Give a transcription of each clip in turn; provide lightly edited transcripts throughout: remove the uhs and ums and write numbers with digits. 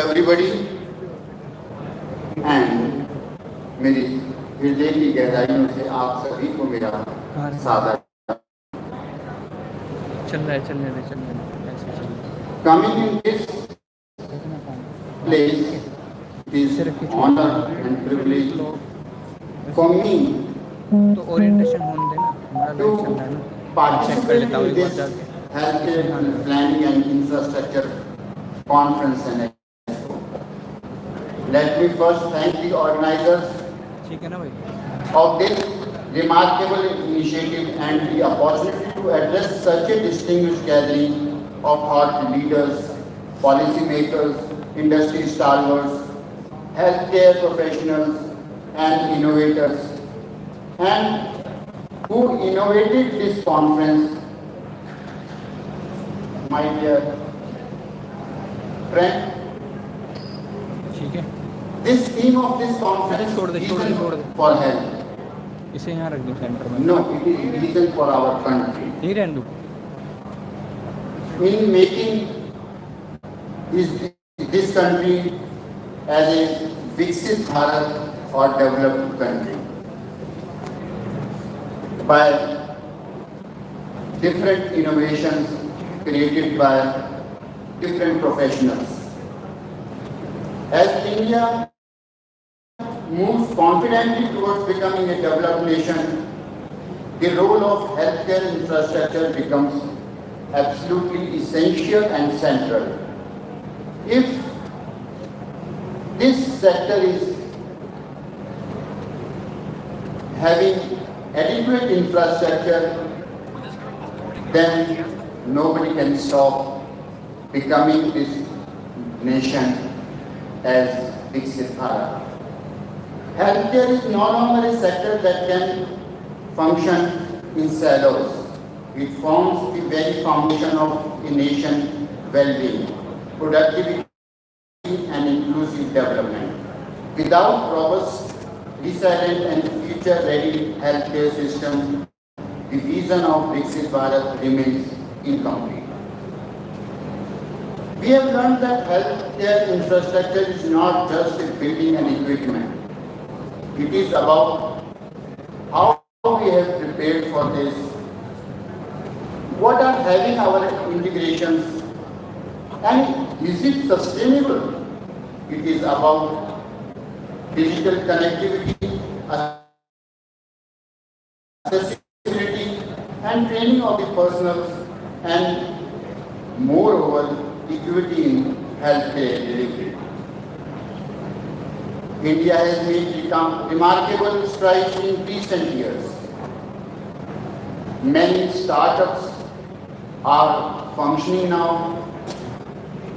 everybody and मेरी हृदय की गहराइयों से आप सभी को मेरा सादर चलने दे ऐसे चल coming in this place is honor and privilege for me तो ओरिएंटेशन होने देना हमारा लाइव चल रहा है ना चेक कर लेता हूँ एक बार जाके healthcare planning and infrastructure conference and expo. Let me first thank the organizers ठीक है ना भाई of this remarkable initiative and the opportunity to address such a distinguished gathering of thought leaders, policymakers, industry stalwarts, healthcare professionals and innovators, and who innovated this conference. My dear friend, ठीक है this theme of this conference छोड़ दे is for health. इसे यहाँ रख दो centre में No, it is reason for our country. नहीं रहने दो In making this country as a Viksit Bharat or developed country by different innovations created by different professionals. As India moves confidently towards becoming a developed nation, the role of healthcare infrastructure becomes absolutely essential and central. If this sector is having adequate infrastructure, then nobody can stop becoming this nation as Viksit Bharat. Healthcare is no longer a sector that can function in silos. It forms the very foundation of a nation's well-being, productivity and inclusive development. Without robust, resilient and future-ready healthcare system, the vision of Viksit Bharat remains incomplete. We have learned that healthcare infrastructure is not just a building and equipment. It is about how we have prepared for this, what are having our integrations, and is it sustainable? It is about digital connectivity, accessibility, and training of the personnel, and moreover, equity in healthcare delivery. India has made remarkable strides in recent years. Many startups are functioning now.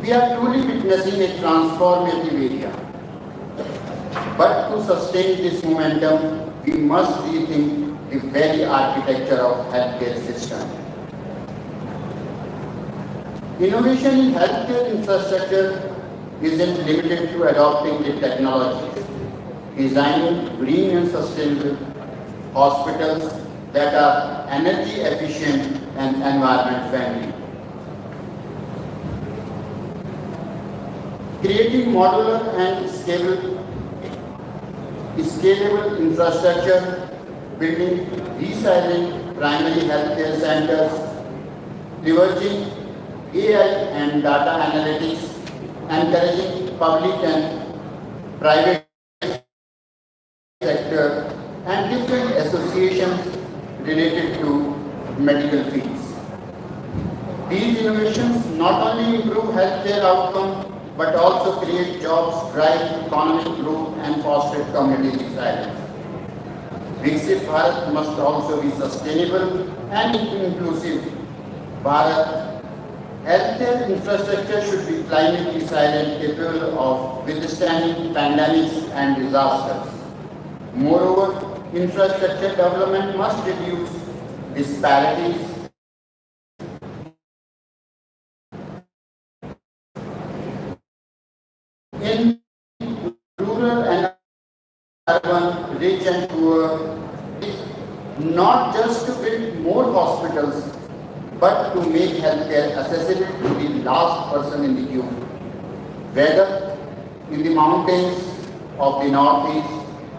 We are truly witnessing a transformative area. But to sustain this momentum, we must rethink the very architecture of healthcare system. Innovation in healthcare infrastructure isn't limited to adopting the technologies. Designing green and sustainable hospitals that are energy efficient and environment friendly. Creating modular and scalable infrastructure, building resilient primary healthcare centers, leveraging AI and data analytics, encouraging public and private sector and different associations related to medical fields. These innovations not only improve healthcare outcomes but also create jobs, drive economic growth and foster community resilience. Viksit Bharat must also be sustainable and inclusive. Bharat healthcare infrastructure should be climate resilient, capable of withstanding pandemics and disasters. Moreover, infrastructure development must reduce disparities in rural and urban, rich and poor, not just to build more hospitals, but to make healthcare accessible to the last person in the queue, whether in the mountains of the northeast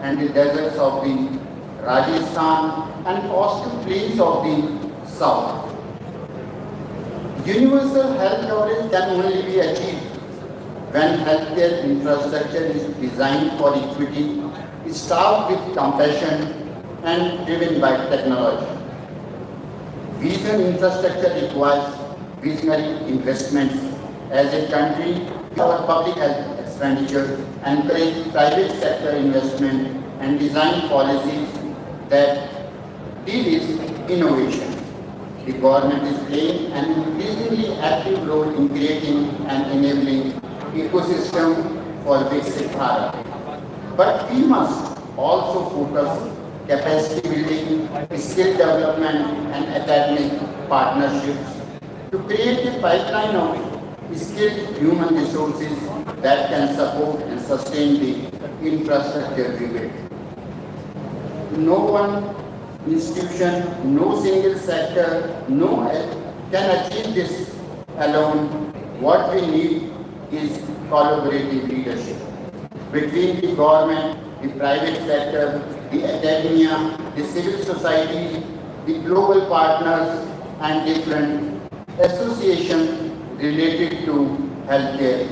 and the deserts of the Rajasthan and coastal plains of the south. Universal health coverage can only be achieved when healthcare infrastructure is designed for equity, staffed with compassion and driven by technology. Vision infrastructure requires visionary investments. As a country, our public health expenditure encourage private sector investment and design policies that de-risk innovation. The government is playing an increasingly active role in creating and enabling ecosystem for Viksit Bharat. But we must also focus capacity building, skill development and academic partnerships to create a pipeline of skilled human resources that can support and sustain the infrastructure we build. No one institution, no single sector, can achieve this alone. What we need is collaborative leadership between the government, the private sector, the academia, the civil society, the global partners and different associations related to healthcare.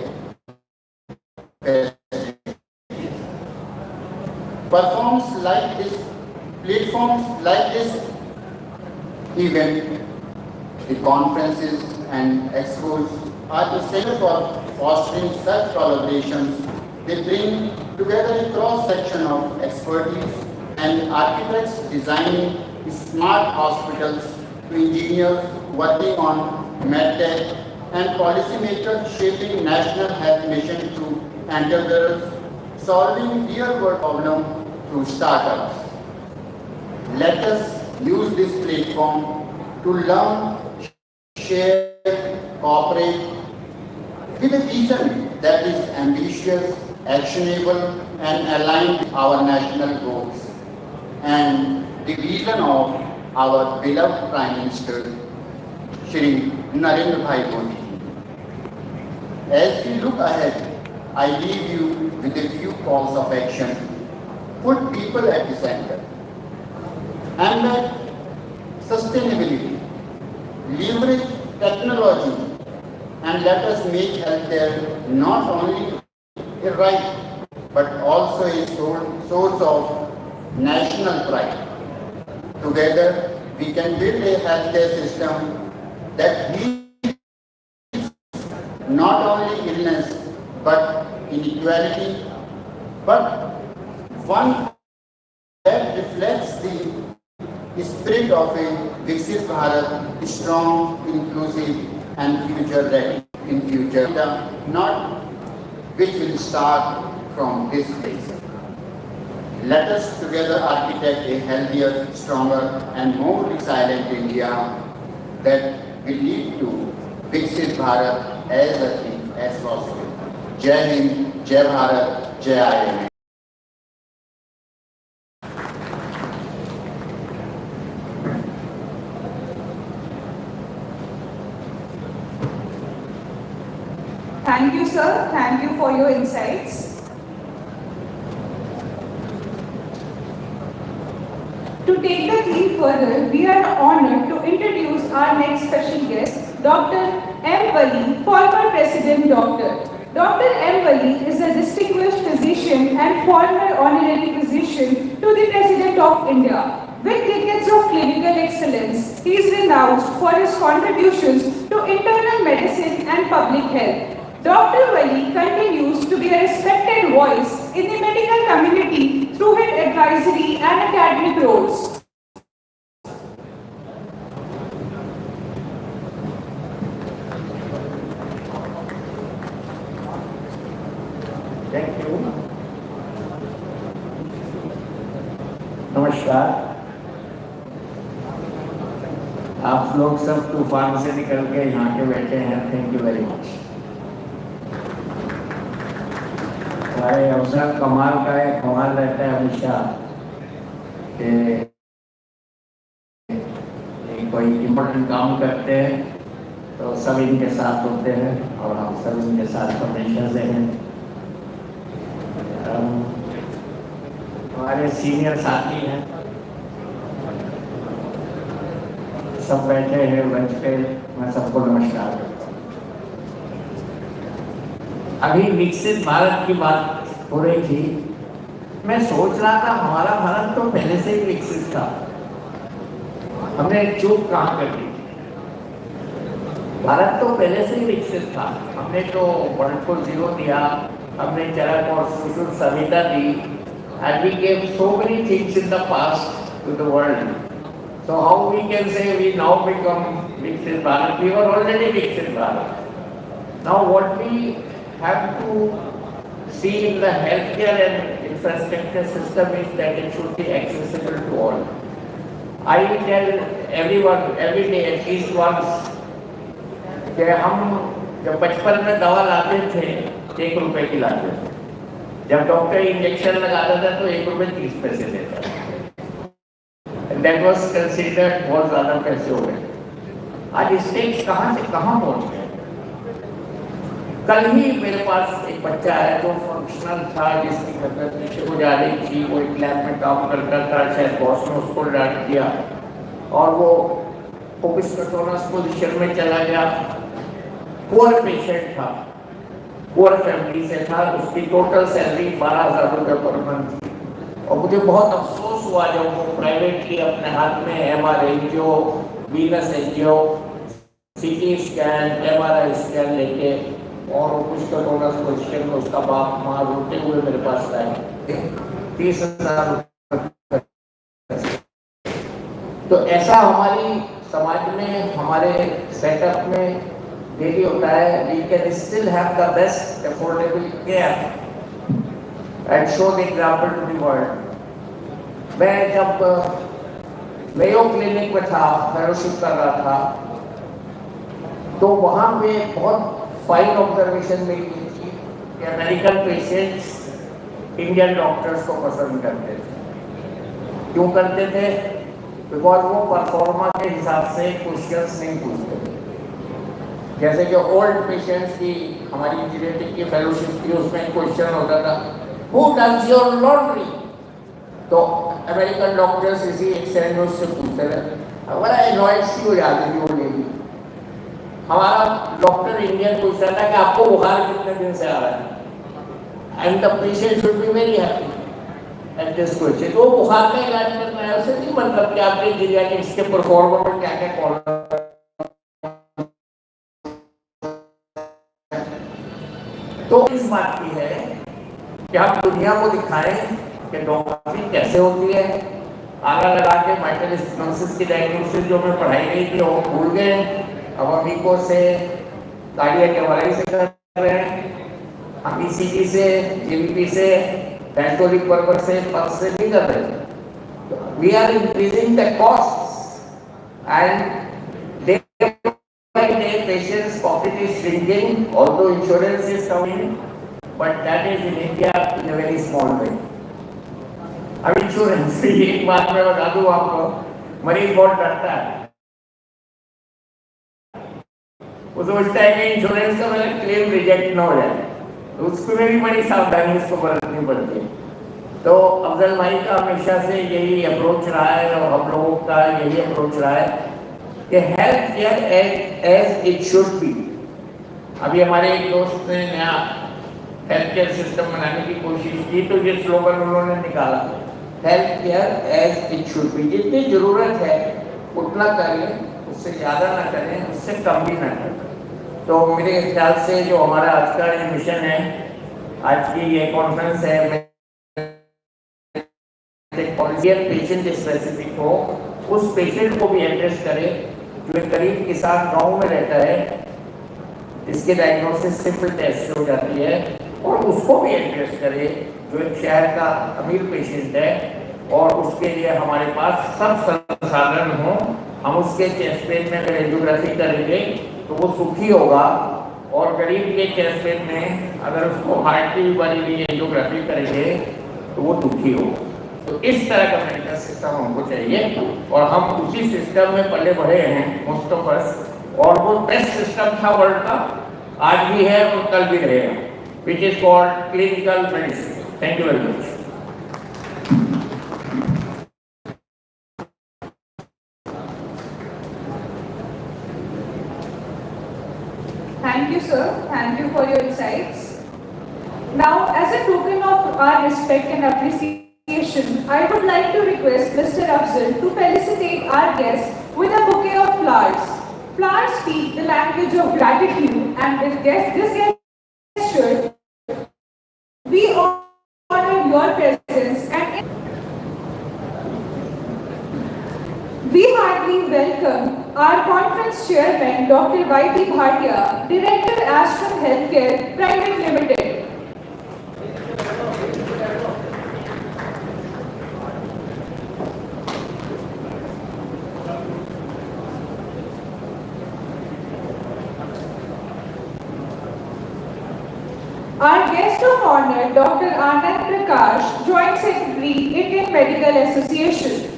Platforms like this event, the conferences and expos are the center for fostering such collaborations. They bring together a cross-section of expertise and architects designing smart hospitals to engineers working on medtech and policymakers shaping national health mission through entrepreneurs solving real-world problems through startups. Let us use this platform to learn, share, cooperate with a vision that is ambitious, actionable and aligned with our national goals and the vision of our beloved Prime Minister, Shri Narendra Bhai Modi. As we look ahead, I leave you with a few calls of action. Put people at the center. Embed sustainability. Leverage technology. And let us make healthcare not only a right, but also a source of national pride. Together, we can build a healthcare system that heals not only illness, but inequality, but one that reflects the spirit of a Viksit Bharat, strong, inclusive, and future-ready in future, not which will start from this place. Let us together architect a healthier, stronger, and more resilient India that will lead to Viksit Bharat as early as possible. Jai Hind, Jai Bharat, Jai IIM. Thank you, sir. Thank you for your insights. To take the theme further, we are honored to introduce our next special guest, Dr. M. Wali, former President Dr. Dr. M. Wali is a distinguished physician and former honorary physician to the President of India. With decades of clinical excellence, he is renowned for his contributions to internal medicine and public health. Dr. Wali continues to be a respected voice in the medical community through his advisory and academic roles. Thank you. नमस्कार। आप लोग सब तूफान से निकल के यहाँ के बैठे हैं। Thank you very much. हमारे अवसर कमाल का है, कमाल रहता है हमेशा कि कोई इम्पोर्टेंट काम करते हैं तो सब इनके साथ होते हैं और हम सब इनके साथ हमेशा से हैं। हमारे सीनियर साथी हैं, सब बैठे हैं मंच पे, मैं सबको नमस्कार करता हूँ। अभी विकसित भारत की बात हो रही थी, मैं सोच रहा था हमारा भारत तो पहले से ही विकसित था, हमने एक चूक कहाँ कर दी। भारत तो पहले से ही विकसित था, हमने तो वर्ल्ड को जीरो दिया, हमने चरक और सुश्रुत सभ्यता दी, and we gave so many things in the past to the world. So how we can say we now become Viksit Bharat? We were already Viksit Bharat. Now what we have to see in the healthcare and infrastructure system is that it should be accessible to all. I tell everyone every day at least once कि हम जब बचपन में दवा लाते थे 1 रुपए की लाते थे, जब डॉक्टर इंजेक्शन लगाता था तो 1 रुपए 30 पैसे देता था। That was considered बहुत ज़्यादा पैसे हो गए। आज स्टेट्स कहाँ से कहाँ पहुँच गए। कल ही मेरे पास एक बच्चा है जो फंक्शनल था, जिसकी तबीयत नीचे को जा रही थी, वो एक लैब में काम करता था, शायद बॉस ने उसको डांट दिया और वो ऑफिस पोजीशन में चला गया। पुअर पेशेंट था, पुअर फैमिली से था, उसकी टोटल सैलरी 12,000 रुपये पर मंथ थी और मुझे बहुत अफसोस हुआ जब वो प्राइवेटली अपने हाथ में MR angio, venous angio, CT scan, MRI scan लेके और कुछ पोजीशन में उसका बाप माँ रोते हुए मेरे पास आए 30,000 रुपये। तो ऐसा हमारी समाज में, हमारे सेटअप में डेली होता है। We can still have the best affordable care and show the example to the world. मैं जब मेयो क्लिनिक में था, फेलोशिप कर रहा था, तो वहाँ पे बहुत फाइन ऑब्जर्वेशन मिली थी कि अमेरिकन पेशेंट्स इंडियन डॉक्टर्स को पसंद करते थे। क्यों करते थे? बिकॉज वो परफॉर्मा के हिसाब से क्वेश्चंस नहीं पूछते थे। जैसे कि ओल्ड पेशेंट्स की हमारी जेनेटिक की फेलोशिप थी, उसमें क्वेश्चन होता था हु डज योर लॉन्ड्री, तो अमेरिकन डॉक्टर्स इसी एक सैंडविच से पूछते थे, बड़ा एनॉयड सी हो जाती थी वो लेडी। हमारा डॉक्टर इंडियन पूछता था कि आपको बुखार कितने दिन से आ रहा है, and the patient should be very happy at this question. तो बुखार का इलाज करना है, उससे नहीं मतलब कि आपके जीरियाटिक्स के परफॉर्मर में क्या क्या कॉलम। तो इस बात की है कि हम दुनिया को दिखाएं कि डॉक्टरी कैसे होती है। आगा लगा के माइटल स्टेनोसिस की डायग्नोसिस जो हमें पढ़ाई गई थी वो भूल गए, अब हम इको से, कार्डियक एमआरआई से कर रहे हैं, हम ECG से, GBP से, डायस्टोलिक पर्वर से, पल्स से नहीं कर रहे। We are increasing the costs and day by day patients pocket is shrinking, although insurance is coming, but that is in India in a very small way. अब insurance से एक बात मैं बता दूं आपको, मरीज बहुत डरता है, वो सोचता है कि इंश्योरेंस का मेरा क्लेम रिजेक्ट ना हो जाए, तो उसको में भी बड़ी सावधानी उसको बरतनी पड़ती है। तो अफजल भाई का हमेशा से यही अप्रोच रहा है और हम लोगों का यही अप्रोच रहा है कि health care as it should be. अभी हमारे एक दोस्त ने नया हेल्थ केयर सिस्टम बनाने की कोशिश की, तो ये स्लोगन उन्होंने निकाला, health care as it should be. जितनी जरूरत है उतना करें, उससे ज़्यादा ना करें, उससे कम भी ना करें। तो मेरे ख्याल से जो हमारा आज का ये मिशन है, आज की ये कॉन्फ्रेंस है, पेशेंट स्पेसिफिक हो, उस पेशेंट को भी एड्रेस करें जो एक गरीब किसान गांव में रहता है, जिसके डायग्नोसिस सिंपल टेस्ट से हो जाती है, और उसको भी एड्रेस करें जो एक शहर का अमीर पेशेंट है और उसके लिए हमारे पास सब संसाधन हो। हम उसके चेस्ट पेन में अगर एंजियोग्राफी करेंगे तो वो सुखी होगा, और गरीब के चेस्ट पेन में अगर उसको हार्ट की बनी हुई एंजियोग्राफी करेंगे तो वो दुखी होगा। तो इस तरह का मेडिकल सिस्टम हमको चाहिए और हम उसी सिस्टम में पले बढ़े हैं मोस्ट ऑफ अस, और वो बेस्ट सिस्टम था वर्ल्ड का, आज भी है और कल भी रहेगा, which is called clinical medicine. Thank you very much. Thank you, sir. Thank you for your insights. Now, as a token of our respect and appreciation, I would like to request Mr. Afzal to felicitate our guests with a bouquet of flowers. Flowers speak the language of gratitude, and with this gesture, we honor your presence and we heartily welcome our conference chairman, Dr. Y.T. Bhatia, Director, Astrum Healthcare Private Limited. Our guest of honor, Dr. Anand Prakash, Joint Secretary, Indian Medical Association.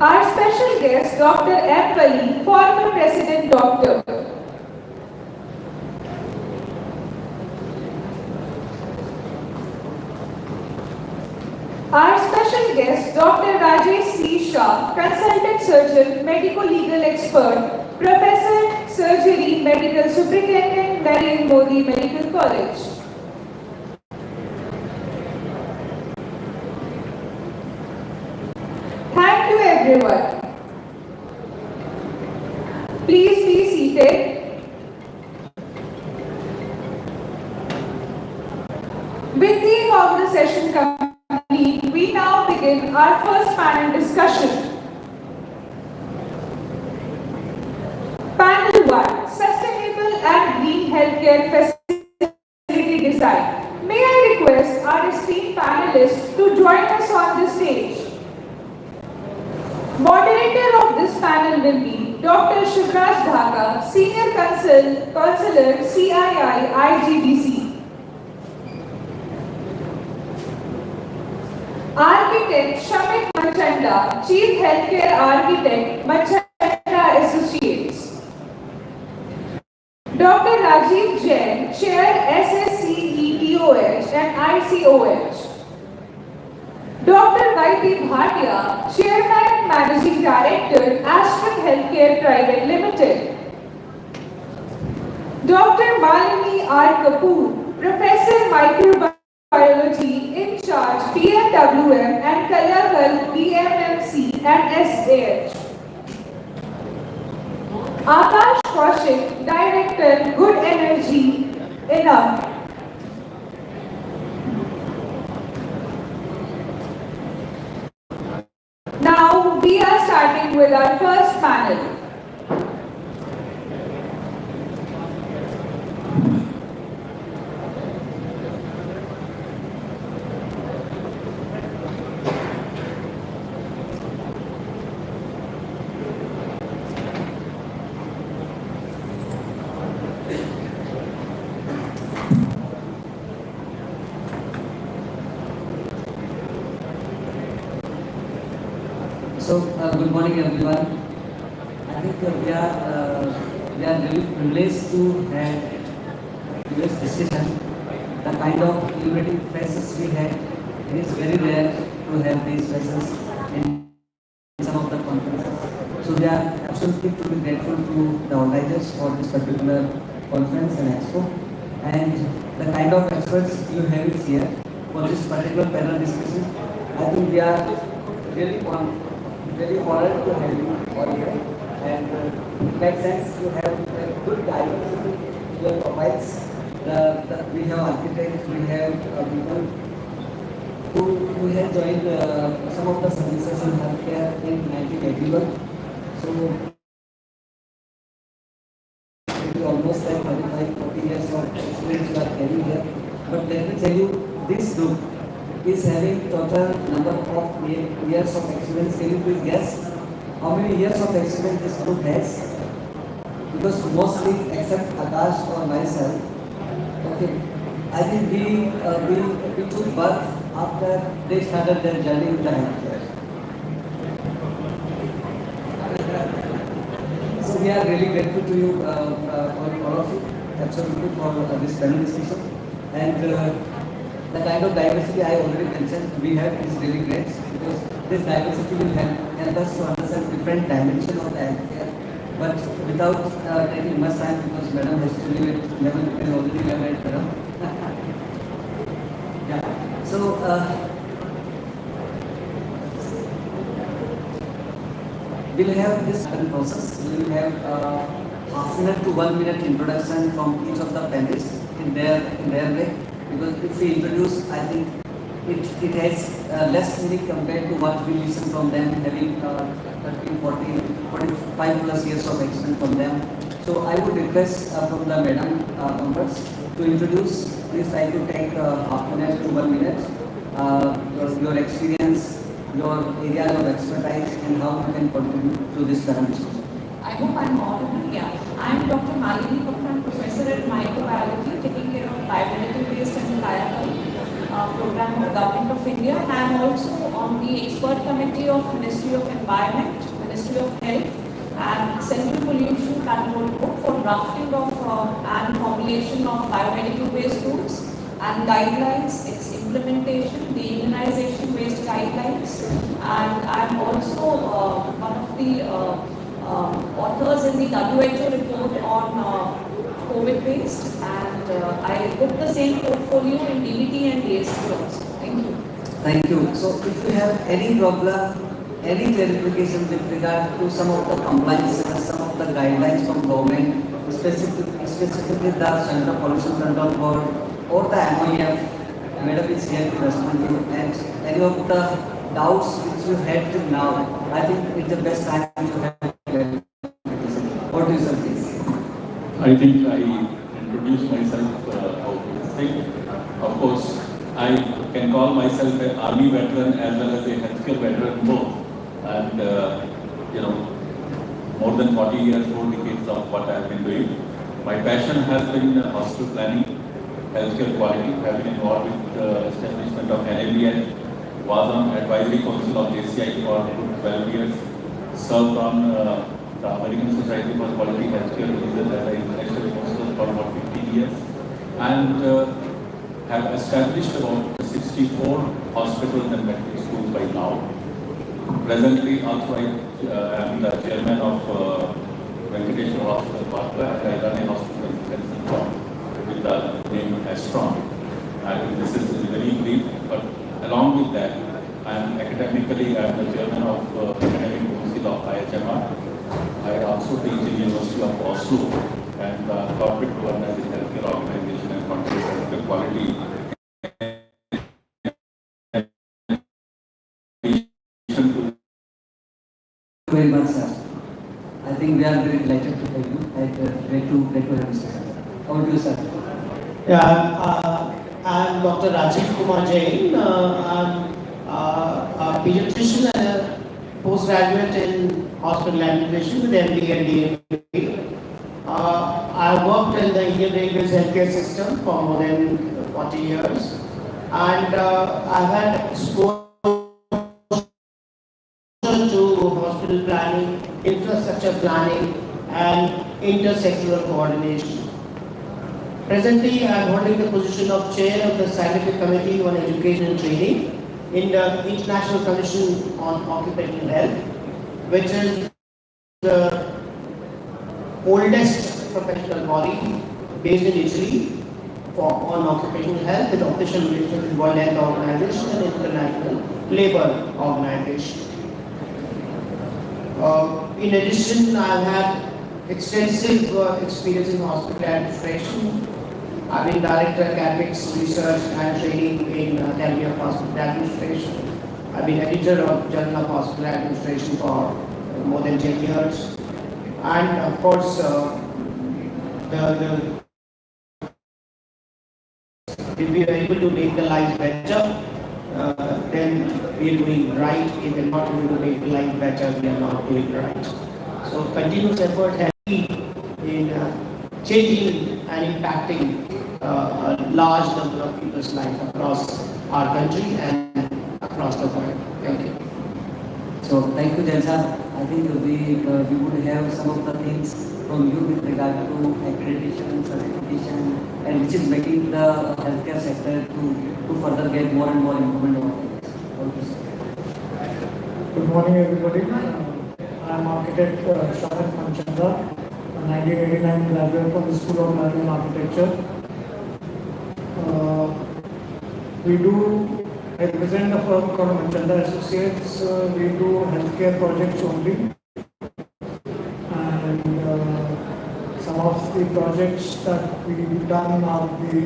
Our special guest, Dr. M. Wali, former President Dr. Our special guest, Dr. Rajesh C. Shah, Consultant Surgeon, Medical Legal Expert, Professor, Surgery, Medical Superintendent, Narendra Modi Medical College. Thank you, everyone. Please be seated. With the inaugural session complete, we now begin our first panel discussion. Panel 1, Sustainable and Green Healthcare Facility Design. May I request our esteemed panelists to join us on the stage. Moderator of this panel will be Dr. Shivraj Dhaka, Senior Counselor, CII, IGBC. Architect Shamit Manchanda, Chief Healthcare Architect, Manchanda Associates. Dr. Rajiv Jain, Chair SSCETOH and ICOH. Dr. Y.T. Bhatia, Chairman and Managing Director, Astrum Healthcare Private Limited. Dr. Malini R. Kapoor, Professor Microbiology in charge, PMWM and Kalakal, PMMC and SAH. Akash Kaushik, Director, Good Energy, Enough. Now we are starting with our first panel. Good morning, everyone. I think we are really privileged to have this discussion. The kind of innovative faces we had, it is very rare to have these faces in some of the conferences. So we are absolutely to be grateful to the organizers for this particular conference and expo, and the kind of experts you have it here for this particular panel discussion. I think we are really very honored to have you all here, and it makes sense to have a good diversity here provides. We have architects, we have people who have joined some of the services in healthcare in 1981. So maybe almost like 35-40 years of experience you are carrying here. But let me tell you, this group is having total number of years of experience. Can you please guess how many years of experience this group has? Because mostly, except Akash or myself, okay, I think we took birth after they started their journey with the healthcare. So we are really grateful to you, all of you, absolutely, for this panel discussion. And the kind of diversity I already mentioned we have is really great, because this diversity will help us to understand different dimensions of the healthcare. But without taking much time, because Madam has to leave at 11, we can already elaborate, Madam. Yeah. So, we'll have this process. We'll have half minute to 1 minute introduction from each of the panelists in their way. Because if we introduce, I think it has less meaning compared to what we listen from them, having 30, 40, 45 plus years of experience from them. So I would request from the Madam onwards to introduce. Please try to take half minute to 1 minute. Your experience, your area of expertise, and how you can contribute to this current discussion. I hope I'm audible. Yeah. I'm Dr. Malini Kapur. I'm professor at microbiology, taking care of biomedical waste and biochemical program of Government of India. And I'm also on the expert committee of Ministry of Environment, Ministry of Health, and Central Pollution Control Board for drafting of and formulation of biomedical waste rules and guidelines, its implementation, the immunization waste guidelines, and I'm also one of the authors in the WHO report on COVID waste, and I put the same portfolio in DBT and DST also. Thank you. Thank you. So if you have any problem, any clarification with regard to some of the compliance, some of the guidelines from government, specifically the Central Pollution Control Board or the MOEF, Madam is here to respond to you, and any of the doubts which you had till now, I think it's the best time to have clarification. What do you say, please? I think I introduced myself how to think. Of course, I can call myself an army veteran as well as a healthcare veteran both. And, more than 40 years, 4 decades of what I have been doing. My passion has been hospital planning, healthcare quality. I have been involved with the establishment of NABH, was on advisory council of JCI for 12 years, served on the American Society for Quality Healthcare as an international council for about 15 years, and have established about 64 hospitals and medical schools by now. Presently, also I am the chairman of Medgate Hospital, and I run a hospital in Town with the name Astron. And this is very brief, but along with that, I am academically I am the chairman of Academic Council of IHMR. I also teach in the University of Oslo, and corporate governance is healthcare organization and control healthcare quality. Very much, sir. I think we are very delighted to have you. Great to have you, sir. How do you, sir? Yeah, I'm Dr. Rajiv Kumar Jain. I'm a pediatrician and a postgraduate in hospital administration with MD and DMD. I worked in the Indian Railways healthcare system for more than 40 years, and I've had exposure to hospital planning, infrastructure planning, and intersectoral coordination. Presently, I am holding the position of chair of the Scientific Committee on Education and Training in the International Commission on Occupational Health, which is the oldest professional body based in Italy on occupational health, with official relations with World Health Organization and International Labour Organization. In addition, I've had extensive experience in hospital administration. I've been director of academics, research and training in Academy of Hospital Administration. I've been editor of Journal of Hospital Administration for more than 10 years. And of course, if we are able to make the lives better, then we are doing right. If we are not able to make the life better, we are not doing right. So continuous effort has been in changing and impacting a large number of people's lives across our country and across the world. Thank you. So thank you, Jain sir. I think we would have some of the things from you with regard to accreditation, certification, and which is making the healthcare sector to further get more and more improvement over this. Good morning, everybody. I am architect Sharat Manchanda, a 1989 graduate from the School of Planning and Architecture. We do represent a firm called Manchanda Associates. We do healthcare projects only, and some of the projects that we've done are the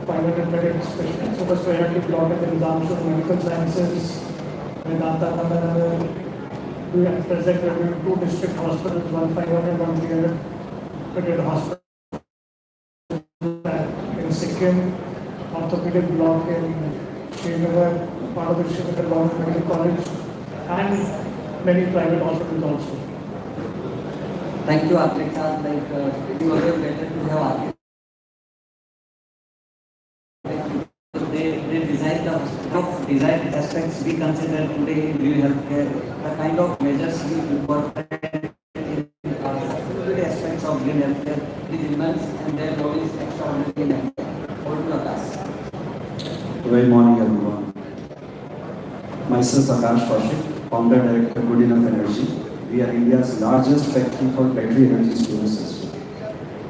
500 bed special super specialty block at the Nizamshur Medical Sciences, Vedanta Nagaragar. We at present we are doing 2 district hospitals, one 500, one 300 bedded hospital in Sikkim, orthopedic block in Srinagar, part of the Srinagar Government Medical College, and many private hospitals also. Thank you, architect. It is always better to have architects. They design the of design aspects we consider today in rural healthcare, the kind of measures we incorporate in sustainability aspects of rural healthcare is immense, and their role is extraordinary in healthcare. Over to Akash. Very morning, everyone. Myself, Akash Kaushik, founder director Good Enough Energy. We are India's largest factory for battery energy storage system.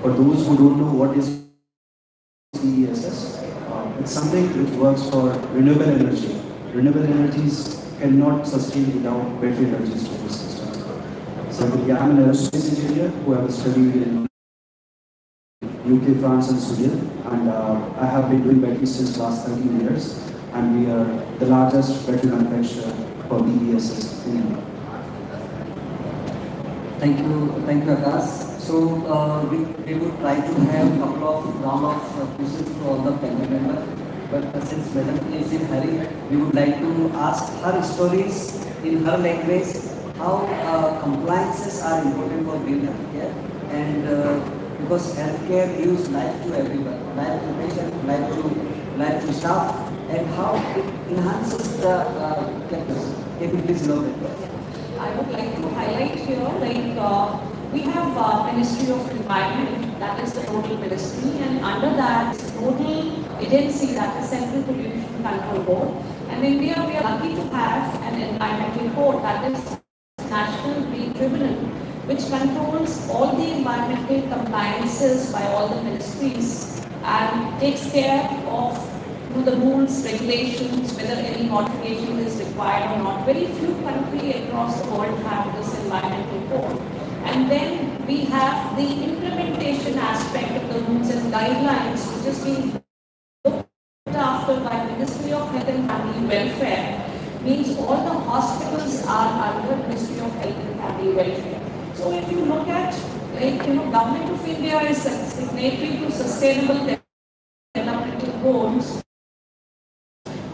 For those who don't know what is BESS, it's something which works for renewable energy. Renewable energies cannot sustain without battery energy storage systems. So I'm an aerospace engineer who have studied in UK, France and Sweden, and I have been doing batteries since last 13 years, and we are the largest battery manufacturer for BESS in India. Thank you, Akash. So we would try to have a couple of round of questions to all the panel members. But since Madam is in hurry, we would like to ask her stories in her language, how compliances are important for green healthcare, and because healthcare gives life to everyone, life to patient, life to staff, and how it enhances the capacity. Can you please elaborate? I would like to highlight here, we have Ministry of Environment, that is the total ministry, and under that is total agency, that is Central Pollution Control Board. And in India, we are lucky to have an environmental board, that is National Green Tribunal, which controls all the environmental compliances by all the ministries and takes care of the rules, regulations, whether any modification is required or not. Very few countries across the world have this environmental code. And then we have the implementation aspect of the rules and guidelines, which is being looked after by Ministry of Health and Family Welfare. Means all the hospitals are under Ministry of Health and Family Welfare. So if you look at, Government of India is signatory to Sustainable Developmental Goals.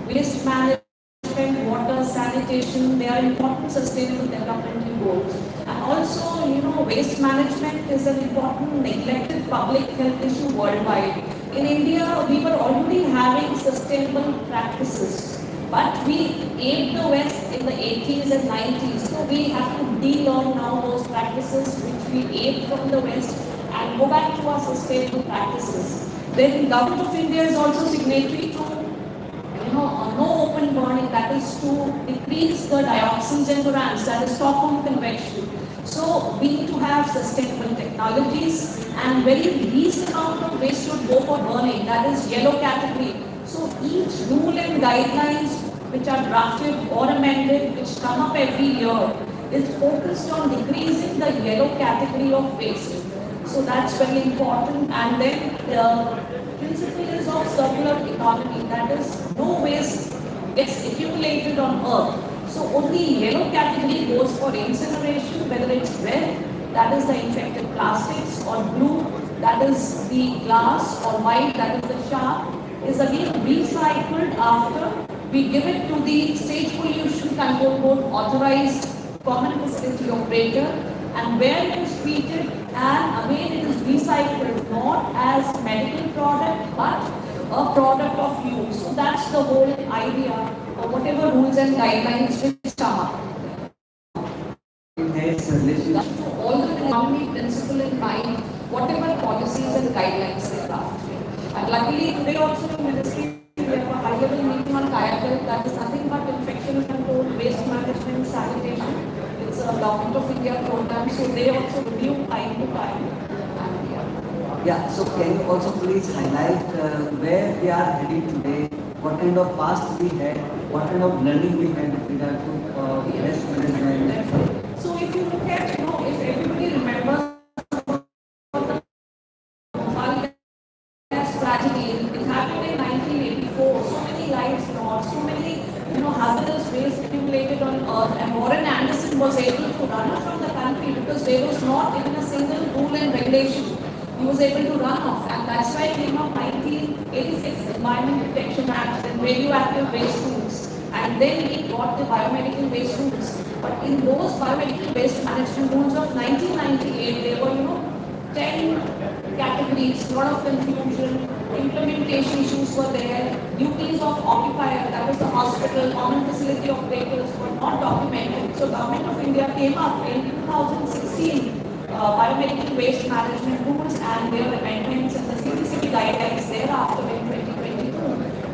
Waste management, water, sanitation, they are important sustainable developmental goals. And also, waste management is an important neglected public health issue worldwide. In India, we were already having sustainable practices, but we aped the West in the 80s and 90s. So we have to de-learn now those practices which we aped from the West and go back to our sustainable practices. Then Government of India is also signatory to no open burning, that is to decrease the dioxins and furans, that is Stockholm Convention. So we need to have sustainable technologies, and very least amount of waste should go for burning, that is yellow category. So each rule and guidelines which are drafted or amended, which come up every year, is focused on decreasing the yellow category of waste. So that's very important. And then the principle is of circular economy, that is no waste gets accumulated on earth. So only yellow category goes for incineration, whether it's red, that is the infected plastics, or blue, that is the glass, or white, that is the sharp, is again recycled after we give it to the State Pollution Control Board authorized common facility operator, and where it is treated and again it is recycled, not as medical product but a product of use. So that's the whole idea of whatever rules and guidelines which come up. relationship. To all the economy principle in mind, whatever policies and guidelines they draft. And luckily today also in ministry we have a high level meeting on kayakalp that is nothing but infection control, waste management, sanitation. It's a Government of India program, so they also review time to time. And Yeah, so can you also please highlight where we are heading today, what kind of past we had, what kind of learning we had with regard to waste management? so if you look at, if everybody remembers tragedy, it happened in 1984. So many lives lost, so many hazardous waste accumulated on earth, and Warren Anderson was able to run off from the country because there was not even a single rule and regulation. He was able to run off, and that's why came up 1986 Environment Protection Act and radioactive waste rules, and then we got the biomedical waste rules. But in those biomedical waste management rules of 1998, there were 10 categories, lot of confusion, implementation issues were there, duties of occupier, that was the hospital, common facility operators were not documented. So Government of India came up in 2016, biomedical waste management rules and their amendments and the CPCB guidelines thereafter in 2022,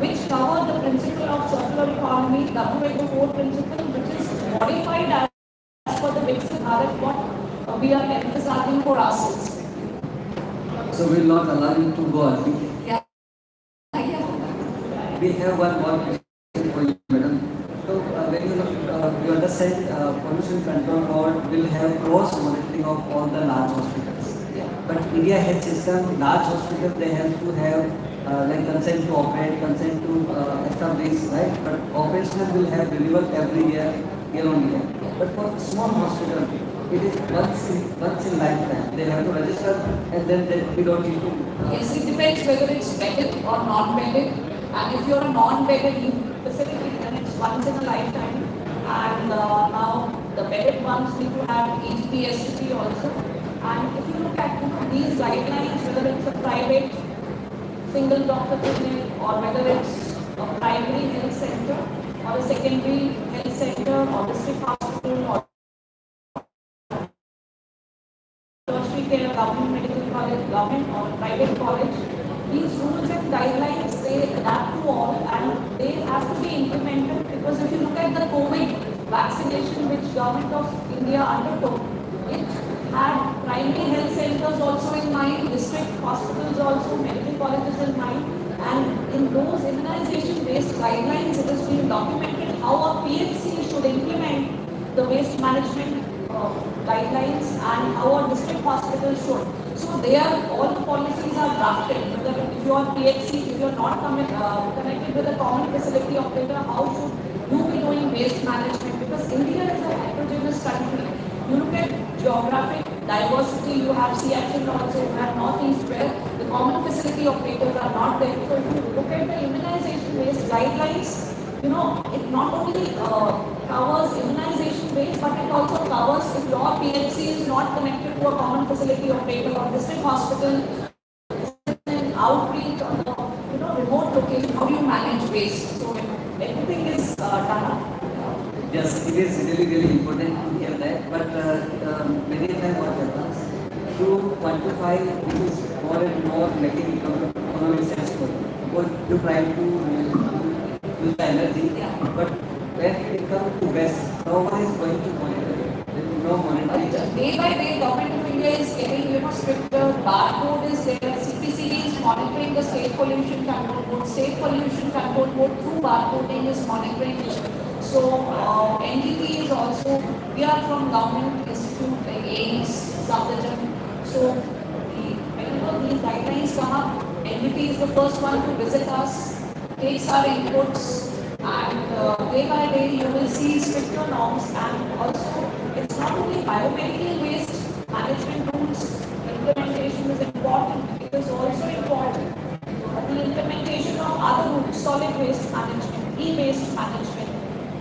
which covered the principle of circular economy, WHO principle, which is modified as per the Viksit Bharat, what we are emphasizing for ourselves. So we will not allow you to go early. Yeah. We have one more question for you, madam. So when you understand, Pollution Control Board will have close monitoring of all the large hospitals. Yeah. But India health system, large hospitals, they have to have like consent to operate, consent to establish, right? But operational will have renewal every year on year. But for small hospital, it is once in lifetime. They have to register and then we don't need to. Yes, it depends whether it's bedded or non-bedded. And if you're a non-bedded facility, then it's once in a lifetime. And now the bedded ones need to have EGP, STP also. And if you look at these guidelines, whether it's a private single doctor clinic or whether it's a primary health center or a secondary health center or district hospital or tertiary care, government medical college, government or private college, these rules and guidelines, they adapt to all and they have to be implemented, because if you look at the COVID vaccination which Government of India undertook, it had primary health centers also in mind, district hospitals also, medical colleges in mind, and in those immunization based guidelines it has been documented how a PHC should implement the waste management guidelines and how a district hospital should. So there all the policies are drafted. If you are PHC, if you are not connected with a common facility operator, how should you be doing waste management? Because India is a heterogeneous country. You look at geographic diversity, you have Siachen also, you have Northeast where the common facility operators are not there. So if you look at the immunization based guidelines, it not only covers immunization based, but it also covers if your PHC is not connected to a common facility operator or district hospital, then outreach or remote location, how do you manage waste? So everything is done up. Yes, it is really important to hear that. But many times what happens, to quantify it is more and more making economic sense for you. Because you try to use the energy, but when it comes to waste, no one is going to monitor it. There is no monitoring. Day by day, Government of India is getting stricter. Barcode is there. CPCB is monitoring the State Pollution Control Board. State Pollution Control Board through barcoding is monitoring it. So NGT is also, we are from Government Institute like AIMS, Safdarjung. So whenever these guidelines come up, NGT is the first one to visit us, takes our inputs, and day by day you will see stricter norms. And also it's not only biomedical waste management rules, implementation is important, it is also important the implementation of other rules, solid waste management, e-waste management,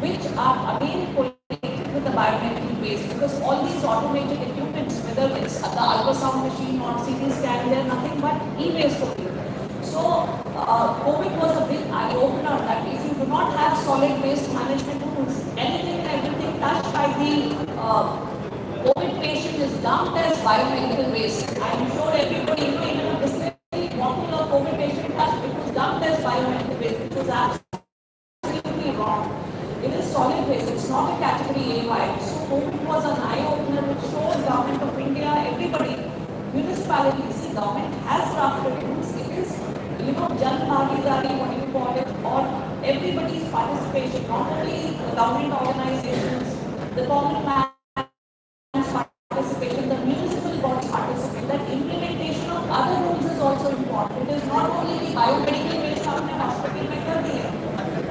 which are again correlated with the biomedical waste, because all these automated equipments, whether it's the ultrasound machine or CT scan, they are nothing but e-waste only. So COVID was a big eye-opener that if you do not have solid waste management rules, anything and everything touched by the COVID dumped as biomedical waste. I'm sure everybody, even a distillery bottle of COVID patient touch, it was dumped as biomedical waste, which was absolutely wrong. It is solid waste, it's not a category A wide. So COVID was an eye-opener which showed Government of India, everybody, municipalities, the government has drafted rules. It is, Jan Bhagidari, what you call it, or everybody's participation, not only the government organizations, the common man's participation, the municipal bodies participate. That implementation of other rules is also important. It is not only the biomedical waste government hospital method.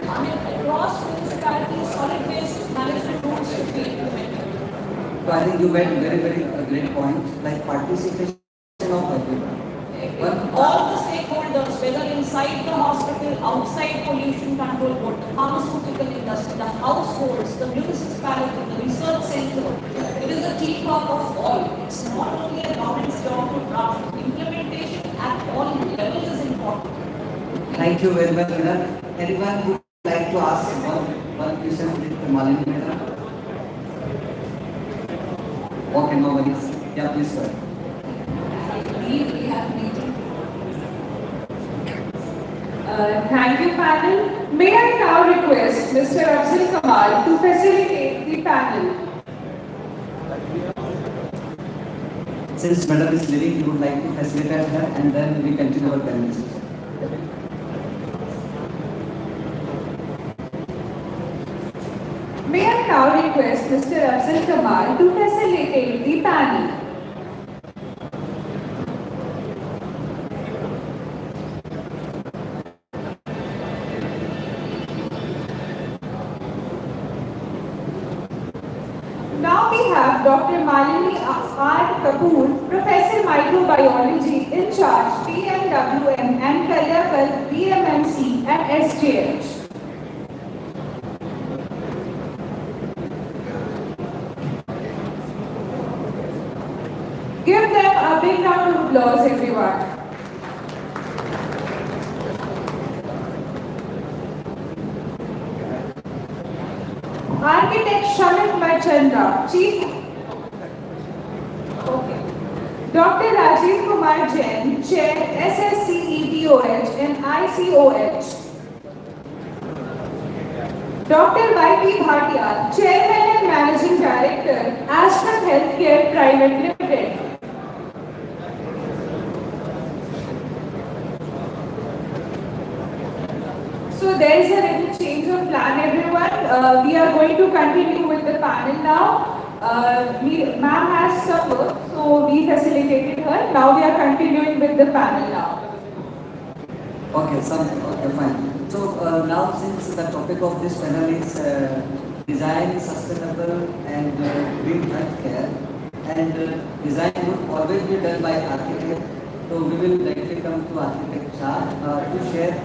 I mean, across municipalities, solid waste management rules should be implemented. So I think you made very great point, like participation of everyone. All the stakeholders, whether inside the hospital, outside pollution control board, the pharmaceutical industry, the households, the municipality, the research center, it is a teamwork of all. It's not only a government's job to draft. Implementation at all levels is important. Thank you very much, Madam. Anyone who would like to ask one question with Malini Madam? Okay, no worries. Yeah, please go ahead. I believe we have meeting. Thank you, panel. May I now request Mr. Afzal Kamal to facilitate the panel. Since Madam is leaving, we would like to facilitate her and then we continue our panel session. May I now request Mr. Afzal Kamal to facilitate the panel. Now we have Dr. Malini R. Kapoor, Professor Microbiology in charge, PMWM and Kalyakal, BMMC and SJH. Give them a big round of applause, everyone. Architect Shamit Marchanda, Chief. Okay. Dr. Rajiv Kumar Jain, Chair, SSCETOH and ICOH. Dr. Y.P. Bhatia, Chairman and Managing Director, Astra Healthcare Private Limited. So there is a little change of plan, everyone. We are going to continue with the panel now. Ma'am has some work, so we facilitated her. Now we are continuing with the panel now. Okay, fine. So now since the topic of this panel is design sustainable and green healthcare, and design would always be done by architect, so we will directly come to architect Shah to share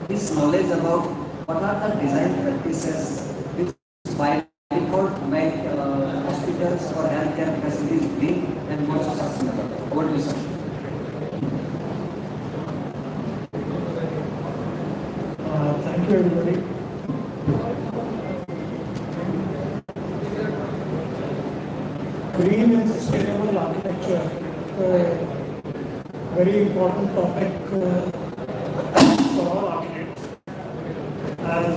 his knowledge about what are the design practices which by default make hospitals or healthcare facilities green and more sustainable. Over to you, sir. Thank you, everybody. Green and sustainable architecture, very important topic for all architects. As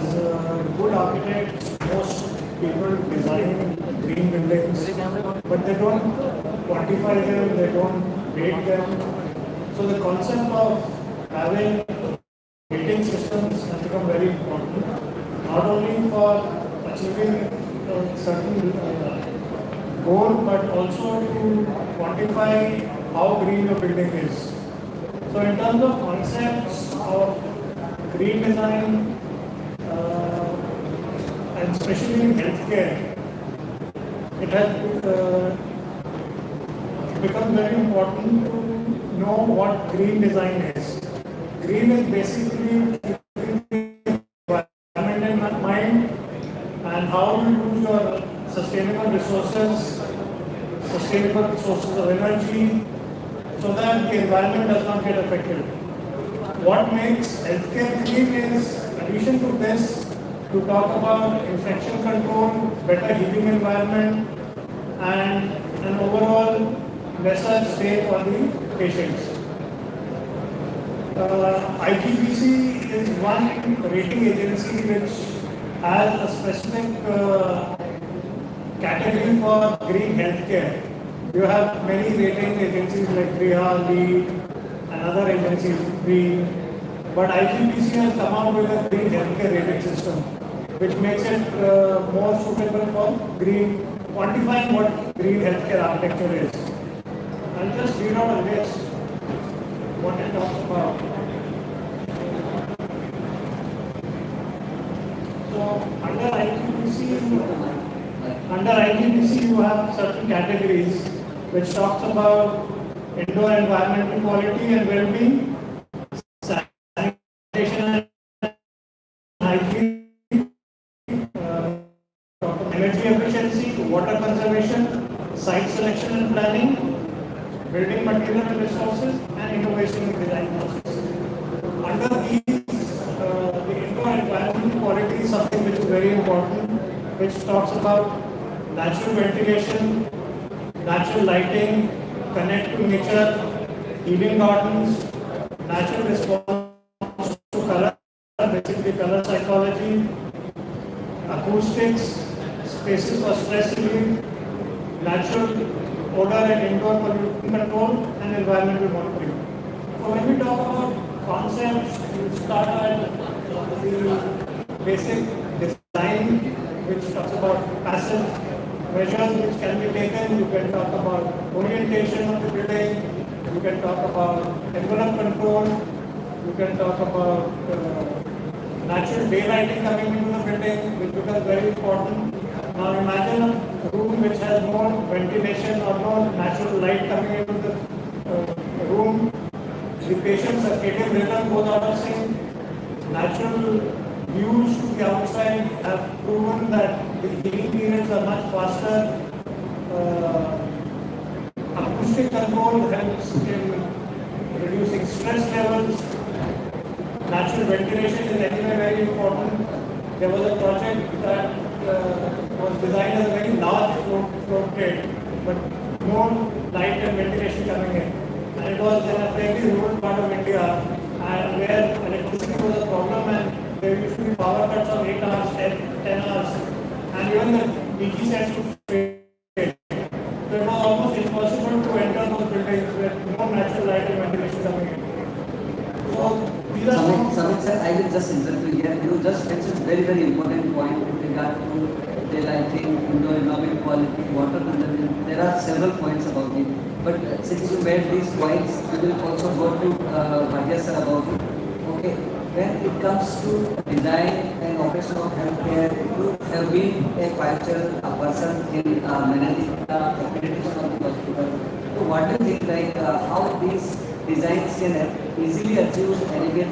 good architects, most people design green buildings, but they don't quantify them, they don't rate them. So the concept of having rating systems has become very important, not only for achieving a certain goal, but also to quantify how green a building is. So in terms of concepts of green design, and especially in healthcare, it has become very important to know what green design is. Green is basically keeping the environment in mind and how you use your sustainable resources, sustainable sources of energy, so that the environment does not get affected. What makes healthcare green is, in addition to this, to talk about infection control, better heating environment, and and overall lesser stay for the patients. IGBC is one rating agency which has a specific category for green healthcare. You have many rating agencies like Priya, Lead, and other agencies, Green. But IGBC has come out with a green healthcare rating system, which makes it more suitable for green, quantifying what green healthcare architecture is. I'll just read out a list what it talks about. So under IGBC you have certain categories which talks about indoor environmental quality and well-being, sanitation and hygiene, energy efficiency, water conservation, site selection and planning, building material and resources, and innovation in design process. Under these, the indoor environmental quality is something which is very important, which talks about natural ventilation, natural lighting, connect to nature, healing gardens, natural response to color, basically color psychology, acoustics, spaces for stress relief, natural odor and indoor pollution control, and environmental monitoring. So when we talk about concepts, we start at the basic design, which talks about passive measures which can be taken. You can talk about orientation of the building, you can talk about envelope control, you can talk about natural daylighting coming into the building, which becomes very important. Now imagine a room which has no ventilation or no natural light coming into the room. The patient's circadian rhythm goes out of sync. Natural views to the outside have proven that the healing periods are much faster. Acoustic control helps in reducing stress levels. Natural ventilation is anyway very important. There was a project that was designed as a very large float plate, but no light and ventilation coming in. And it was in a fairly rural part of India, and where electricity was a problem, and there used to be power cuts of 8 hours, 10 hours, and even the DG sets would fail. So it was almost impossible to enter those buildings with no natural light and ventilation coming in. So these are Samit sir, I will just interrupt you here. You just mentioned very important point with regard to daylighting, indoor environment quality, water conservation. There are several points about it. But since you made these points, we will also go to Bhatia sir about it. Okay, when it comes to design and operation of healthcare, you have been a a person in managing the accreditation of the hospital. So what do you think, how these designs can easily achieve NABL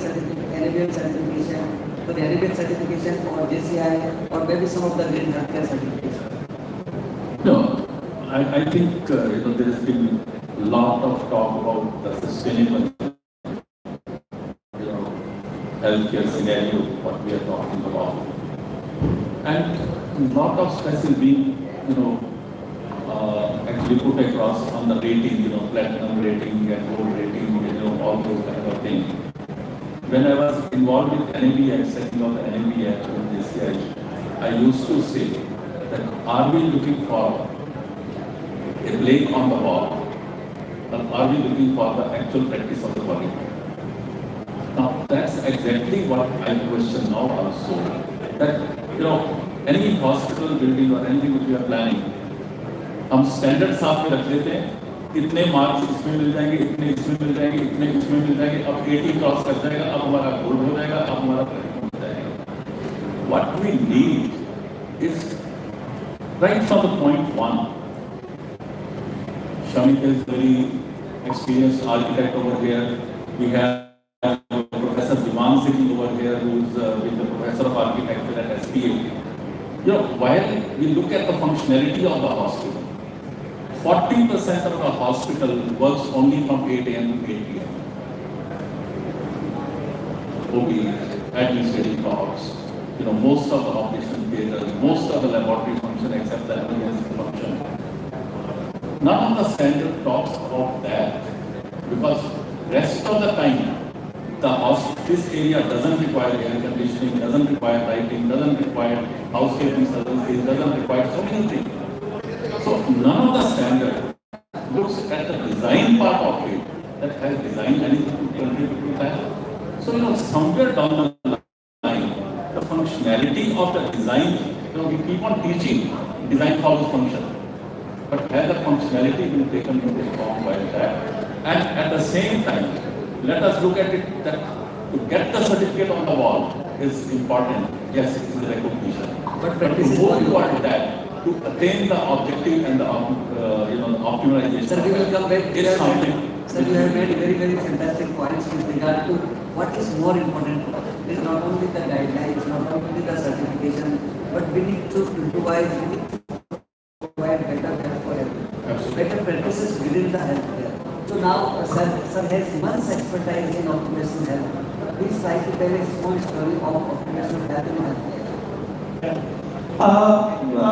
certification, so the NABL certification or JCI or maybe some of the green healthcare certification? No, I think there has been a lot of talk about the sustainable healthcare scenario, what we are talking about. And a lot of stress is being, actually put across on the rating, platinum rating and gold rating, all those kind of things. When I was involved with NABL, setting of the NABL and JCI, I used to say that are we looking for a plaque on the wall, or are we looking for the actual practice of the body? Now, that's exactly what I question now also. That, any hospital building or anything which we are planning, हम standard साथ में रख लेते हैं, इतने marks इसमें मिल जाएंगे, इतने इसमें मिल जाएंगे, इतने इसमें मिल जाएंगे, अब 80 क्रॉस कर जाएगा, अब हमारा गोल्ड हो जाएगा, अब हमारा प्लेटिनम हो जाएगा. What we need is right from the point one. Shamik is very experienced architect over here. We have Professor Diman sitting over here, who's with the Professor of Architecture at SPA. While we look at the functionality of the hospital, 40% of the hospital works only from 8 a.m. to 8 p.m. OB, administrative blocks, most of the operation theaters, most of the laboratory function except the emergency function. None of the standard talks about that because rest of the time, this area doesn't require air conditioning, doesn't require lighting, doesn't require housekeeping services, doesn't require so many things. So none of the standard looks at the design part of it that has designed anything to contribute to that. So somewhere down the line, the functionality of the design, we keep on teaching design follows function, but has the functionality been taken into account by that? And at the same time, let us look at it that to get the certificate on the wall is important. Yes, it is a recognition. But to move toward that, to attain the objective and the optimization. Sir, we will come back. Is something. Sir, you have made very, very fantastic points with regard to what is more important. It is not only the guidelines, not only the certification, but we need to improvise, we need to provide better care for everyone. Better practices within the healthcare. So now, sir has immense expertise in occupational health. Please try to tell a small story of occupational health in healthcare.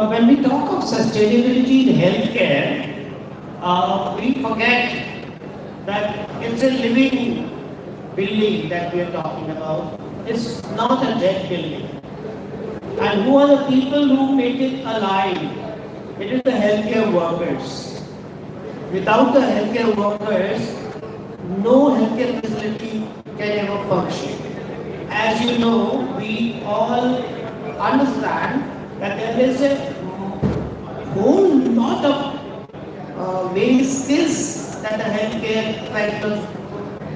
When we talk of sustainability in healthcare, we forget that it's a living building that we are talking about. It's not a dead building. And who are the people who make it alive? It is the healthcare workers. Without the healthcare workers, no healthcare facility can ever function. As you know, we all understand that there is a whole lot of various skills that the healthcare professionals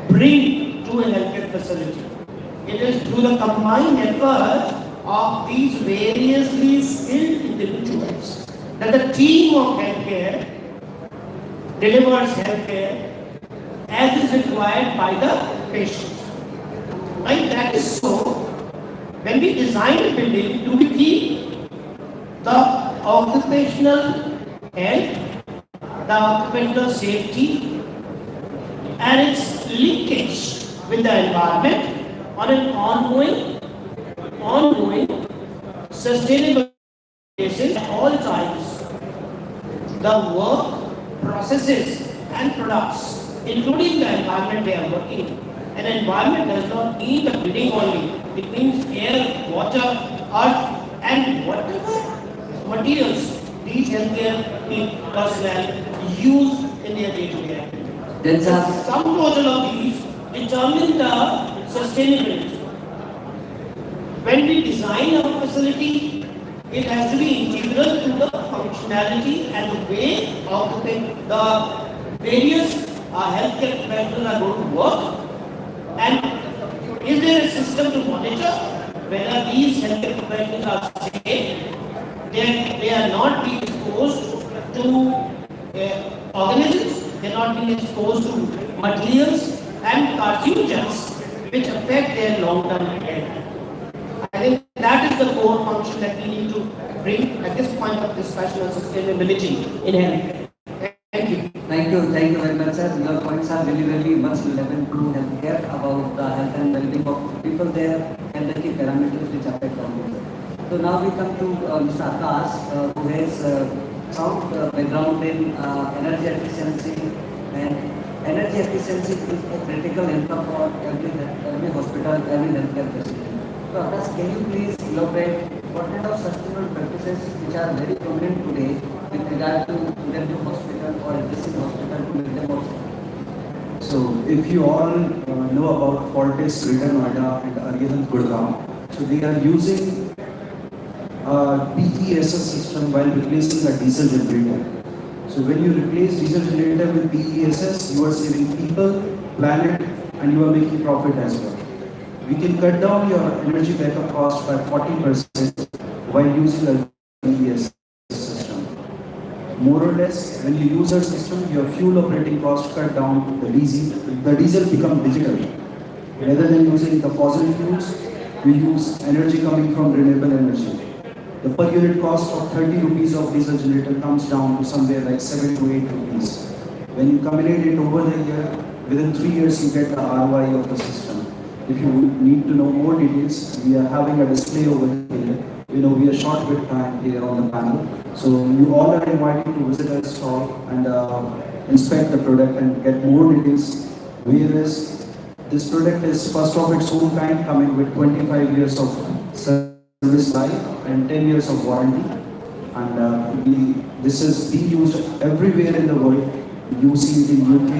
bring to a healthcare facility. It is through the combined effort of these variously skilled individuals that the team of healthcare delivers healthcare as is required by the patient. Right? That is so. When we design a building, do we keep the occupational health, the occupational safety, and its linkage with the environment on an ongoing, sustainable basis at all times? The work, processes and products, including the environment they are working in. An environment does not mean the building only. It means air, water, earth, and whatever materials these healthcare personnel use in their day-to-day activities. The sum total of these determine the sustainability. When we design our facility, it has to be integral to the functionality and the way of the various healthcare professionals are going to work. And is there a system to monitor whether these healthcare professionals are safe? They are not being exposed to organisms, they are not being exposed to materials and carcinogens which affect their long-term health. I think that is the core function that we need to bring at this point of discussion on sustainability in healthcare. Thank you. Thank you very much, sir. Your points are really much relevant to healthcare, about the health and well-being of people there and the key parameters which affect on it. So now we come to Mr. Akash, who has sound background in energy efficiency, and energy efficiency is a critical infra for every hospital, every healthcare facility. So Akash, can you please elaborate what kind of sustainable practices which are very prominent today with regard to either new hospital or existing hospital to make them also? So if you all know about Fortis Greater Noida and Aryadan Gurgaon, so they are using BESS system while replacing a diesel generator. So when you replace diesel generator with BESS, you are saving people, planet, and you are making profit as well. We can cut down your energy backup cost by 40% while using a BESS system. More or less, when you use our system, your fuel operating cost cut down, the diesel become digital. Rather than using the fossil fuels, we use energy coming from renewable energy. The per unit cost of 30 rupees of diesel generator comes down to somewhere like 7 to 8 rupees. When you combine it over the year, within 3 years you get the ROI of the system. If you need to know more details, we are having a display over here. We are short with time here on the panel. So you all are invited to visit our stall and inspect the product and get more details. Whereas this product is first of its own kind, coming with 25 years of service life and 10 years of warranty. And this is being used everywhere in the world. You see it in UK,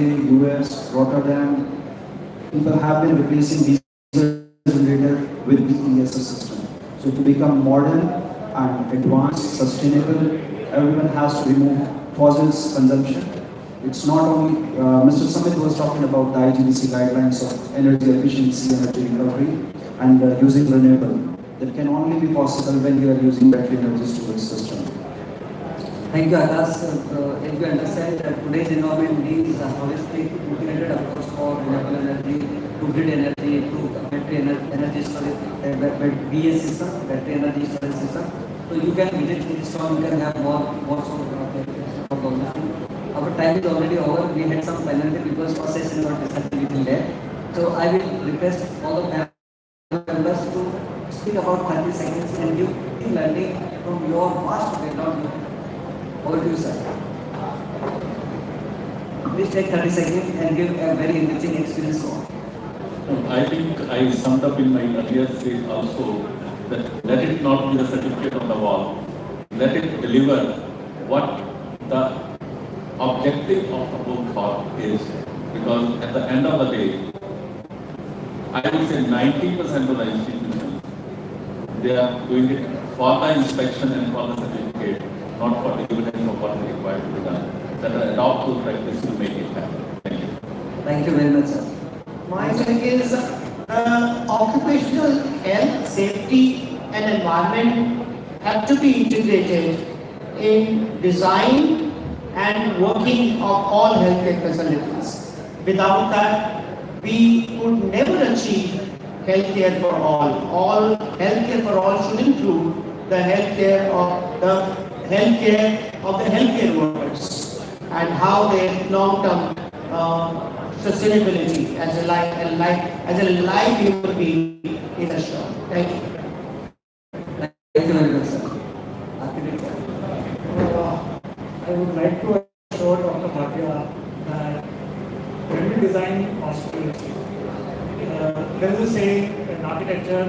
US, Rotterdam. People have been replacing diesel generator with BESS system. So to become modern and advanced, sustainable, everyone has to remove fossil consumption. It's not only, Mr. Samit was talking about the IGBC guidelines of energy efficiency, energy recovery, and using renewable. That can only be possible when you are using battery energy storage system. Thank you, Akash. As you understand, today's environment needs a holistic, integrated approach for renewable energy, to grid energy, to battery energy storage, BS system, battery energy storage system. So you can visit this store, you can have more of our time is already over. We had some penalty because first session got discontinued there. So I will request all of them members to speak about 30 seconds and give learning from your vast background. Over to you, sir. Please take 30 seconds and give a very enriching experience. I think I summed up in my earlier stage also that let it not be a certificate on the wall. Let it deliver what the objective of the whole thought is. Because at the end of the day, I would say 90% of the institutions, they are doing it for the inspection and for the certificate, not for the evidence of what is required to be done. That adopt those practices to make it happen. Thank you. Thank you very much, sir. My take is occupational health, safety and environment have to be integrated in design and working of all healthcare facilities. Without that, we could never achieve healthcare for all. All healthcare for all should include the healthcare of the healthcare workers and how their long-term sustainability as a life human being is assured. Thank you. Thank you very much, sir. I would like to assure Dr. Bhatia that when we design hospitals, there is a saying in architecture,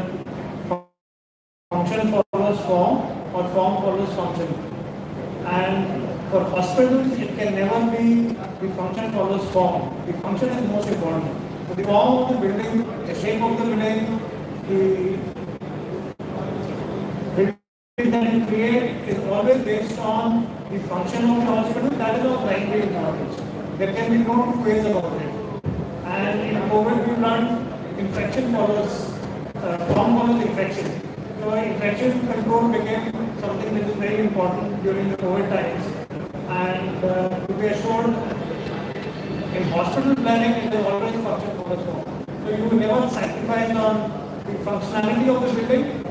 function follows form or form follows function. And for hospitals, it can never be the function follows form. The function is most important. So the form of the building, the shape of the building, the that you create is always based on the function of the hospital. That is our primary importance. There can be no two ways about it. And in COVID, we learned infection follows, form follows infection. So infection control became something that is very important during the COVID times. And to be assured, in hospital planning, it is always function follows form. So you never sacrifice on the functionality of the building.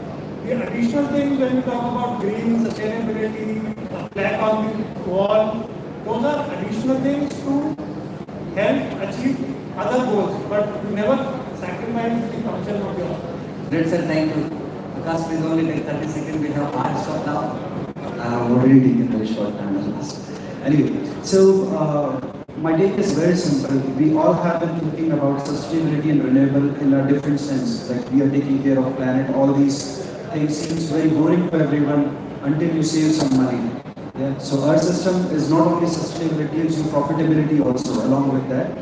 The additional things when we talk about green, sustainability, plaque on the wall, those are additional things to help achieve other goals, but you never sacrifice the function of the hospital. Great, sir. Thank you. Because please only take 30 seconds. We have hard stop now. I have already taken very short time as this. Anyway, so my take is very simple. We all have been thinking about sustainability and renewable in a different sense. Like we are taking care of planet, all these things seems very boring to everyone until you save some money. Yeah. So our system is not only sustainability, it's profitability also along with that.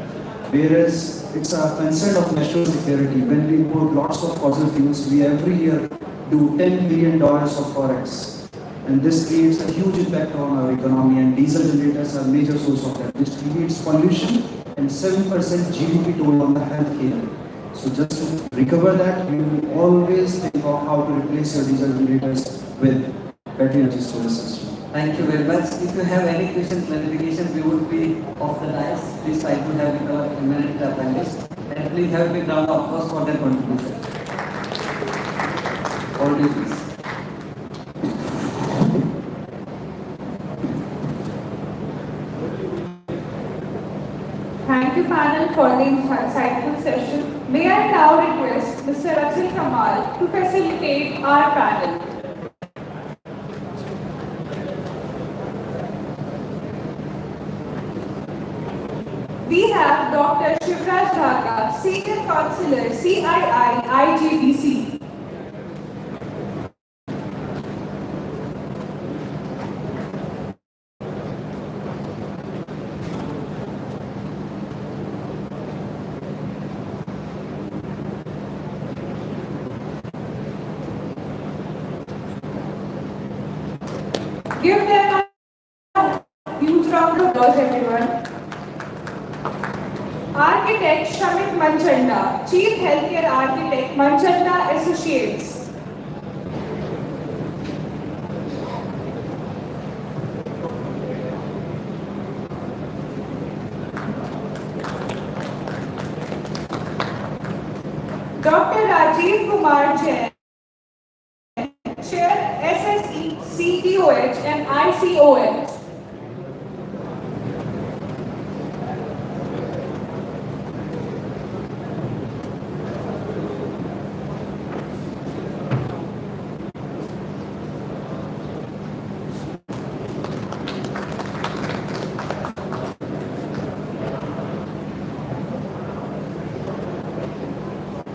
Whereas it's a concern of national security. When we import lots of fossil fuels, we every year do $10 billion of forex. And this creates a huge impact on our economy, and diesel generators are a major source of that, which creates pollution and 7% GDP toll on the healthcare. So just to recover that, you will always think of how to replace your diesel generators with battery energy storage system. Thank you very much. If you have any question, clarification, we would be off the dais. Please try to have with our eminent panelists. And please have a big round of applause for their contribution. All you please. Thank you, panel, for the insightful session. May I now request Mr. Afzal Kamal to facilitate our panel. we have Dr. Shivraj Dhaka, Senior Counselor, CII, IGBC. Give them a huge round of applause, everyone. Architect Shamit Manchanda, Chief Healthcare Architect, Manchanda Associates. Dr. Rajiv Kumar Jain, Chair SSE, CTOH and ICOH.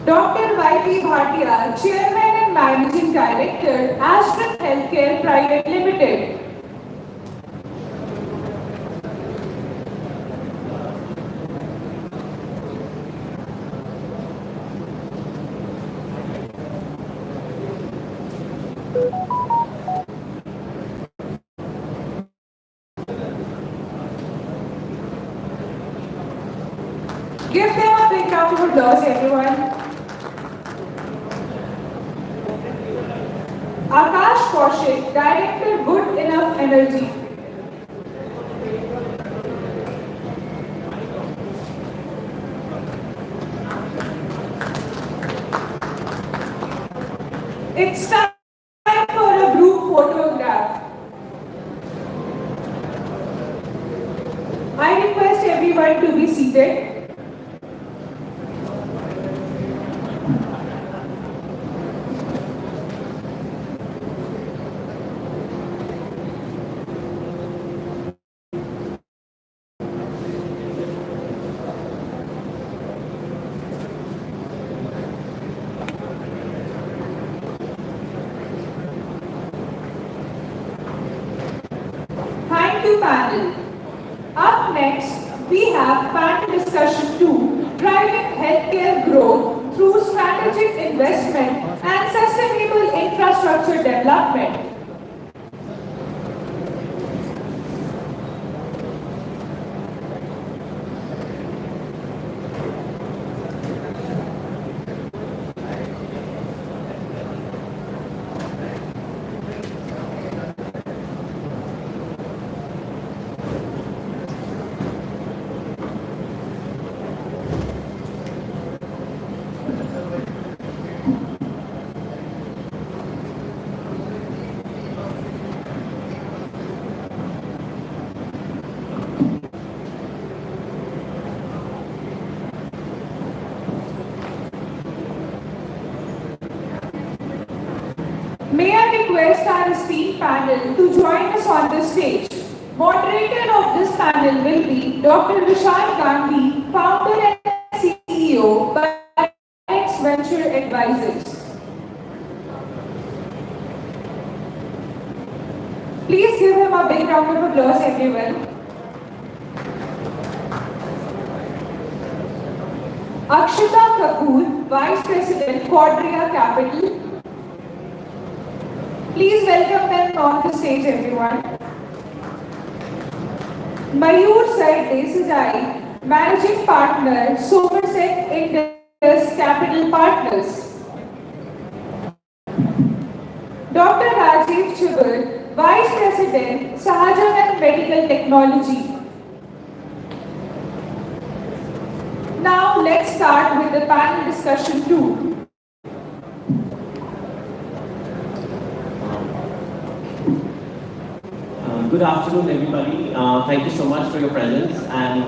Dr. Y.P. Bhatia, Chairman and Managing Director, Astra Healthcare Private Limited. Give them a big round of applause, everyone. Akash Kaushik, Director, Good Enough Energy. It's time for a group photograph. I request everyone to be seated. Thank you, panel. Up next, we have panel discussion 2, driving healthcare growth through strategic investment and sustainable infrastructure development. May I request our esteemed panel to join us on the stage. Moderator of this panel will be Dr. Vishal Gandhi, founder and CEO by X Venture Advisors. Please give him a big round of applause, everyone. Akshita Kapoor, Vice President, Quadria Capital. Please welcome them on the stage, everyone. Mayur Said Desai, Managing Partner, Somerset Indus Capital Partners. Dr. Rajiv Chibur, Vice President, Sahajan Medical Technology. Now let's start with the panel discussion 2. Good afternoon, everybody. Thank you so much for your presence. And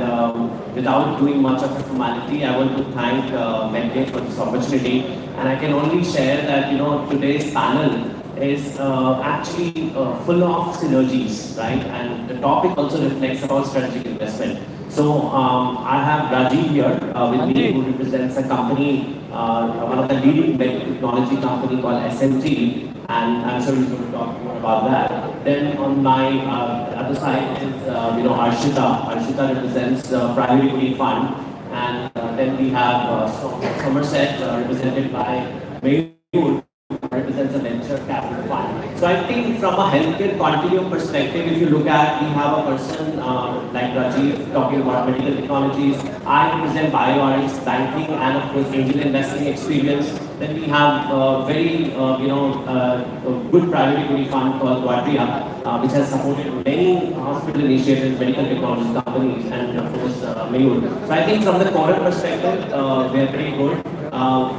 without doing much of a formality, I want to thank Medgate for this opportunity. And I can only share that today's panel is actually full of synergies, right? And the topic also reflects about strategic investment. So I have Rajiv here with me, who represents a company, one of the leading technology company called SMT, and I'm sure he's going to talk more about that. Then on my other side is Arshita. Arshita represents private equity fund, and then we have Somerset represented by Mayur, represents a venture capital fund. So I think from a healthcare continuum perspective, if you look at, we have a person like Rajiv talking about medical technologies. I represent BioRx, banking, and of course angel investing experience. Then we have very good private equity fund called Quadria, which has supported many hospital initiatives, medical technology companies, and of course Mayur. So I think from the corporate perspective, we are pretty good.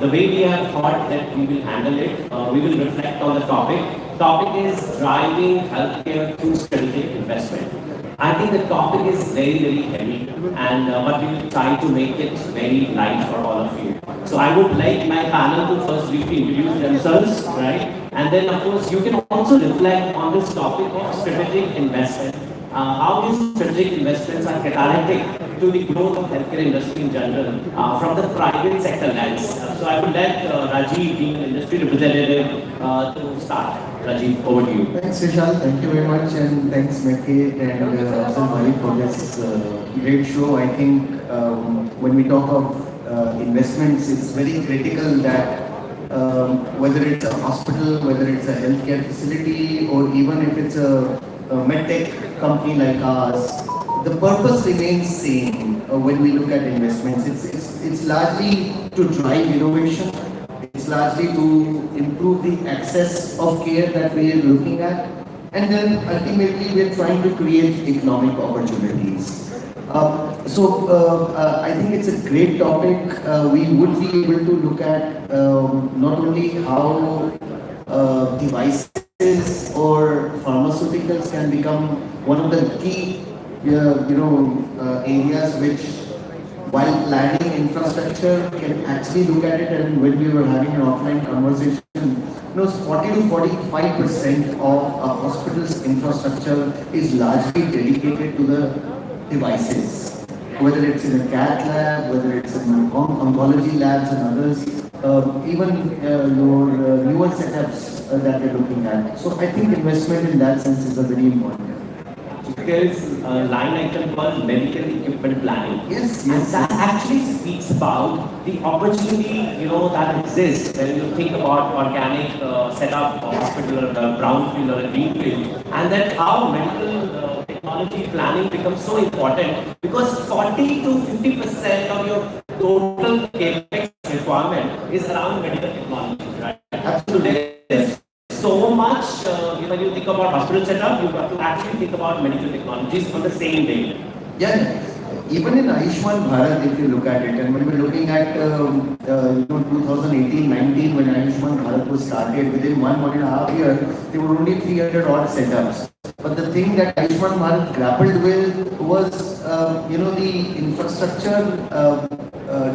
The way we have thought that we will handle it, we will reflect on the topic. Topic is driving healthcare through strategic investment. I think the topic is very, very heavy, and but we will try to make it very light for all of you. So I would like my panel to first briefly introduce themselves, right? And then of course you can also reflect on this topic of strategic investment. How these strategic investments are catalytic to the growth of healthcare industry in general from the private sector lens. So I would let Rajiv, being an industry representative, to start. Rajiv, over to you. Thanks, Vishal. Thank you very much, and thanks, Medgate and Afzal Bhai, for this great show. I think when we talk of investments, it's very critical that whether it's a hospital, whether it's a healthcare facility, or even if it's a medtech company like ours, the purpose remains same when we look at investments. It's largely to drive innovation. It's largely to improve the access of care that we are looking at, and then ultimately we're trying to create economic opportunities. I think it's a great topic. We would be able to look at not only how devices or pharmaceuticals can become one of the key areas which, while planning infrastructure, can actually look at it. And when we were having an offline conversation, 40 to 45% of a hospital's infrastructure is largely dedicated to the devices, whether it's in a cath lab, whether it's in oncology labs and others, even your newer setups that we're looking at. So I think investment in that sense is a very important. There is a line item called medical equipment planning. Yes, and that actually speaks about the opportunity, that exists when you think about organic setup of hospital or a brownfield or a greenfield, and that how medical technology planning becomes so important, because 40 to 50% of your total capex requirement is around medical technology, right? Absolutely. So much, when you think about hospital setup, you have to actually think about medical technologies on the same day. Yeah, even in Ayushman Bharat, if you look at it, and when we're looking at 2018-19, when Ayushman Bharat was started, within 1.5 years, there were only 300 odd setups. But the thing that Ayushman Bharat grappled with was, the infrastructure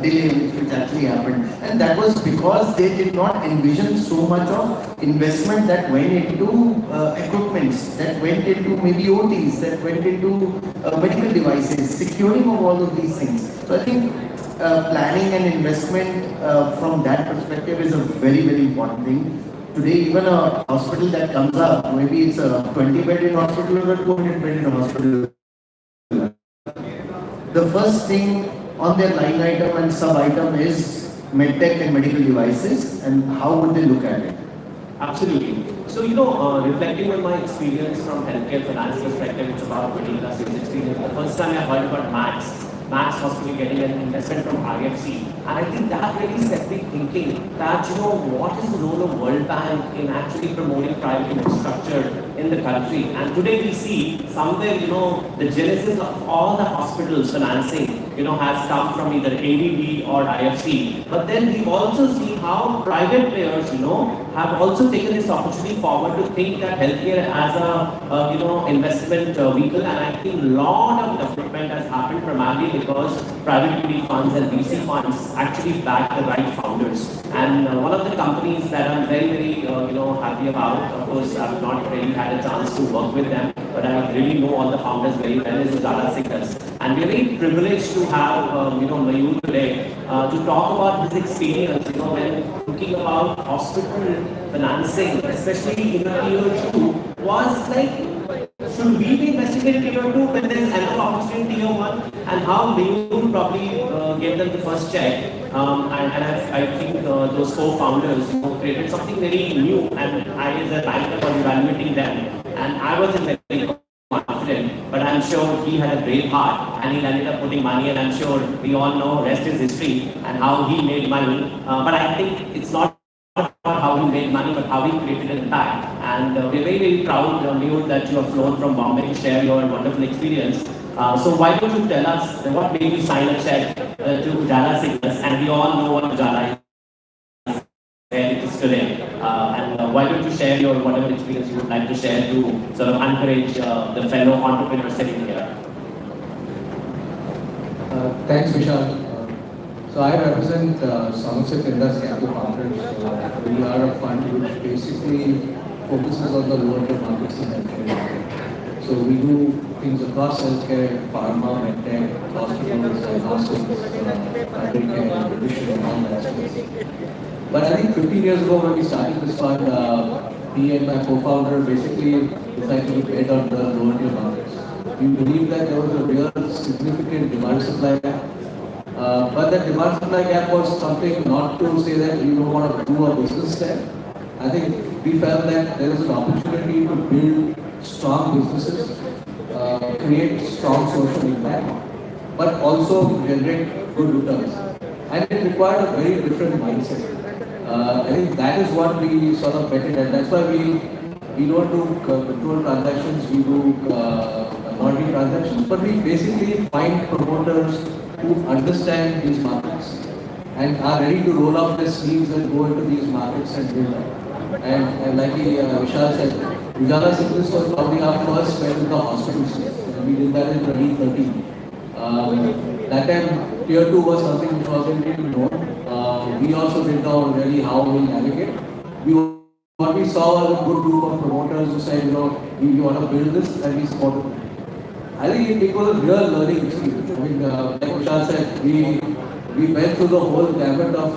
delay which actually happened, and that was because they did not envision so much of investment that went into equipments, that went into maybe OTs, that went into medical devices, securing of all of these things. So I think planning and investment from that perspective is a very, very important thing. Today, even a hospital that comes up, maybe it's a 20-bedded hospital or a 200-bedded hospital, the first thing on their line item and sub item is medtech and medical devices, and how would they look at it? Absolutely. So, reflecting on my experience from healthcare finance perspective, it's about 20 plus years experience. The first time I heard about Max Hospital getting an investment from IFC, and I think that really set me thinking that, what is the role of World Bank in actually promoting private infrastructure in the country? And today we see somewhere, the genesis of all the hospitals financing, has come from either ADB or IFC. But then we also see how private players, have also taken this opportunity forward to think that healthcare as a, investment vehicle. And I think a lot of development has happened primarily because private equity funds and VC funds actually back the right founders. And one of the companies that I'm very, very, happy about, of course, I've not really had a chance to work with them, but I really know all the founders very well, is Zara Sikhas. And we're very privileged to have, Mayur today to talk about his experience, when thinking about hospital financing, especially in a tier 2, was like, should we be investing in tier 2 when there's enough opportunity in tier 1? And how Mayur probably gave them the first check. I think those co-founders created something very new, and I as a banker was evaluating them, and I wasn't very confident, but I'm sure he had a brave heart and he ended up putting money, and I'm sure we all know rest is history and how he made money. But I think it's not about how he made money, but how he created an impact. And we're very, very proud, Mayur, that you have flown from Bombay to share your wonderful experience. So why don't you tell us what made you sign a check to Ujala Signals? And we all know what Ujala is, where it is today. And why don't you share your whatever experience you would like to share to sort of encourage the fellow entrepreneurs sitting here? Thanks, Vishal. So I represent Somerset Indus Capital Partners. We are a fund which basically focuses on the lower tier markets in healthcare market. So we do things across healthcare, pharma, medtech, hospitals, diagnostics, primary care, nutrition, and all that space. But I think 15 years ago when we started this fund, me and my co-founder basically decided to bet on the lower tier markets. We believed that there was a real significant demand supply gap. But the demand supply gap was something not to say that we don't want to do a business there. I think we felt that there was an opportunity to build strong businesses, create strong social impact, but also generate good returns. And it required a very different mindset. I think that is what we sort of betted, and that's why we don't do control transactions, we do minority transactions, but we basically find promoters who understand these markets and are ready to roll up their sleeves and go into these markets and build up. And like Vishal said, Ujala Signals was probably our first step in the hospital space. We did that in 2013. That time, tier 2 was something which wasn't really known. We also didn't know really how we navigate. What we saw was a good group of promoters who said, we want to build this and we supported it. I think it was a real learning experience. I mean, like Vishal said, we went through the whole gamut of,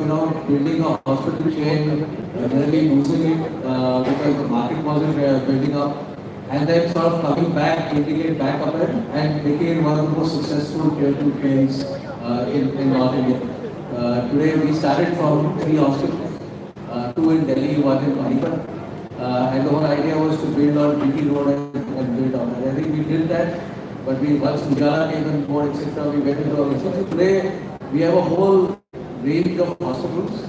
building a hospital chain, really losing it because the market wasn't building up, and then sort of coming back, building it back up and making it one of the most successful tier 2 chains in North India. Today we started from 3 hospitals, 2 in Delhi, 1 in Panipat, and the whole idea was to build on BT Road and build on it. I think we did that, but once Ujala came on board, etc., we went into our research. So today we have a whole range of hospitals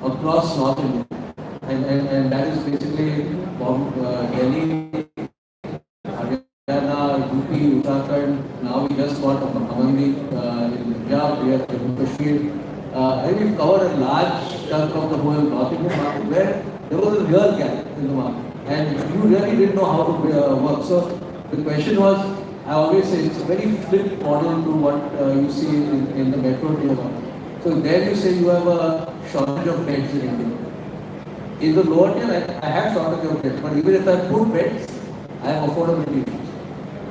across North India, and that is basically from Delhi, Haryana, UP, Uttarakhand. Now we just got Amandeep in Punjab, we have Jammu Kashmir. I think we've covered a large chunk of the whole North Indian market where there was a real gap in the market, and you really didn't know how to work. So the question was, I always say it's a very flipped model to what you see in the metro tier 1. So there you say you have a shortage of beds in India. In the lower tier, I have shortage of beds, but even if I put beds, I have affordability issues.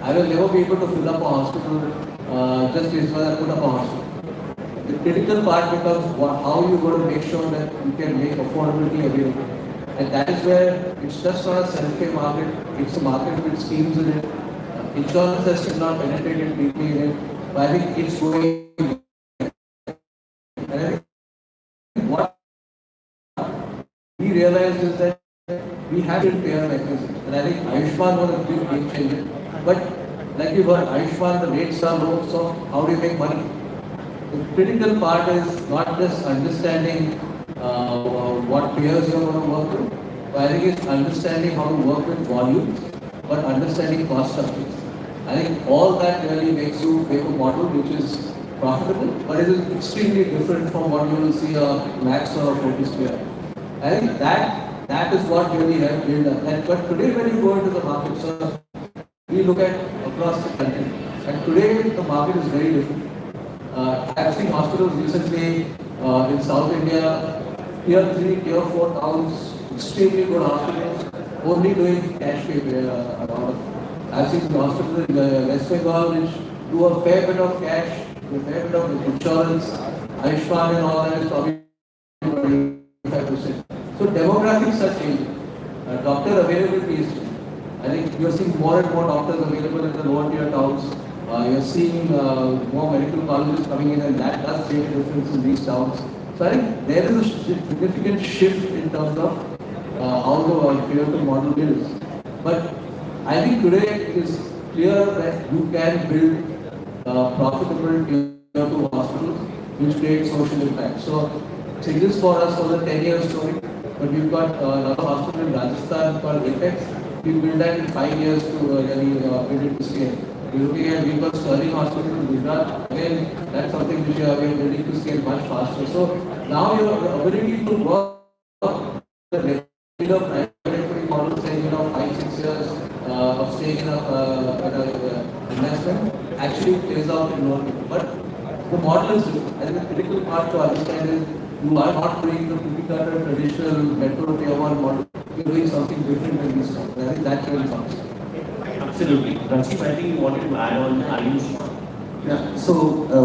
I will never be able to fill up a hospital just because I put up a hospital. The critical part becomes how you going to make sure that you can make affordability available. And that is where it's just not a self-pay market, it's a market with schemes in it. Insurance has still not penetrated deeply in it, but I think it's going. And I think what we realized is that we have to payer mechanisms. And I think Ayushman was a big game changer. But like you heard, Ayushman, the rates are low, so how do you make money? The critical part is not just understanding what payers you are going to work with, but I think it's understanding how to work with volumes, but understanding cost structures. I think all that really makes you make a model which is profitable, but it is extremely different from what you will see a Max or a Fortis player. I think that is what really helped build up. But today when you go into the market, so we look at across the country, and today the market is very different. I have seen hospitals recently in South India, tier 3, tier 4 towns, extremely good hospitals, only doing cash pay. I've seen the hospital in West Bengal which do a fair bit of cash, do a fair bit of insurance, Ayushman and all that is probably 25%. So demographics are changing. Doctor availability is changing. I think you're seeing more and more doctors available in the lower tier towns. You're seeing more medical colleges coming in, and that does make a difference in these towns. So I think there is a significant shift in terms of how the tier 2 model is. But I think today it is clear that you can build profitable tier 2 hospitals which create social impact. So Sigils for us was a 10-year story, but we've got another hospital in Rajasthan called Apex. We built that in 5 years to really build it to scale. We're looking at, we've got Sterling Hospital in Gujarat. Again, that's something which we are building to scale much faster. So now your ability to work the regular private equity model, say 5-6 years of staying in a investment actually plays out in more people. But the model is different. I think the critical part to understand is you are not doing the cookie-cutter traditional metro tier 1 model. You're doing something different in these times. I think that really counts. Absolutely. Rajiv, I think you wanted to add on Ayush. Yeah, so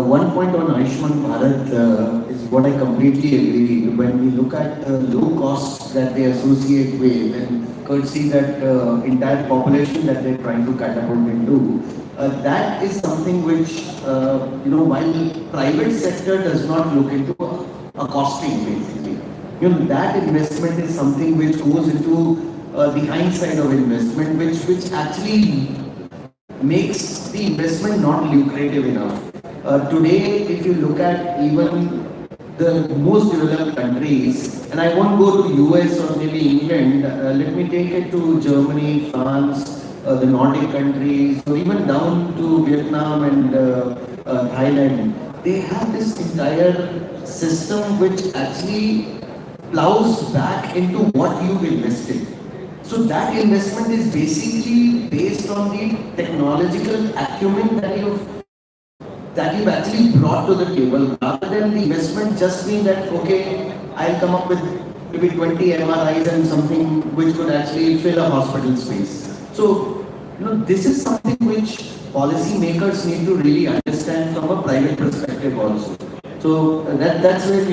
one point on Ayushman Bharat is what I completely agree. When we look at the low costs that they associate with and courtesy that entire population that they're trying to catapult into, that is something which, while private sector does not look into a costing basically. That investment is something which goes into the hindsight of investment, which actually makes the investment not lucrative enough. Today, if you look at even the most developed countries, and I won't go to US or maybe England, let me take it to Germany, France, the Nordic countries, or even down to Vietnam and Thailand. They have this entire system which actually plows back into what you've invested. So that investment is basically based on the technological acumen that you've actually brought to the table, rather than the investment just being that, okay, I'll come up with maybe 20 MRIs and something which would actually fill a hospital space. So, this is something which policy makers need to really understand from a private perspective also. So that's where,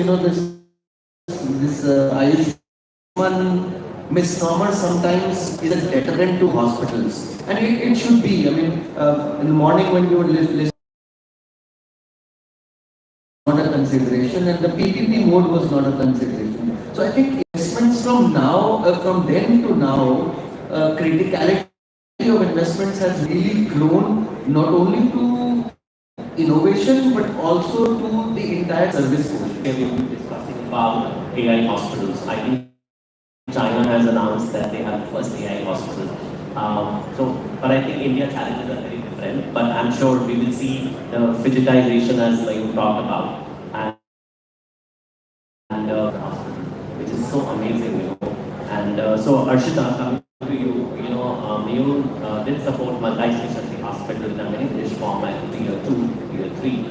this Ayushman misnomer sometimes is a deterrent to hospitals, and it should be. I mean, in the morning when you would listen, not a consideration, and the PPP mode was not a consideration. So I think investments from then to now, criticality of investments has really grown not only to innovation but also to the entire service portion. We have been discussing about AI hospitals. I think China has announced that they have the first AI hospital. But I think India challenges are very different. But I'm sure we will see the digitization as you talked about, and which is so amazing, And so Arshita, coming to you, you did support multi-specialty hospital in a very niche format, tier 2, tier 3.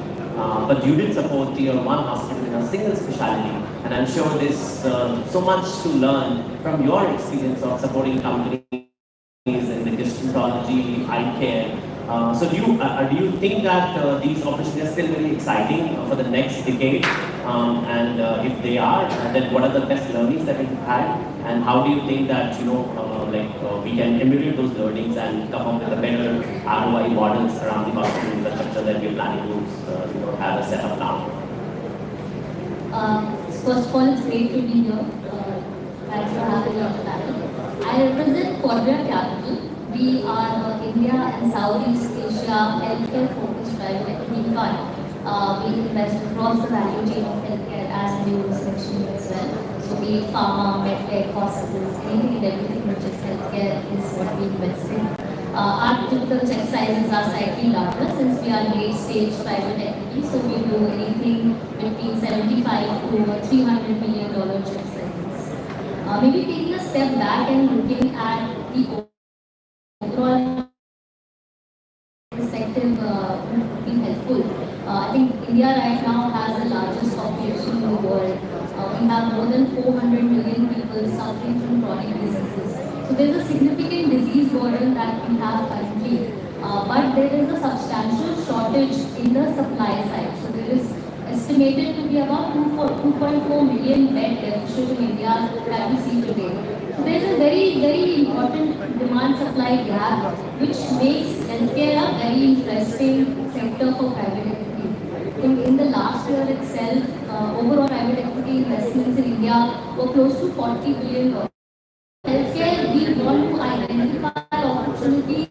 But you did support tier 1 hospital in a single specialty. And I'm sure there's so much to learn from your experience of supporting companies in the gastroenterology, eye care. So do you think that these opportunities are still very exciting for the next decade? And if they are, then what are the best learnings that you've had? And how do you think that we can emulate those learnings and come up with a better ROI models around the hospital infrastructure that we're planning to have a setup now? First of all, it's great to be here. Thanks for having me on the panel. I represent Quadria Capital. We are India and Southeast Asia healthcare-focused private equity fund. We invest across the value chain of healthcare, as you mentioned as well. So be it pharma, medtech, hospitals, anything and everything which is healthcare is what we invest in. Our typical check sizes are slightly larger since we are late-stage private equity. So we do anything between $75 to $300 million check sizes. Maybe taking a step back and looking at the overall perspective would be helpful. I think India right now has the largest population in the world. We have more than 400 million people suffering from chronic diseases. So there's a significant disease burden that we have currently. but there is a substantial shortage in the supply side. So there is estimated to be about 2.4 million bed deficit in India that we see today. So there is a very important demand-supply gap, which makes healthcare a very interesting sector for private equity. In the last year itself, overall private equity investments in India were close to $40 billion. Healthcare, we want to identify opportunities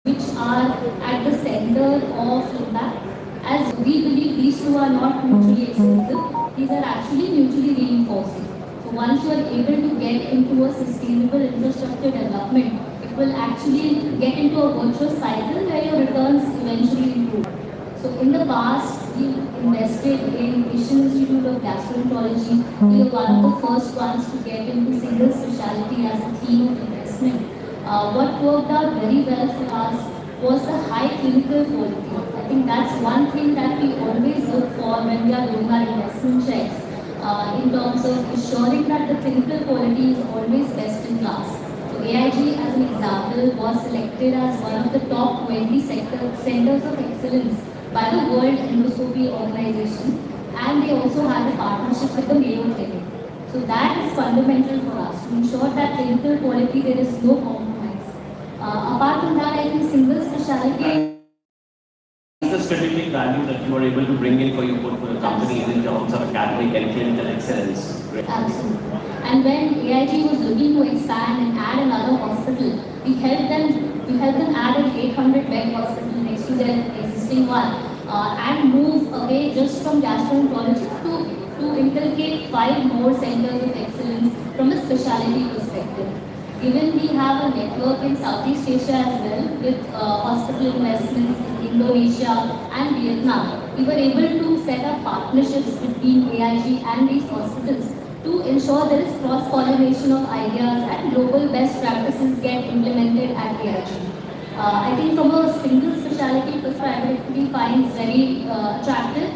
which are at the center of impact. As we believe these two are not mutually exclusive, these are actually mutually reinforcing. So once you are able to get into a sustainable infrastructure development, it will actually get into a virtuous cycle where your returns eventually improve. So in the past, we invested in Asian Institute of Gastroenterology. We were one of the first ones to get into single specialty as a theme of investment. What worked out very well for us was the high clinical quality. I think that's one thing that we always look for when we are doing our investment checks, in terms of ensuring that the clinical quality is always best in class. So AIG, as an example, was selected as one of the top 20 centers of excellence by the World Endoscopy Organization, and they also had a partnership with the Mayo Clinic. So that is fundamental for us, to ensure that clinical quality, there is no compromise. Apart from that, I think single specialty The strategic value that you are able to bring in for your portfolio companies in terms of academic and clinical excellence. Absolutely. And when AIG was looking to expand and add another hospital, we helped them add an 800-bed hospital next to their existing one, and move away just from gastroenterology to inculcate 5 more centers of excellence from a specialty perspective. Given we have a network in Southeast Asia as well, with hospital investments in Indonesia and Vietnam, we were able to set up partnerships between AIG and these hospitals to ensure there is cross-pollination of ideas and global best practices get implemented at AIG. I think from a single specialty perspective, equity finds very attractive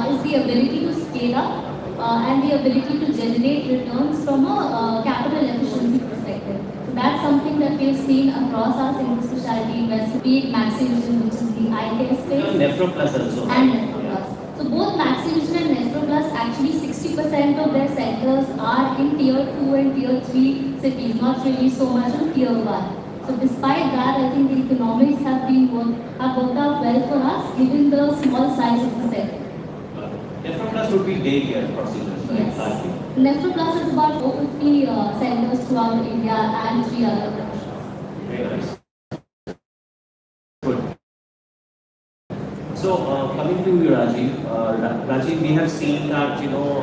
is the ability to scale up and the ability to generate returns from a capital efficiency perspective. So that's something that we've seen across our single specialty investment, be it Maxivision, which is the eye care space, Nephroplus also. and Nephroplus. So both Maxivision and Nephroplus, actually 60% of their centers are in tier 2 and tier 3 cities, not really so much on tier 1. So despite that, I think the economics have worked out well for us, given the small size of the sector. Nephroplus would be daycare procedures, right? Yes. Exactly. Nephroplus is about 450 centers throughout India and 3 other countries. Very nice. Good. So coming to you, Rajiv. Rajiv, we have seen that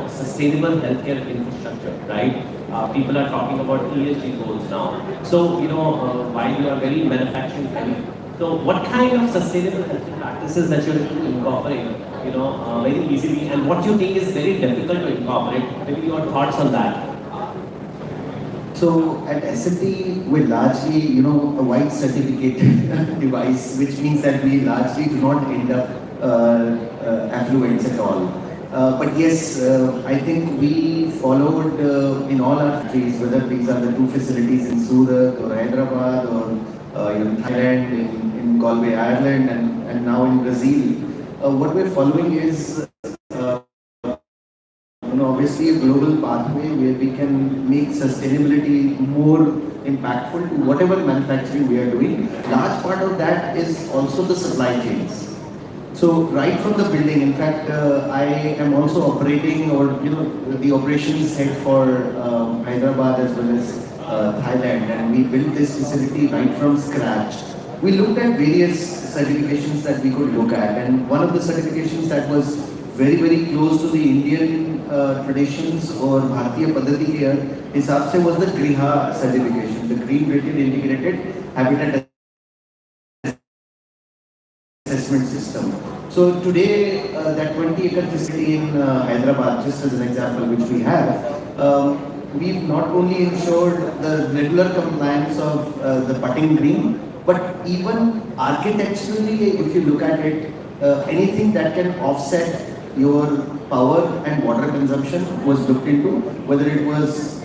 sustainable healthcare infrastructure, right? People are talking about ESG goals now. So while you are very manufacturing heavy, so what kind of sustainable healthcare practices that you're able to incorporate, very easily, and what you think is very difficult to incorporate? Maybe your thoughts on that. So at S&T, we're largely, a white certificate device, which means that we largely do not end up affluents at all. But yes, I think we followed in all our countries, whether these are the 2 facilities in Surat or Hyderabad or Thailand, in Galway, Ireland, and now in Brazil. What we're following is obviously a global pathway where we can make sustainability more impactful to whatever manufacturing we are doing. Large part of that is also the supply chains. So right from the building, in fact, I am also operating, or the operations head for Hyderabad as well as Thailand, and we built this facility right from scratch. We looked at various certifications that we could look at, and one of the certifications that was very close to the Indian traditions or Bharatiya Paddhati here, hisab se, was the GRIHA certification, the Green Rated Integrated Habitat Assessment System. So today, that 20-acre facility in Hyderabad, just as an example, which we have, we've not only ensured the regular compliance of the putting green, but even architecturally, if you look at it, anything that can offset your power and water consumption was looked into, whether it was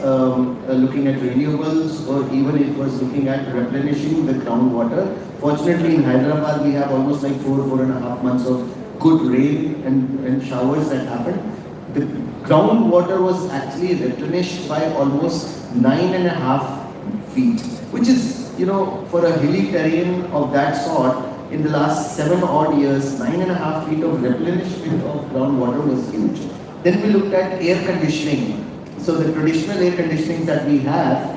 looking at renewables or even it was looking at replenishing the groundwater. Fortunately, in Hyderabad, we have almost like 4.5 months of good rain and showers that happened. The groundwater was actually replenished by almost 9.5 feet, which is, you know, for a hilly terrain of that sort, in the last 7 odd years, 9.5 feet of replenishment of groundwater was huge. Then we looked at air conditioning. So the traditional air conditioning that we have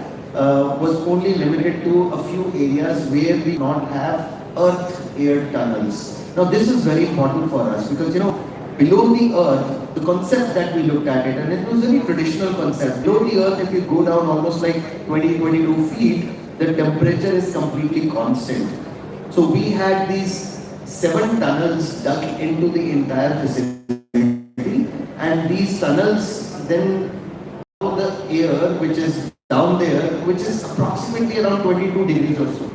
was only limited to a few areas where we do not have earth air tunnels. Now this is very important for us because, you know, below the earth, the concept that we looked at it, and it was a very traditional concept. Below the earth, if you go down almost like 22 feet, the temperature is completely constant. So we had these 7 tunnels dug into the entire facility, and these tunnels then the air which is down there, which is approximately around 22 degrees or so.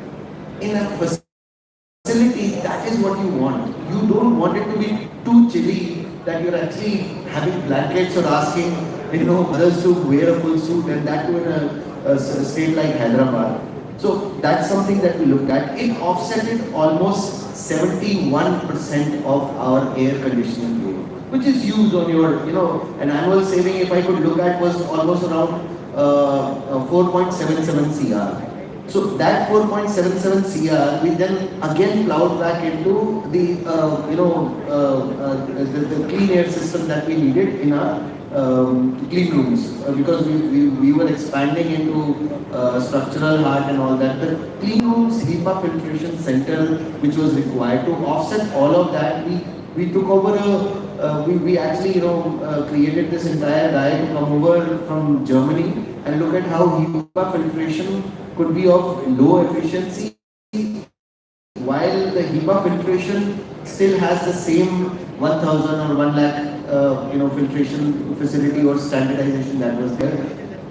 In a facility, that is what you want. You don't want it to be too chilly that you're actually having blankets or asking, you know, others to wear a full suit, and that too in a state like Hyderabad. So that's something that we looked at. It offsetted almost 71% of our air conditioning bill, which is used on your, you know, an annual saving, if I could look at, was almost around 4.77 CR. So that 4.77 CR, we then again plowed back into the, the clean air system that we needed in our clean rooms, because we were expanding into structural heart and all that. The clean rooms HEPA filtration center, which was required to offset all of that, we took over we actually, created this entire guy to come over from Germany and look at how HEPA filtration could be of low efficiency, while the HEPA filtration still has the same 1000 or 1 lakh filtration facility or standardization that was there.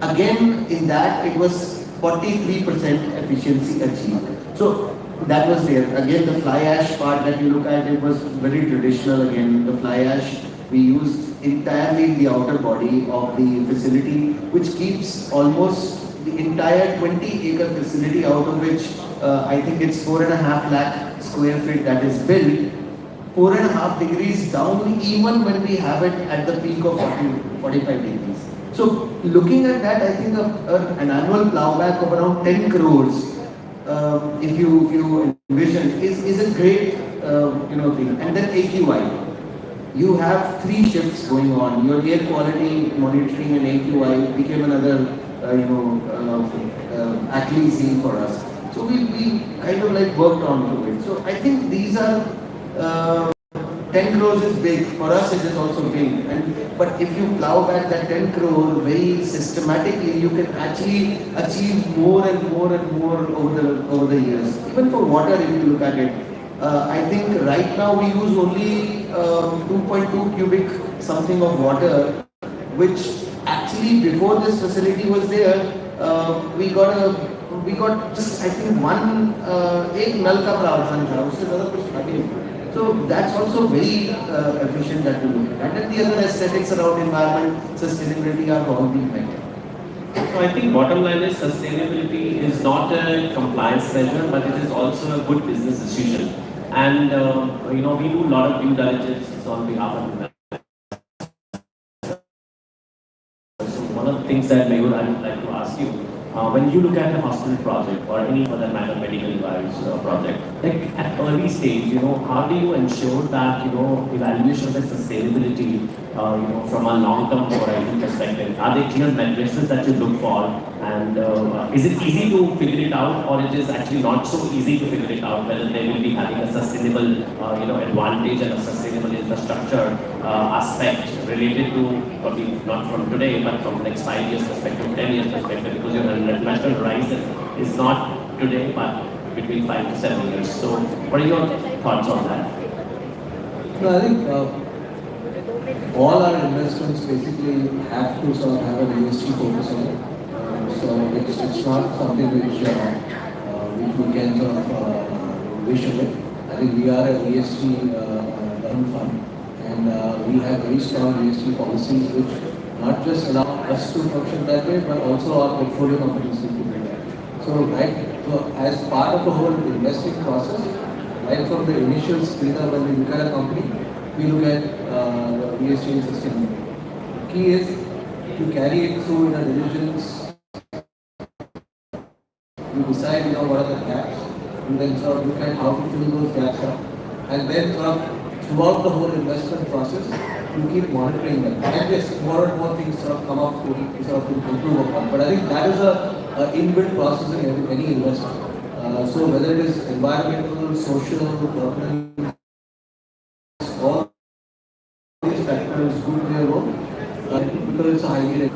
Again, in that it was 43% efficiency achieved. So that was there. Again, the fly ash part that you look at, it was very traditional. Again, the fly ash we used entirely in the outer body of the facility, which keeps almost the entire 20-acre facility, out of which I think it's 4.5 lakh square feet that is built, 4.5 degrees down, even when we have it at the peak of 45 degrees. So looking at that, I think an annual plowback of around 10 crores, if you envision, is a great thing. And then AQI. You have 3 shifts going on. Your air quality monitoring and AQI became another Achilles for us. So we kind of like worked on to it. So I think these are 10 crores is big. For us it is also big. But if you plow back that 10 crore very systematically, you can actually achieve more and more and more over the years. Even for water, if you look at it, I think right now we use only 2.2 cubic something of water, which actually before this facility was there, we got just I think एक नल का प्रावधान था, उससे ज़्यादा कुछ था नहीं. So that's also very efficient that we look at. And the other aesthetics around environment, sustainability are all being met. So I think bottom line is sustainability is not a compliance measure, but it is also a good business decision. And we do a lot of due diligence on behalf of the. So one of the things that Mayur, I would like to ask you, when you look at a hospital project or any for that matter medical device project, like at early stage, how do you ensure that evaluation of the sustainability, from a long-term horizon perspective, are there clear matrices that you look for, and is it easy to figure it out, or it is actually not so easy to figure it out whether they will be having a sustainable, advantage and a sustainable infrastructure aspect related to probably not from today but from next 5 years perspective, 10 years perspective, because your national horizon is not today but between 5 to 7 years. So what are your thoughts on that? No, I think all our investments basically have to sort of have an ESG focus on it. So it's not something which we can sort of wish away. I think we are an ESG fund. And we have very strong ESG policies which not just allow us to function that way, but also our portfolio companies to do that. So as part of the whole investing process, right from the initial screener when we look at a company, we look at the ESG sustainability. The key is to carry it through in a diligence. You decide, what are the gaps. You then sort of look at how to fill those gaps up, and then sort of throughout the whole investment process, you keep monitoring them. And yes, more and more things sort of come up to sort of improve upon. But I think that is a inbuilt process in any investment. So whether it is environmental, social, governance, all these factors do play a role because it's a highly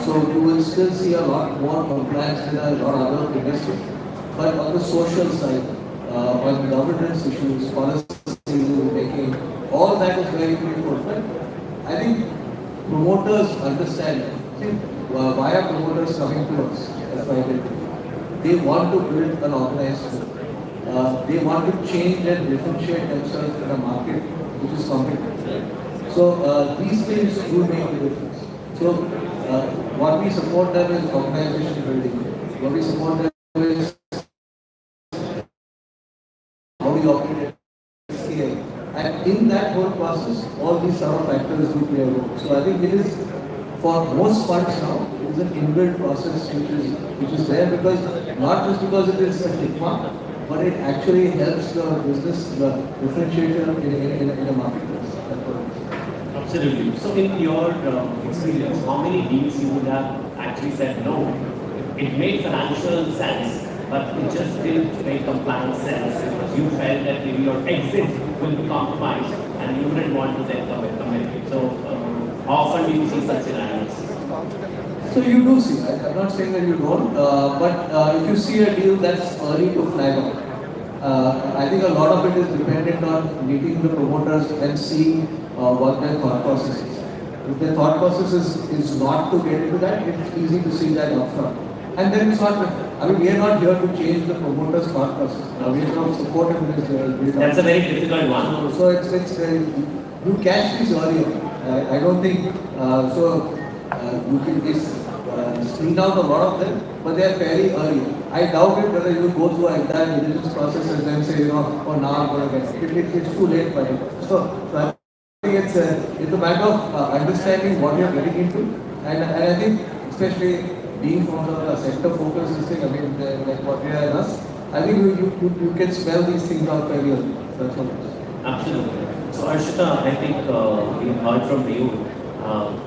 so you will still see a lot more compliance than a lot of other industries. But on the social side, on governance issues, policy making, all that is very important. But I think promoters understand. Why are promoters coming to us? They want to build an organized group. They want to change and differentiate themselves in a market which is competitive. So these things do make a difference. So what we support them is organization building. What we support them is how we operate at scale. And in that whole process, all these sort of factors do play a role. So I think it is, for most funds now, it is an inbuilt process which is there because, not just because it is a tick mark, but it actually helps the business differentiator in a marketplace. Absolutely. So in your experience, how many deals you would have actually said no? It made financial sense, but it just didn't make compliance sense because you felt that maybe your exit will be compromised and you wouldn't want to then commit. So how often do you see such scenarios? So you do see. I'm not saying that you don't, but if you see a deal that's early to flag out, I think a lot of it is dependent on meeting the promoters and seeing what their thought process is. If their thought process is not to get into that, it's easy to see that upfront. And then it's not, we are not here to change the promoter's thought process. We are not supporting this. That's a very difficult one. So it's you catch these earlier. I don't think, you can screen out a lot of them, but they are fairly early. I doubt it whether you go through an entire diligence process and then say, oh, now I'm going to get it. It's too late by then. So I think it's a matter of understanding what you're getting into, and I think especially being from a sector focused thing, like what we are in us, I think you can smell these things out fairly early. That's all. Absolutely. So Arshita, I think we heard from you.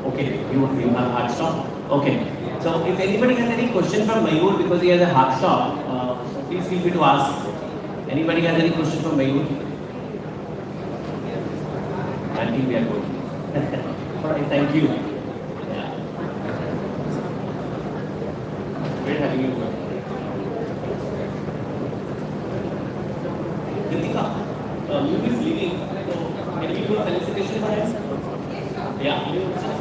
Okay, you have hard stop. Okay. So if anybody has any question from Mayur because he has a hard stop, so please feel free to ask. Anybody has any question from Mayur? I think we are good. Alright, thank you. Yeah. Great having you here. Ritika, you is leaving. So can we do a felicitation for him? Yeah, you just.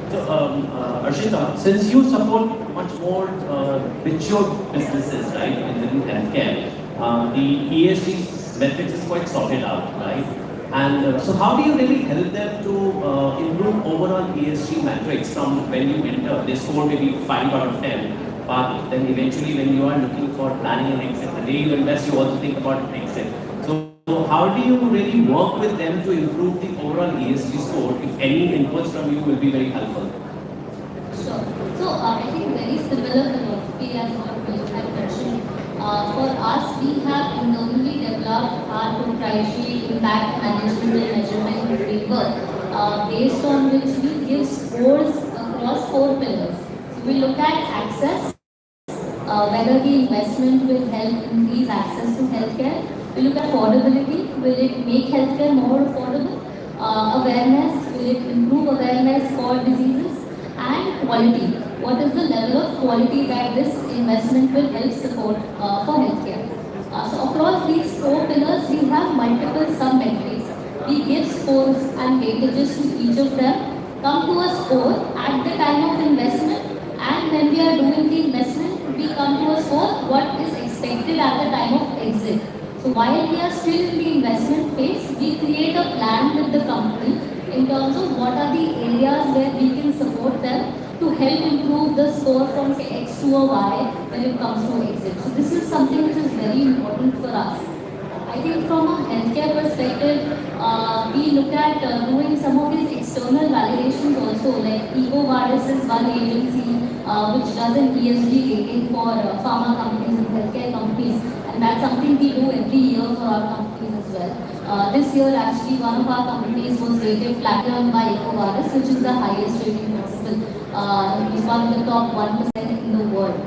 So, Arshita, since you support much more mature businesses, right, in the healthcare, the ESG metrics is quite sorted out, right? And so how do you really help them to improve overall ESG metrics from when you enter? They score maybe 5 out of 10, but then eventually when you are looking for planning an exit, the day you invest, you also think about exit. So how do you really work with them to improve the overall ESG score? If any inputs from you will be very helpful. Sure. So I think very similar philosophy as what you had mentioned. For us, we have internally developed our proprietary impact management and measurement framework based on which we give scores across 4 pillars. So we look at access, whether the investment will help increase access to healthcare. We look at affordability, will it make healthcare more affordable? Awareness, will it improve awareness for diseases? And quality, what is the level of quality that this investment will help support for healthcare? So across these 4 pillars, we have multiple sub-metrics. We give scores and weightages to each of them, come to a score at the time of investment, and when we are doing the investment, we come to a score what is expected at the time of exit. So while we are still in the investment phase, we create a plan with the company in terms of what are the areas where we can support them to help improve the score from say X to a Y when it comes to exit. So this is something which is very important for us. I think from a healthcare perspective, we look at doing some of these external validations also, like EcoVadis is one agency which does an ESG rating for pharma companies and healthcare companies, and that's something we do every year for our companies as well. This year actually one of our companies was rated platinum by EcoVadis, which is the highest rating possible. It's one of the top 1% in the world.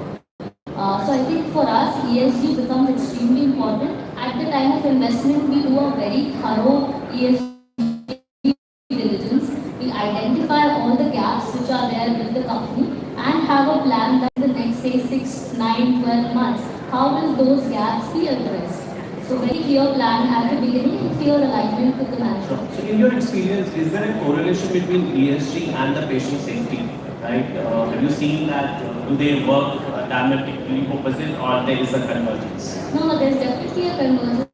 So I think for us, ESG becomes extremely important. At the time of investment, we do a very thorough ESG diligence. We identify all the gaps which are there with the company and have a plan that in the next say 6, 9, 12 months, how will those gaps be addressed? So very clear plan at the beginning and clear alignment with the management. So in your experience, is there a correlation between ESG and the patient safety? Right? Have you seen that? Do they work diametrically opposite, or there is a convergence? No, there's definitely a convergence.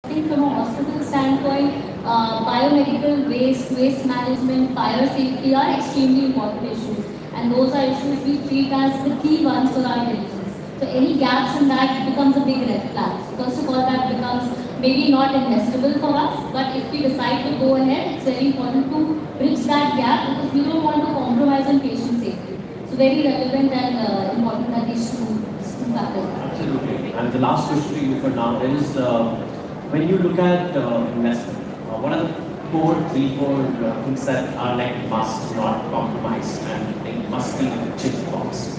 I think from a hospital standpoint, biomedical waste management, fire safety are extremely important issues, and those are issues we treat as the key ones for our diligence. So any gaps in that becomes a big red flag. First of all, that becomes maybe not investable for us, but if we decide to go ahead, it's very important to bridge that gap because we don't want to compromise on patient safety. So very relevant and important that these two factors. Absolutely. And the last question to you for now is, when you look at investment, what are the core 3-4 things that are like must not compromise and they must be in the check box?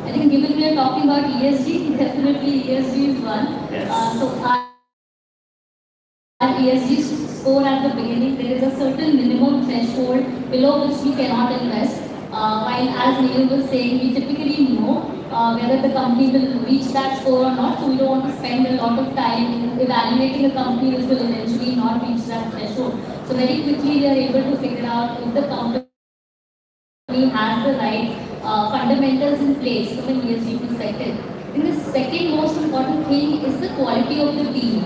I think given we are talking about ESG, definitely ESG is one. Yes. So our ESG score at the beginning, there is a certain minimum threshold below which we cannot invest. While as Neil was saying, we typically know whether the company will reach that score or not, so we don't want to spend a lot of time evaluating a company which will eventually not reach that threshold. So very quickly we are able to figure out if the company has the right fundamentals in place from an ESG perspective. And the second most important thing is the quality of the team,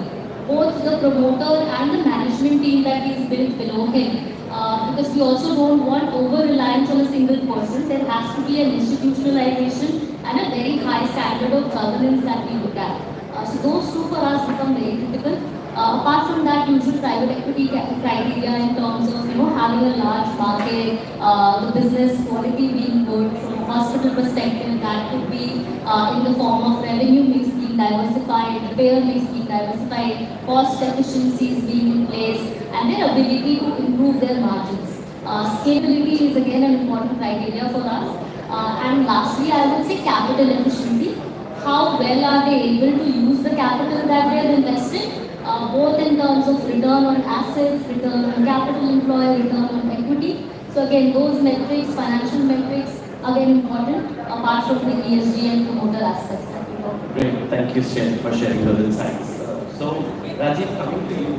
both the promoter and the management team that is built below him. Because we also don't want over-reliance on a single person. There has to be an institutionalization and a very high standard of governance that we look at. So those two for us become very critical. Apart from that, usual private equity criteria in terms of having a large market, the business quality being good from a hospital perspective, that could be in the form of revenue mix being diversified, the payer mix being diversified, cost efficiencies being in place, and their ability to improve their margins. Scalability is again an important criteria for us. And lastly, I would say capital efficiency. How well are they able to use the capital that they have invested? Both in terms of return on assets, return on capital employed, return on equity. So again, those metrics, financial metrics, again important, apart from the ESG and promoter aspects that we talk about. Great, thank you for sharing those insights. So Rajiv, coming to you,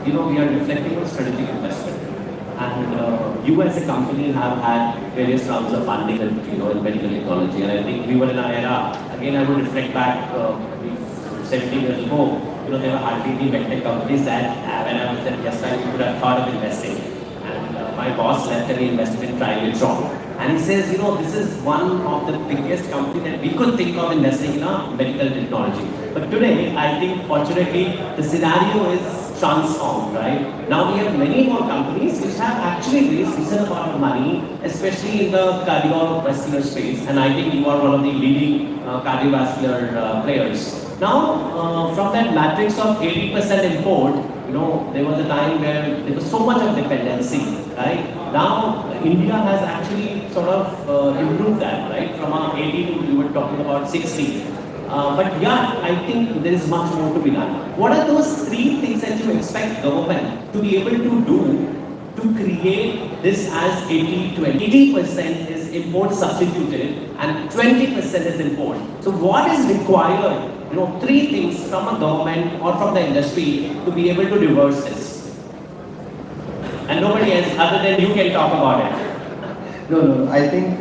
we are reflecting on strategic investment. And you as a company have had various rounds of funding in medical technology, and I think we were in our era. Again, I would reflect back 17 years ago. There were hardly any medtech companies that when I was at yes time we could have thought of investing. And my boss left and he invested in Tritron. And he says, this is one of the biggest companies that we could think of investing in medical technology. But today, I think fortunately the scenario is transformed, right? Now we have many more companies which have actually raised decent amount of money, especially in the cardiovascular space, and I think you are one of the leading cardiovascular players. Now, from that matrix of 80% import, there was a time where there was so much of dependency, right? Now, India has actually sort of improved that, right? From our 80 to, you were talking about 60. But yeah, I think there is much more to be done. What are those 3 things that you expect government to be able to do to create this as 80-20? 80% is import substituted and 20% is import. So what is required, 3 things from a government or from the industry to be able to reverse this? And nobody else other than you can talk about it. No, I think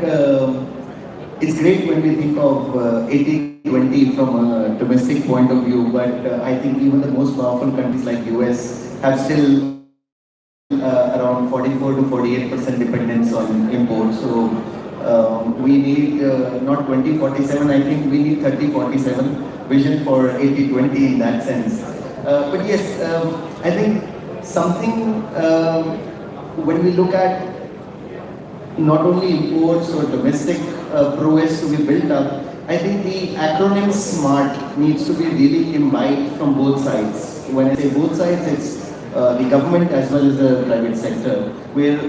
it's great when we think of 80 80-20 from a domestic point of view, but I think even the most powerful countries like US have still around 44 to 48% dependence on imports. So we need not 2047, I think we need 3047 vision for 80-20 in that sense. But yes, I think something when we look at not only imports or domestic prowess to be built up, I think the acronym SMART needs to be really imbibed from both sides. When I say both sides, it's the government as well as the private sector, where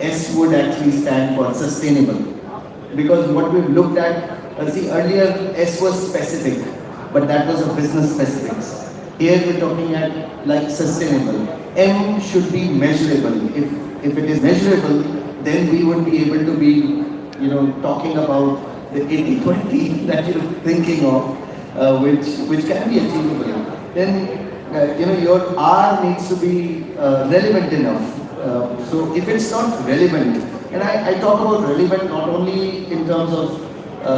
S would actually stand for sustainable. Because what we've looked at, see earlier S was specific, but that was a business specifics. Here we're talking at like sustainable. M should be measurable. If it is measurable, then we would be able to be talking about the 80-20 that you're thinking of, which can be achievable. Then your R needs to be relevant enough. So if it's not relevant, and I talk about relevant not only in terms of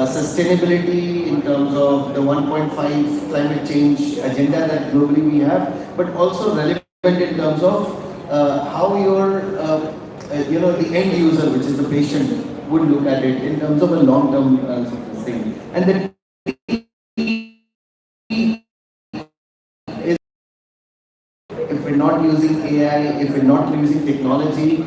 sustainability, in terms of the 1.5 climate change agenda that globally we have, but also relevant in terms of how your the end user, which is the patient, would look at it in terms of a long-term thing. And then if we're not using AI, if we're not using technology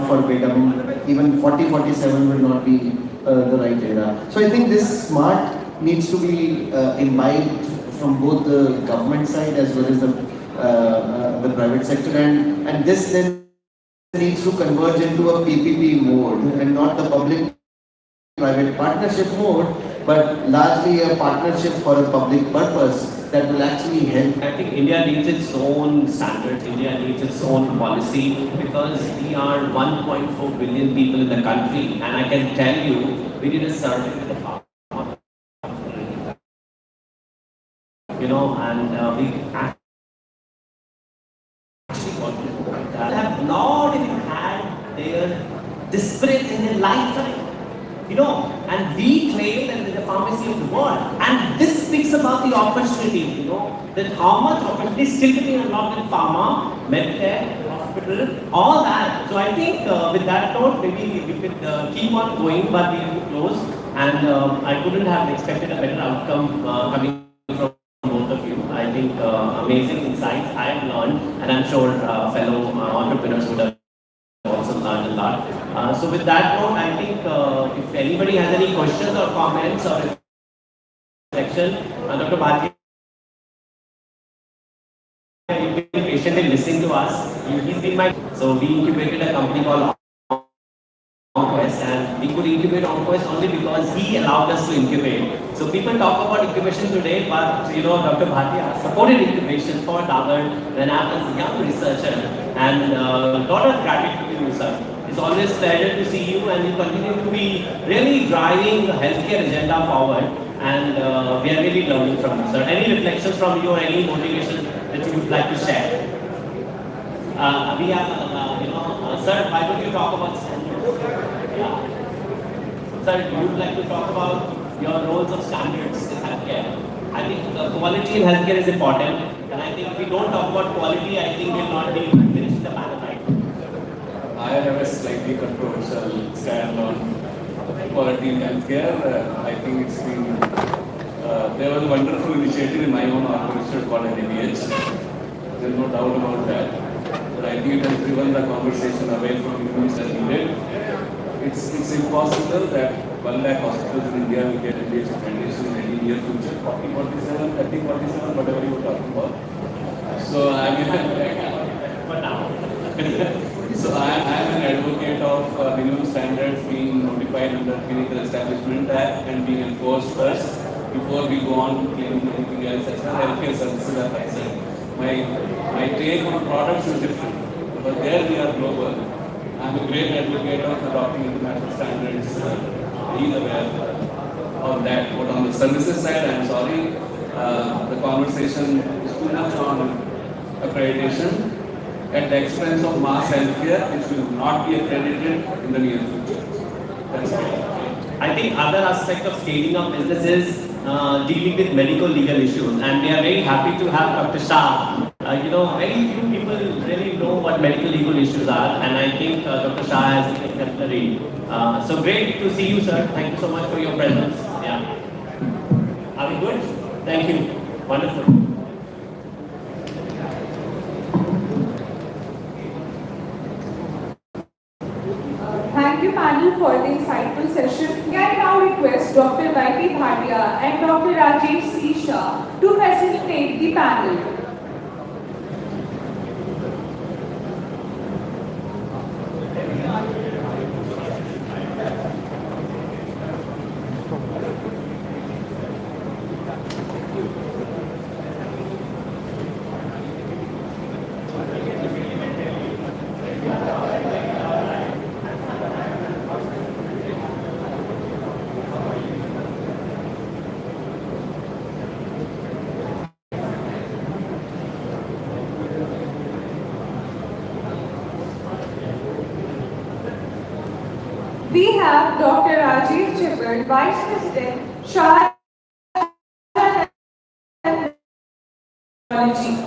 for it, I mean, even 4047 will not be the right era. So I think this SMART needs to be imbibed from both the government side as well as the private sector, and this then needs to converge into a PPP mode and not the public-private partnership mode, but largely a partnership for a public purpose that will actually help. I think India needs its own standards, India needs its own policy, because we are 1.4 billion people in the country, and I can tell you, we did a survey with the farmer, and we actually have not even had their disparate in their lifetime. And we claim that it is the pharmacy of the world. And this speaks about the opportunity, that how much opportunity is still being unlocked in pharma, medtech, hospital, all that. So I think with that note, maybe we could keep on going, but we need to close. And I couldn't have expected a better outcome coming from both of you. I think amazing insights I have learned, and I'm sure fellow entrepreneurs would have also learned a lot. So with that note, I think if anybody has any questions or comments or reflection, Dr. Bharti, you've been patiently listening to us. He's been so we incubated a company called OnQuest, and we could incubate OnQuest only because he allowed us to incubate. So people talk about incubation today, but Dr. Bhatia supported incubation for Dagar when I was a young researcher, and a lot of gratitude to you, sir. It's always a pleasure to see you, and you continue to be really driving the healthcare agenda forward, and we are really learning from you, sir. Any reflections from you or any motivation that you would like to share? We have, sir, why don't you talk about standards? Yeah. Sir, you would like to talk about your roles of standards in healthcare. I think quality in healthcare is important, and I think if we don't talk about quality, I think we'll not be finished the panel, right? I have a slightly controversial stand on quality in healthcare. I think it's been, there was a wonderful initiative in my own organization called NABH. There's no doubt about that. But I think it has driven the conversation away from humans as needed. It's impossible that 1 lakh hospitals in India will get NABH accreditation in any near future, 4047, 3047, whatever you were talking about. So I am an advocate of minimum standards being notified under Clinical Establishment Act and being enforced first before we go on to claiming anything else as far as healthcare services are concerned. My take on products is different, but there we are global. I'm a great advocate of adopting international standards. He's aware of that. But on the services side, I'm sorry, the conversation is too much on accreditation at the expense of mass healthcare, which will not be accredited in the near future. That's all. I think other aspect of scaling up businesses dealing with medical legal issues, and we are very happy to have Dr. Shah. Very few people really know what medical legal issues are, and I think Dr. Shah has been exemplary. So great to see you, sir. Thank you so much for your presence. Yeah. Are we good? Thank you. Wonderful. Thank you, panel, for the insightful session. May I now request Dr. Y.P. Bhatia and Dr. Rajesh C. Shah to facilitate the panel. We have Dr. Rajiv Chibber, Vice President, Shah Technology.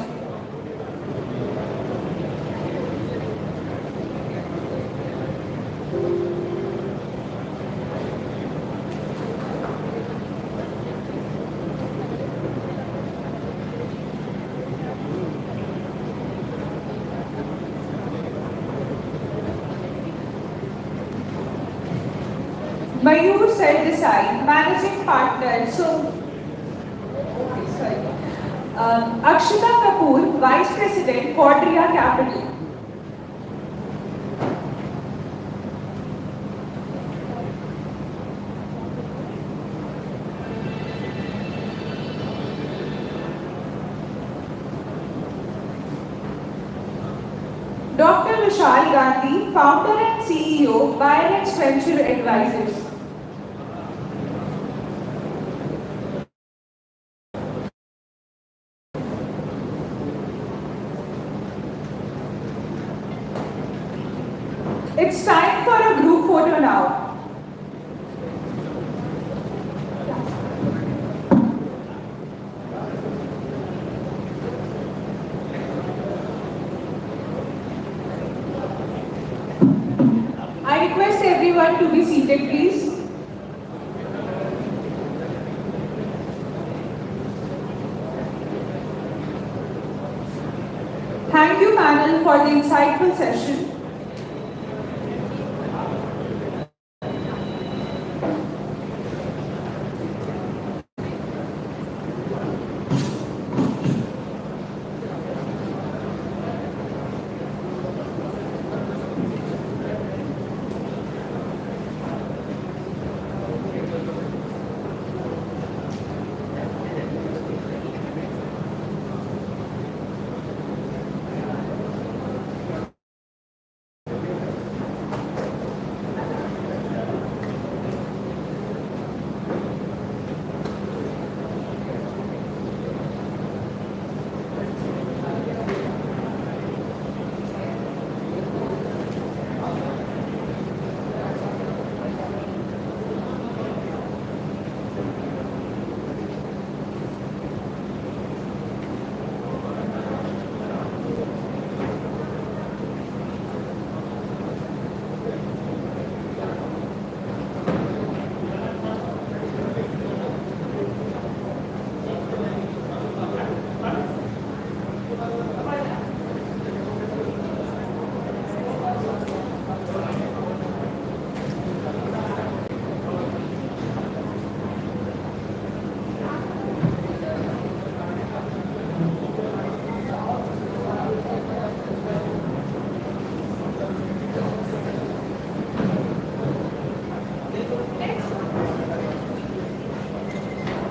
Mayur Sardesai, Managing Partner. Akshita Kapoor, Vice President, Quadria Capital. Dr. Vishal Gandhi, Founder and CEO, Byrex Venture Advisors. It's time for a group photo now. I request everyone to be seated, please. Thank you, panel, for the insightful session.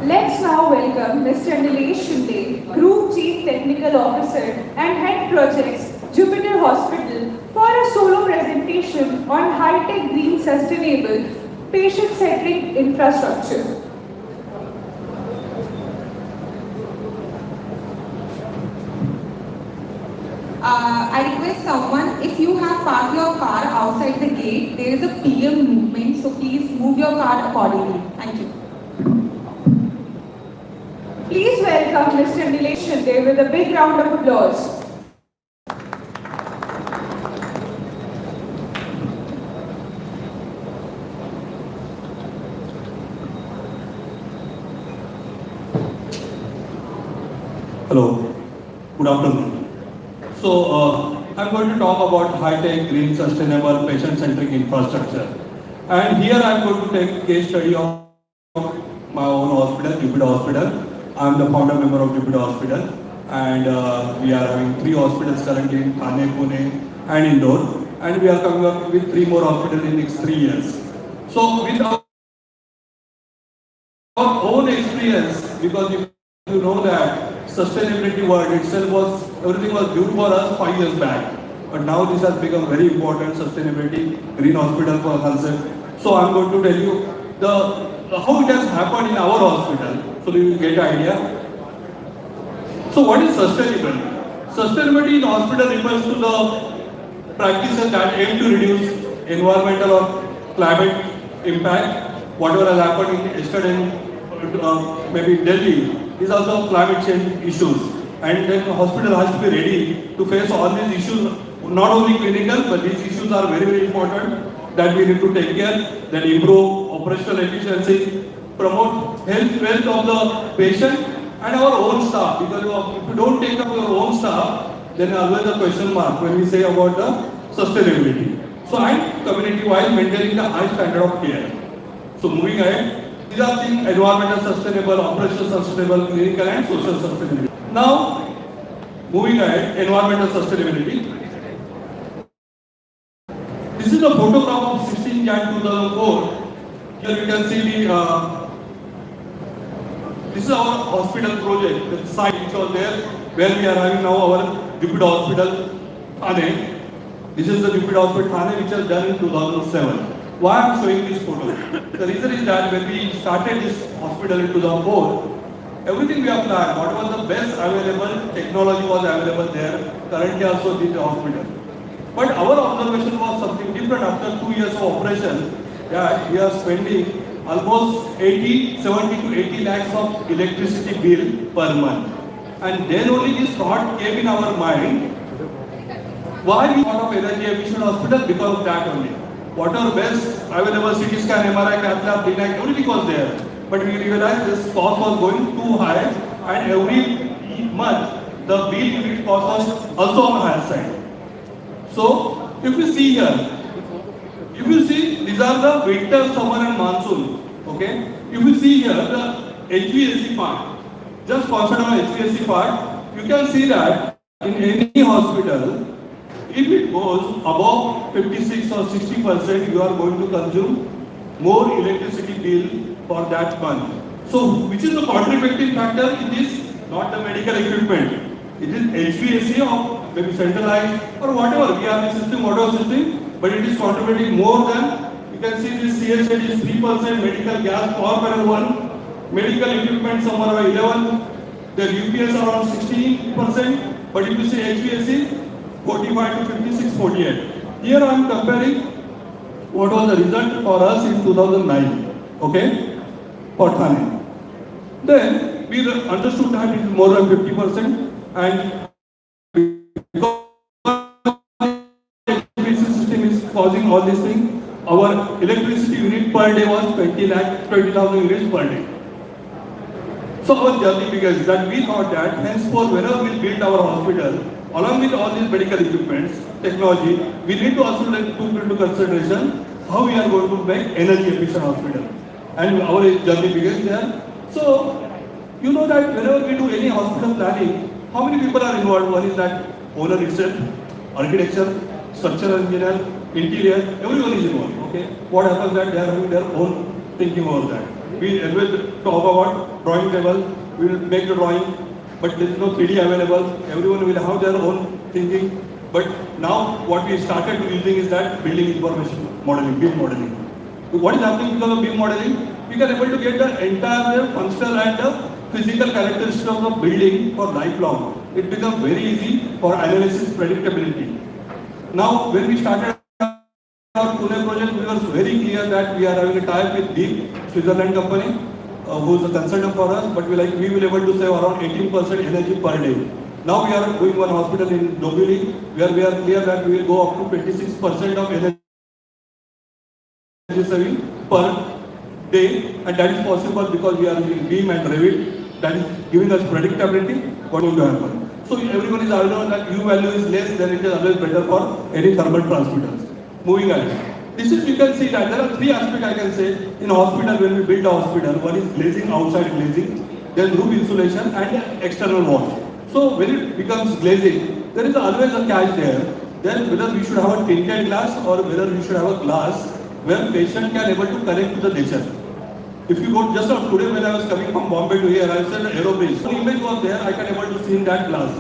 Let's now welcome Mr. Nilesh Shinde, Group Chief Technical Officer and Head Projects, Jupiter Hospital, for a solo presentation on high-tech green sustainable patient-centric infrastructure. I request someone, if you have parked your car outside the gate, there is a PM movement, so please move your car accordingly. Thank you. Please welcome Mr. Nilesh Shinde with a big round of applause. Hello, good afternoon. So, I'm going to talk about high-tech, green, sustainable, patient-centric infrastructure. And here I'm going to take case study of my own hospital, Jupiter Hospital. I'm the founder member of Jupiter Hospital. And we are having 3 hospitals currently in Thane, Pune and Indore. And we are coming up with 3 more hospitals in the next 3 years. So, with our own experience, because you know that sustainability word itself was, everything was due for us 5 years back. But now this has become very important, sustainability, green hospital concept. So I'm going to tell you how it has happened in our hospital, so you will get an idea. So what is sustainability? Sustainability in hospital refers to the practices that aim to reduce environmental or climate impact. Whatever has happened yesterday in maybe Delhi is also climate change issues, and then the hospital has to be ready to face all these issues, not only clinical, but these issues are very, very important that we need to take care, then improve operational efficiency, promote health wealth of the patient and our own staff, because if you don't take up your own staff, then always a question mark when we say about the sustainability. So, and community while maintaining the high standard of care. So moving ahead, these are the environmental sustainable, operational sustainable, clinical and social sustainability. Now, moving ahead, environmental sustainability. This is a photograph of 16 Jan 2004. Here you can see this is our hospital project, the site which was there, where we are having now our Jupiter Hospital, Thane. This is the Jupiter Hospital, Thane, which was done in 2007. Why I am showing this photo? The reason is that when we started this hospital in 2004, everything we have planned, what was the best available technology was available there, currently also in the hospital. But our observation was something different after 2 years of operation, that we are spending almost 70 to 80 lakhs of electricity bill per month. And then only this thought came in our mind, why we thought of energy efficient hospital? Because of that only. Whatever best available CT scan, MRI, cath lab, DNAC, everything was there. But we realized this cost was going too high, and every month the bill unit cost was also on the higher side. So, if you see here, these are the winter, summer and monsoon, okay? If you see here, the HVAC part, just concentrate on HVAC part, you can see that in any hospital, if it goes above 56 or 60%, you are going to consume more electricity bill for that month. So, which is the contributing factor in this? Not the medical equipment. It is HVAC or maybe centralized or whatever. We have the system, whatever system, but it is contributing more than, you can see this CSA is 3%, medical gas, power panel 1, medical equipment somewhere around 11, the UPS around 16%, but if you see HVAC, 45 to 56, 48. Here I am comparing what was the result for us in 2009, okay, for Thane. Then we understood that it is more than 50%. And because the HVAC system is causing all these things, our electricity unit per day was 20,000 units per day. So our journey began that we thought that henceforth whenever we build our hospital, along with all these medical equipments, technology, we need to also take into consideration how we are going to make energy efficient hospital. And our journey begins there. So you know that whenever we do any hospital planning, how many people are involved? One is that owner itself, architecture, structural engineer, interior, everyone is involved. Okay, what happens that they are having their own thinking over that. We always talk about drawing table. We will make the drawing, but there is no 3D available. Everyone will have their own thinking. But now what we started using is that building information modeling, BIM modeling. What is happening because of BIM modeling? We can able to get the entire functional and the physical characteristics of the building for lifelong. It becomes very easy for analysis predictability. Now, when we started our Pune project, we were very clear that we are having a tie-up with Deep, Switzerland company. who is a consultant for us, but we will be able to save around 18% energy per day. Now we are doing one hospital in Dobili, where we are clear that we will go up to 26% of energy saving per day, and that is possible because we are using beam and Revit. That is giving us predictability what is going to happen. So everyone is aware that U value is less, then it is always better for any thermal transmitters. Moving ahead. This is, you can see that there are three aspects I can say in a hospital when we build a hospital. One is glazing, outside glazing, then roof insulation and external walls. So when it becomes glazing, there is always a catch there. Then whether we should have a tinted glass or whether we should have a glass where patient can able to connect to the nature. If you go just now today when I was coming from Bombay to here, I said aerobridge. So the image was there, I can able to see in that glass.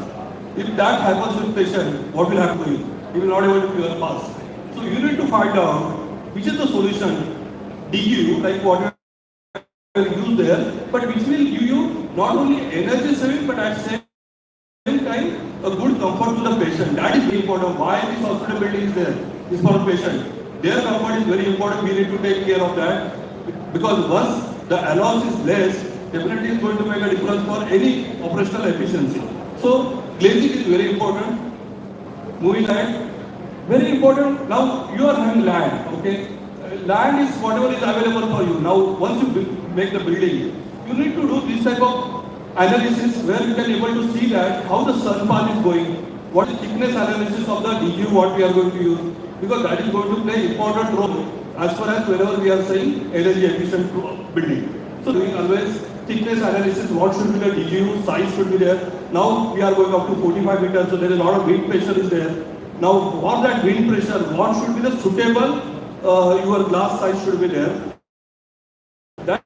If that happens with patient, what will happen to him? He will not able to cure fast. So you need to find out which is the solution. DQ, like what you use there, but which will give you not only energy saving, but at the same time a good comfort to the patient. That is very important. Why this hospital building is there? Is for the patient. Their comfort is very important. We need to take care of that. Because once the allowance is less, definitely is going to make a difference for any operational efficiency. So glazing is very important. Moving ahead, very important. Now you are having land, okay? Land is whatever is available for you. Now once you make the building, you need to do this type of analysis where you can able to see that how the sun path is going, what is thickness analysis of the DQ what we are going to use, because that is going to play important role as far as whenever we are saying energy efficient building. So doing always thickness analysis, what should be the DGU, size should be there. Now we are going up to 45 meters, so there is a lot of wind pressure is there. Now for that wind pressure, what should be the suitable, your glass size should be there. That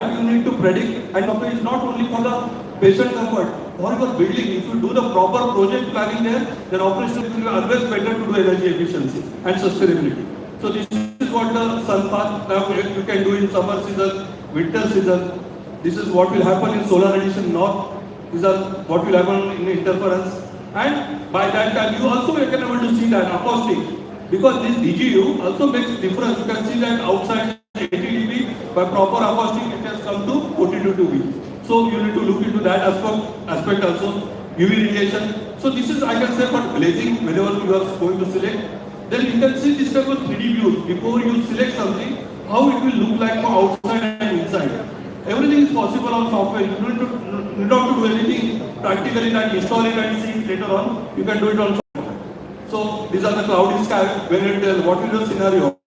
you need to predict, and it's not only for the patient comfort, for your building. If you do the proper project planning there, then operation will be always better to do energy efficiency and sustainability. So this is what the sun path now you can do in summer season, winter season. This is what will happen in solar radiation north. These are what will happen in interference. And by that time you also can able to see that acoustic. Because this DGU also makes difference. You can see that outside 80 dB, by proper acoustic it has come to 42 dB. So you need to look into that aspect also, UV radiation. So this is, I can say, for glazing, whenever you are going to select, then you can see this type of 3D views before you select something, how it will look like from outside and inside. Everything is possible on software. You need not to do anything practically, that install it and see it later on. You can do it on software. So these are the cloudy sky, when it tells what is the scenario,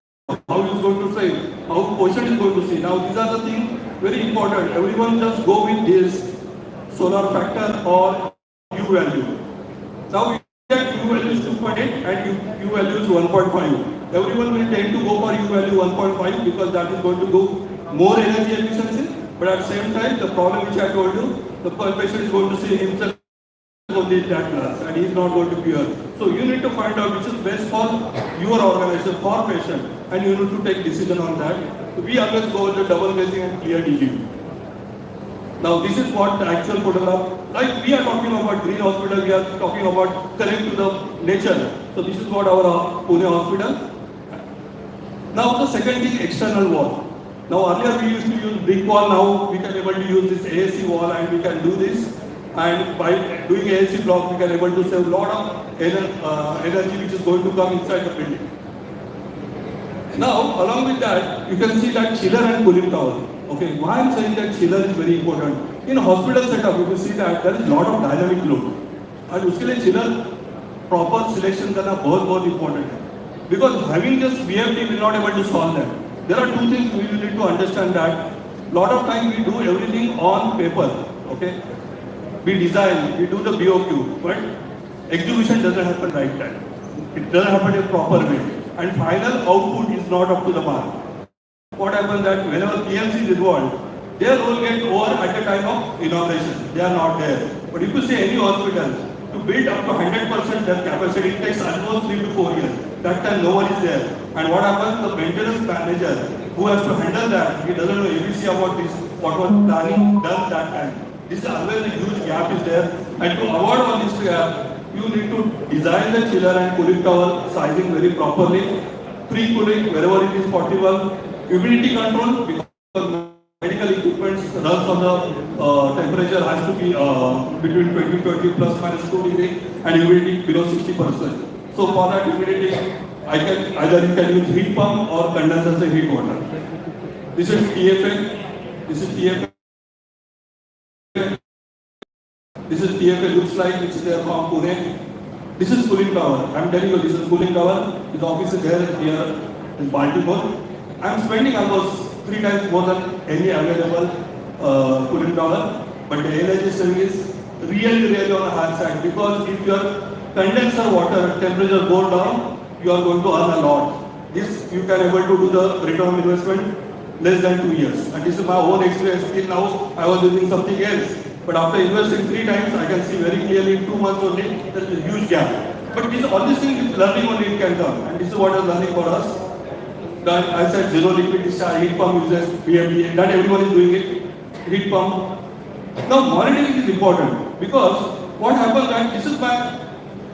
how it is going to say, how patient is going to see. Now these are the things very important. Everyone just go with this solar factor or U value. Now we get U value is 2.8 and U value is 1.5. Everyone will tend to go for U value 1.5 because that is going to go more energy efficiency. But at the same time, the problem which I told you, the patient is going to see himself only that glass and he is not going to cure. So you need to find out which is best for your organization, for patient, and you need to take decision on that. So we always go with the double glazing and clear DG. Now this is what the actual photograph, like we are talking about green hospital, we are talking about connect to the nature. So this is what our Pune hospital. Now the second thing, external wall. Now earlier we used to use brick wall, now we can able to use this AAC wall and we can do this. And by doing AAC block, we can able to save a lot of energy which is going to come inside the building. Now, along with that, you can see that chiller and cooling tower. Okay, why I'm saying that chiller is very important. In a hospital setup, you will see that there is a lot of dynamic load. And uske liye chiller proper selection karna बहुत important है. Because having just VFD will not able to solve that. There are two things we need to understand that. Lot of time we do everything on paper. Okay. We design, we do the BOQ, but execution doesn't happen right time. It doesn't happen in a proper way. And final output is not up to the mark. What happens that whenever PMC is involved, their role gets over at the time of inauguration. They are not there. But if you see any hospital, to build up to 100% their capacity, it takes almost 3 to 4 years. That time no one is there. And what happens, the maintenance manager who has to handle that, he doesn't know ABC about this, what was planning done that time. This is always a huge gap is there. And to avoid all this gap, you need to design the chiller and cooling tower sizing very properly. Pre-cooling wherever it is possible. Humidity control, because medical equipment runs on the temperature has to be between 20 plus minus 2 degree and humidity below 60%. So for that humidity, I can either you can use heat pump or condenser as a heat water. This is TFA. This is TFA. This is TFA looks like, which is there from Pune. This is cooling tower. I'm telling you, this is cooling tower. His office is there here in Baltimore. I'm spending almost 3 times more than any available cooling tower. But the energy saving is really on the hard side, because if your condenser water temperature goes down, you are going to earn a lot. This you can able to do the return on investment less than 2 years. And this is my own experience. Till now, I was using something else. But after investing 3 times, I can see very clearly in 2 months only, there is a huge gap. But this, all these things, learning only it can come. And this is what is learning for us. I said zero liquid discharge, heat pump uses, PMDA, not everyone is doing it. Heat pump. Now monitoring is important, because what happens that this is my,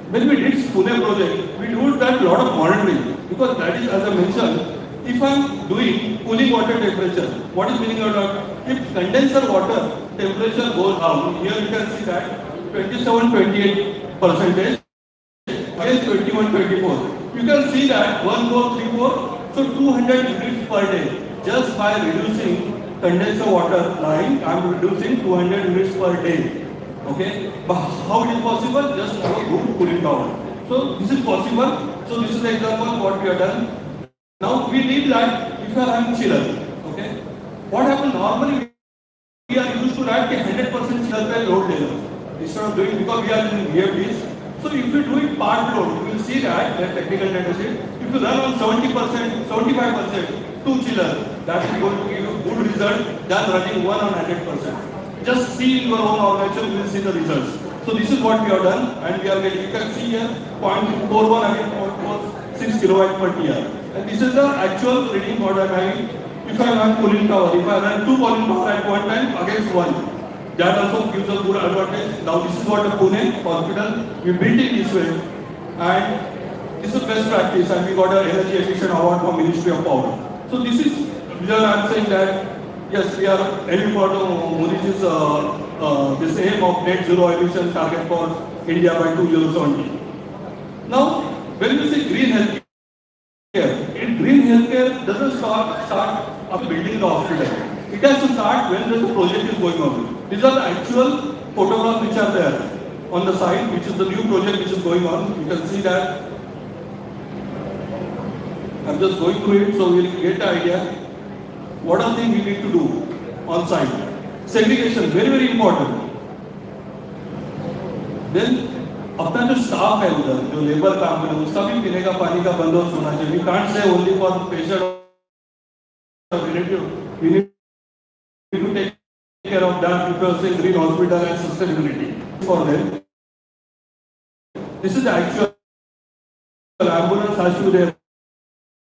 when we did Pune project, we do that lot of monitoring, because that is, as I mentioned, if I am doing cooling water temperature, what is meaning of that? If condenser water temperature goes down, here you can see that 27-28% against 21-24. You can see that 1, 4, 3, 4, so 200 units per day. Just by reducing condenser water line, I am reducing 200 units per day. Okay, but how it is possible? Just for a good cooling tower. So this is possible. So this is the example what we have done. Now we need that if you are having chiller. Okay, what happens normally? We are used to that 100% chiller by load level. Instead of doing, because we are using VFDs. So if you do it part load, you will see that technical deficit. If you run on 70%, 75%, 2 chiller, that is going to give you good result than running 1 on 100%. Just see in your own organization, you will see the results. So this is what we have done, and we are getting, you can see here 0.41 again 0.46 kilowatt per TR. And this is the actual reading what I am having. If I run cooling tower, if I run 2 cooling tower at one time against 1, that also gives a good advantage. Now this is what the Pune hospital, we built it this way, and this is best practice, and we got an energy efficient award from Ministry of Power. So this is, here I am saying that, yes, we are aiming for Modi's this aim of net zero emission target for India by 2070. Now, when we say green healthcare, in green healthcare doesn't start after building the hospital. It has to start when the project is going on. These are the actual photographs which are there on the site, which is the new project which is going on. You can see that. I'm just going through it so we'll get the idea. What are things we need to do on site? Segregation, very important. Then अपना जो staff है उधर जो labour काम करे उसका भी पीने का पानी का बंदोबस्त होना चाहिए. We can't say only for patient or relative. We need to take care of that because in green hospital and sustainability for them. This is the actual ambulance has to be there.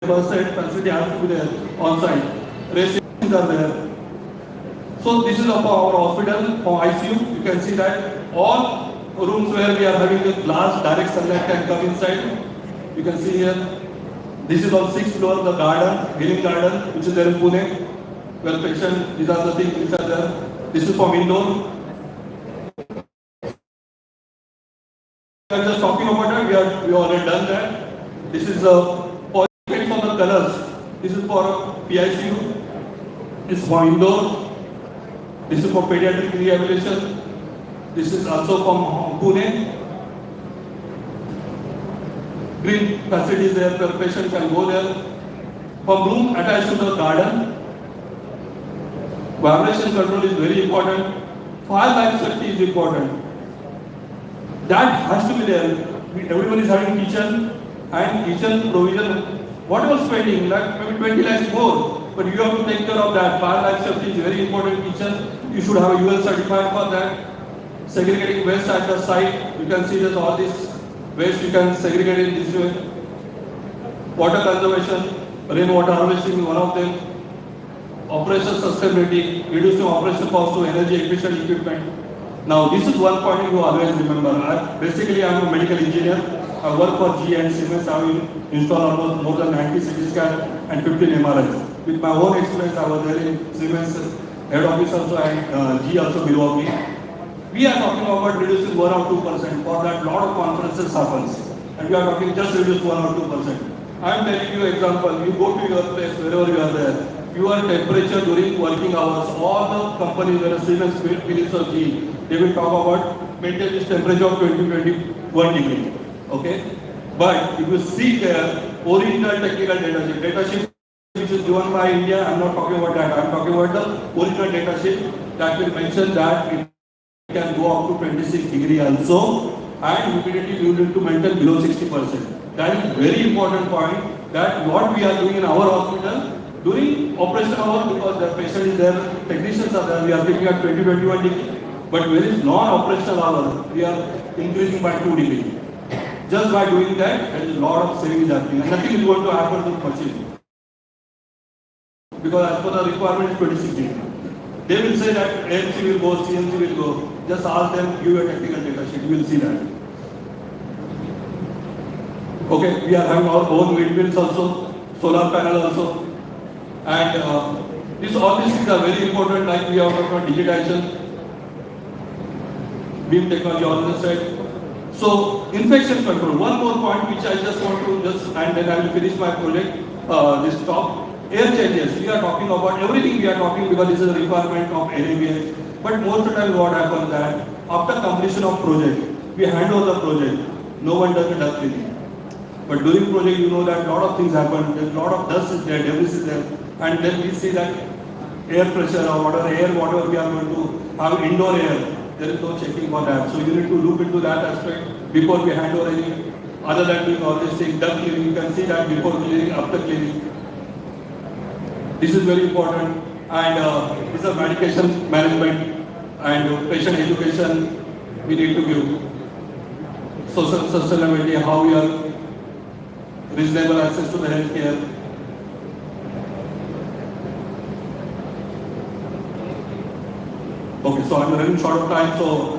First aid facility has to be there on site. Restrictions are there. So this is of our hospital or ICU. You can see that all rooms where we are having the glass direct sunlight can come inside. You can see here. This is on 6th floor, the garden, healing garden, which is there in Pune. Well, patient, these are the things which are there. This is from indoor. We are just talking about that. We already done that. This is the effects on the colors. This is for PICU. This is for indoor. This is for pediatric rehabilitation. This is also from Pune. Green facilities there where patient can go there. From room attached to the garden. Vibration control is very important. Fire life safety is important. That has to be there. Everyone is having kitchen and kitchen provision. Whatever spending, like maybe 20 lakhs more. But you have to take care of that. Fire life safety is very important. Kitchen, you should have a UL certified for that. Segregating waste at the site, you can see there's all this waste you can segregate in this way. Water conservation, rainwater harvesting is one of them. Operation sustainability, reducing operation cost to energy efficient equipment. Now this is one point you always remember. Basically I am a medical engineer. I work for GE and Siemens. I have installed almost more than 90 CT scan and 15 MRIs. with my own experience, I was there in Siemens head office also and G also below me. We are talking about reducing 1 or 2%. For that, lot of conferences happens, and we are talking just reduce 1 or 2%. I am telling you example. You go to your place wherever you are there. Your temperature during working hours, all the companies where Siemens, Philips or GE, they will talk about maintain this temperature of 20-21 degree. Okay, but if you see there original technical data sheet which is given by India, I am not talking about that. I am talking about the original data sheet that will mention that it can go up to 26 degree also, and humidity you need to maintain below 60%. That is very important point, that what we are doing in our hospital during operational hour, because the patient is there, technicians are there, we are keeping at 20-21 degree, but when it's non-operational hour, we are increasing by 2 degree. Just by doing that, there is a lot of savings happening, and nothing is going to happen to the machine, because as per the requirement is 26 degree. They will say that AMC will go, CMC will go. Just ask them, give a technical data sheet, you will see that. Okay, we are having our own windmills also, solar panel also, and all these things are very important. Like we are talking about digitization, beam technology, all this side. So infection control. One more point which I just want to and then I will finish my project. This talk. Air changes. We are talking about everything. We are talking because this is a requirement of NABH. But most of the time, what happens that after completion of project, we hand over the project. No one does the dust cleaning. But during project, you know that a lot of things happen. There's a lot of dust is there, debris is there, and then we see that air pressure or whatever we are going to have indoor air. There is no checking for that. So you need to look into that aspect before we hand over any. Other than doing all these things, dust cleaning, you can see that before cleaning, after cleaning. This is very important, and this is medication management and patient education we need to give. Social sustainability, how we are reasonable access to the healthcare. Okay, so I'm running short of time, so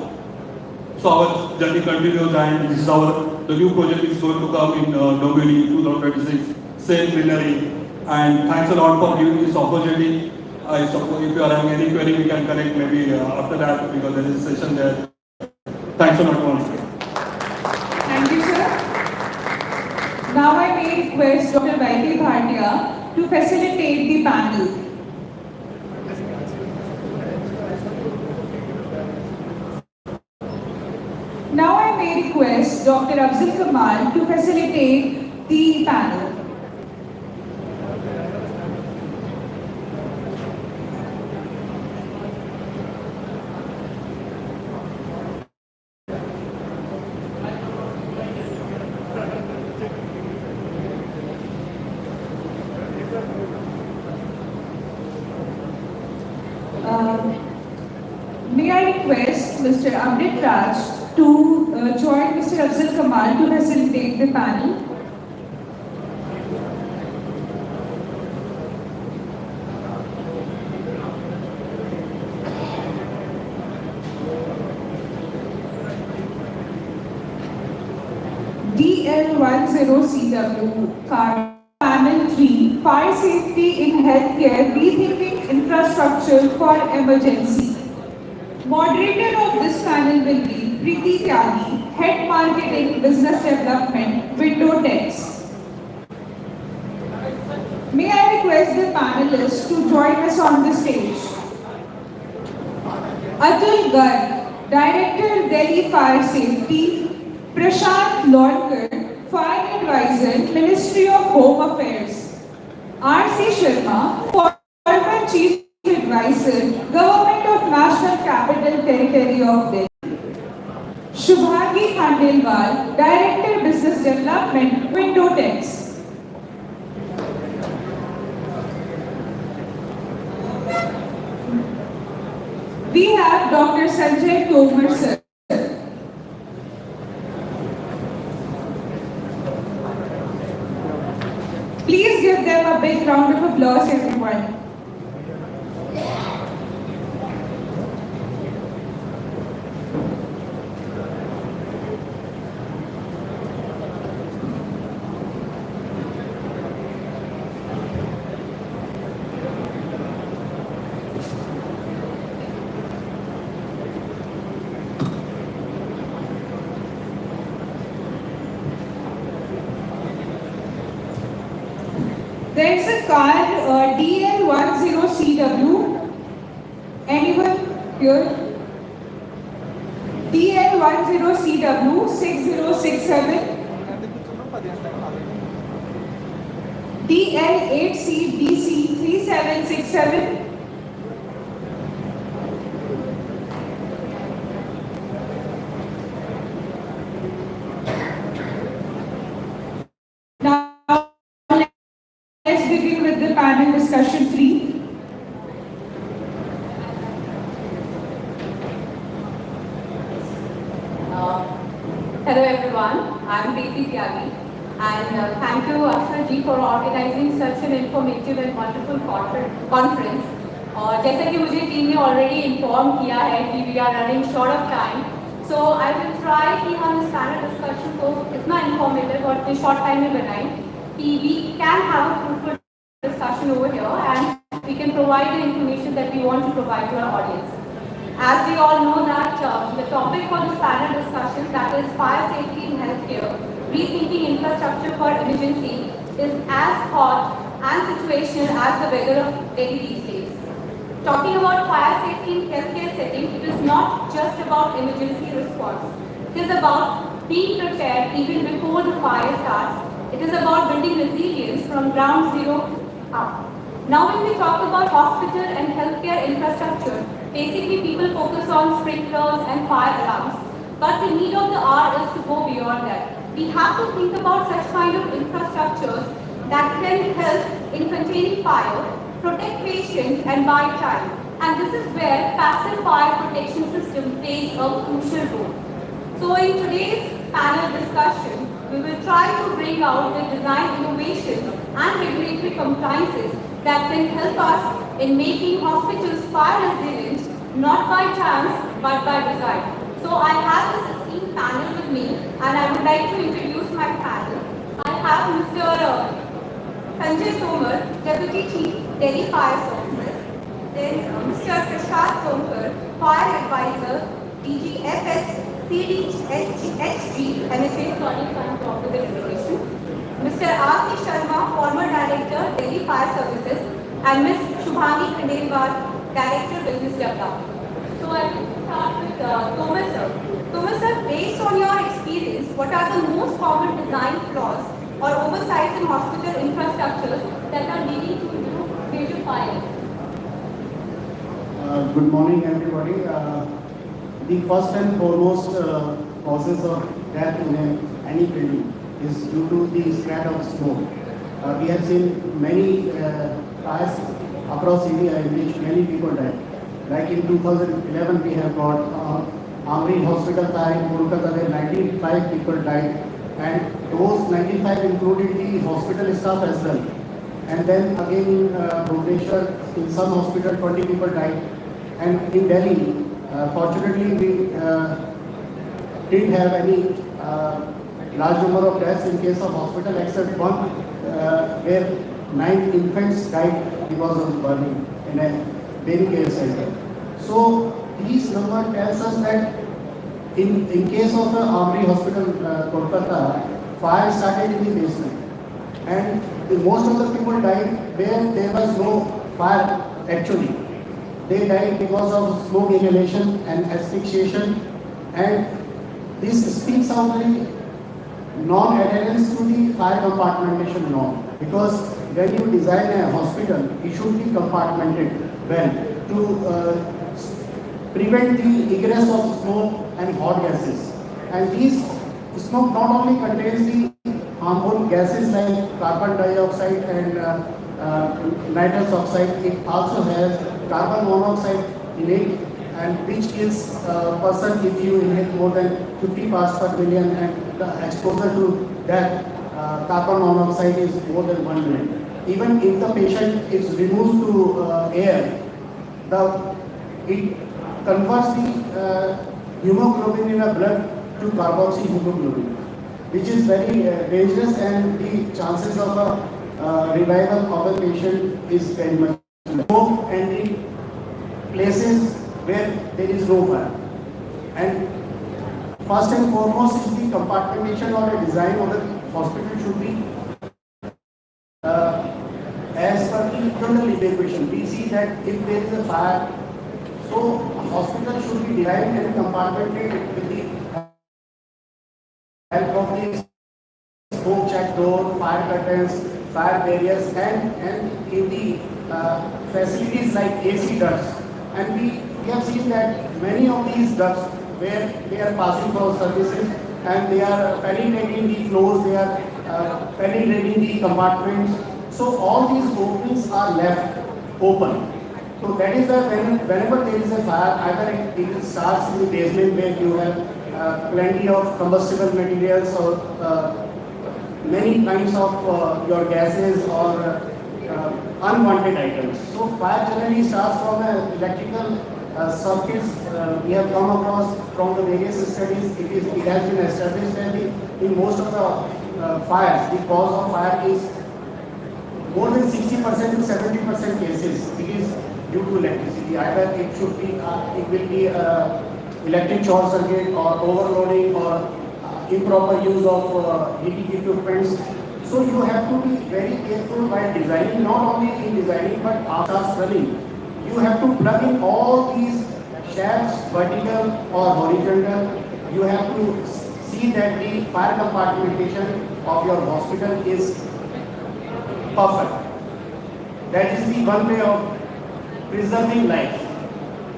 our journey continues, and this is the new project is going to come in Dombivli 2026, same greenery. And thanks a lot for giving this opportunity. I suppose if you are having any query, we can connect maybe after that, because there is a session there. Thanks a lot once again. Thank you, sir. Now I may request Dr. Vaidhi Bhatia to facilitate the panel. Now I may request Dr. Afzal Kamal to facilitate the panel. May I request Mr. Amrit Raj to join Mr. Afzal Kamal to facilitate the panel. DL10CW card. Panel 3, Fire Safety in Healthcare, Rethinking Infrastructure for Emergency. Moderator of this panel will be Preeti Tyagi, Head Marketing Business Development, Window Techs. May I request the panelists to join us on the stage. Atul Garg, Director, Delhi Fire Safety, Prashant Lorkar, Fire Advisor, Ministry of Home Affairs. R.C. Sharma, former Chief Advisor, Government of National Capital Territory of Delhi. Shubhagi Khandelwal, Director, Business Development, Window Techs. We have Dr. Sanjay Tomar, sir. Please give them a big round of applause, everyone. There's a car DL10CW. Anyone here? DL10CW 6067. DL8CBC 3767. Now, let's begin with the panel discussion 3. Hello everyone, I am Preeti Tyagi and thank you Akshay ji for organizing such an informative and wonderful conference. और जैसा कि मुझे team ने already inform किया है कि we are running short of time, so I will try कि हम इस panel discussion को इतना informative और इतने short time में बनाएं कि we can have a fruitful discussion over here and we can provide the information that we want to provide to our audience. As we all know that the topic for this panel discussion, that is fire safety in healthcare, rethinking infrastructure for emergency, is as hot and situational as the weather of Delhi these days. Talking about fire safety in healthcare setting, it is not just about emergency response. It is about being prepared even before the fire starts. It is about building resilience from ground zero up. Now when we talk about hospital and healthcare infrastructure, basically people focus on sprinklers and fire alarms, but the need of the hour is to go beyond that. We have to think about such kind of infrastructures that can help in containing fire, protect patients and buy time. And this is where passive fire protection system plays a crucial role. So in today's panel discussion, we will try to bring out the design innovations and regulatory compliances that can help us in making hospitals fire resilient, not by chance, but by design. So I have this esteemed panel with me, and I would like to introduce my panel. I have Mr. Sanjay Tomar, Deputy Chief, Delhi Fire Services. Then Mr. Prashad Tomkar, Fire Advisor, DGFS, CDHG, NHA, sorry if I am wrong with the designation. Mr. R.C. Sharma, former Director, Delhi Fire Services, and Ms. Shubhani Khandelwal, Director, Business Development. So I will start with Tomar sir. Tomar sir, based on your experience, what are the most common design flaws or oversights in hospital infrastructures that are leading to major fires? Good morning, everybody. The first and foremost causes of death in any building is due to the spread of smoke. We have seen many fires across India in which many people died. Like in 2011, we have got Amri Hospital fire in Kolkata where 95 people died, and those 95 included the hospital staff as well. And then again in Bhubaneswar, in some hospital, 20 people died. And in Delhi, fortunately, we didn't have any large number of deaths in case of hospital, except one where 9 infants died because of burning in a baby care center. So these number tells us that in case of Amri Hospital, Kolkata, fire started in the basement, and most of the people died where there was no fire actually. They died because of smoke inhalation and asphyxiation, and this speaks out the non-adherence to the fire compartmentation norm. Because when you design a hospital, it should be compartmented well to prevent the egress of smoke and hot gases. And these smoke not only contains the harmful gases like carbon dioxide and nitrous oxide, it also has carbon monoxide in it, and which kills a person if you inhale more than 50 parts per million, and the exposure to that carbon monoxide is more than 1 million. Even if the patient is removed to air, it converts the hemoglobin in the blood to carboxyhemoglobin, which is very dangerous, and the chances of a revival of a patient is very much low, and in places where there is no fire. And first and foremost is the compartmentation or a design of the hospital should be evacuation. We see that if there is a fire, so a hospital should be designed and compartmented with the help of the smoke check door, fire curtains, fire barriers, and in the facilities like AC ducts. And we have seen that many of these ducts where they are passing for services and they are penetrating the floors, they are penetrating the compartments. So all these openings are left open. So that is why whenever there is a fire, either it starts in the basement where you have plenty of combustible materials or many kinds of your gases or unwanted items. So fire generally starts from electrical circuits. We have come across from the various studies. It has been established that in most of the fires, the cause of fire is more than 60% to 70% cases. It is due to electricity. Either it should be, it will be electric short circuit or overloading or improper use of heating equipments. So you have to be very careful while designing, not only in designing but after running. You have to plug in all these shafts, vertical or horizontal. You have to see that the fire compartmentation of your hospital is perfect. That is the one way of preserving life.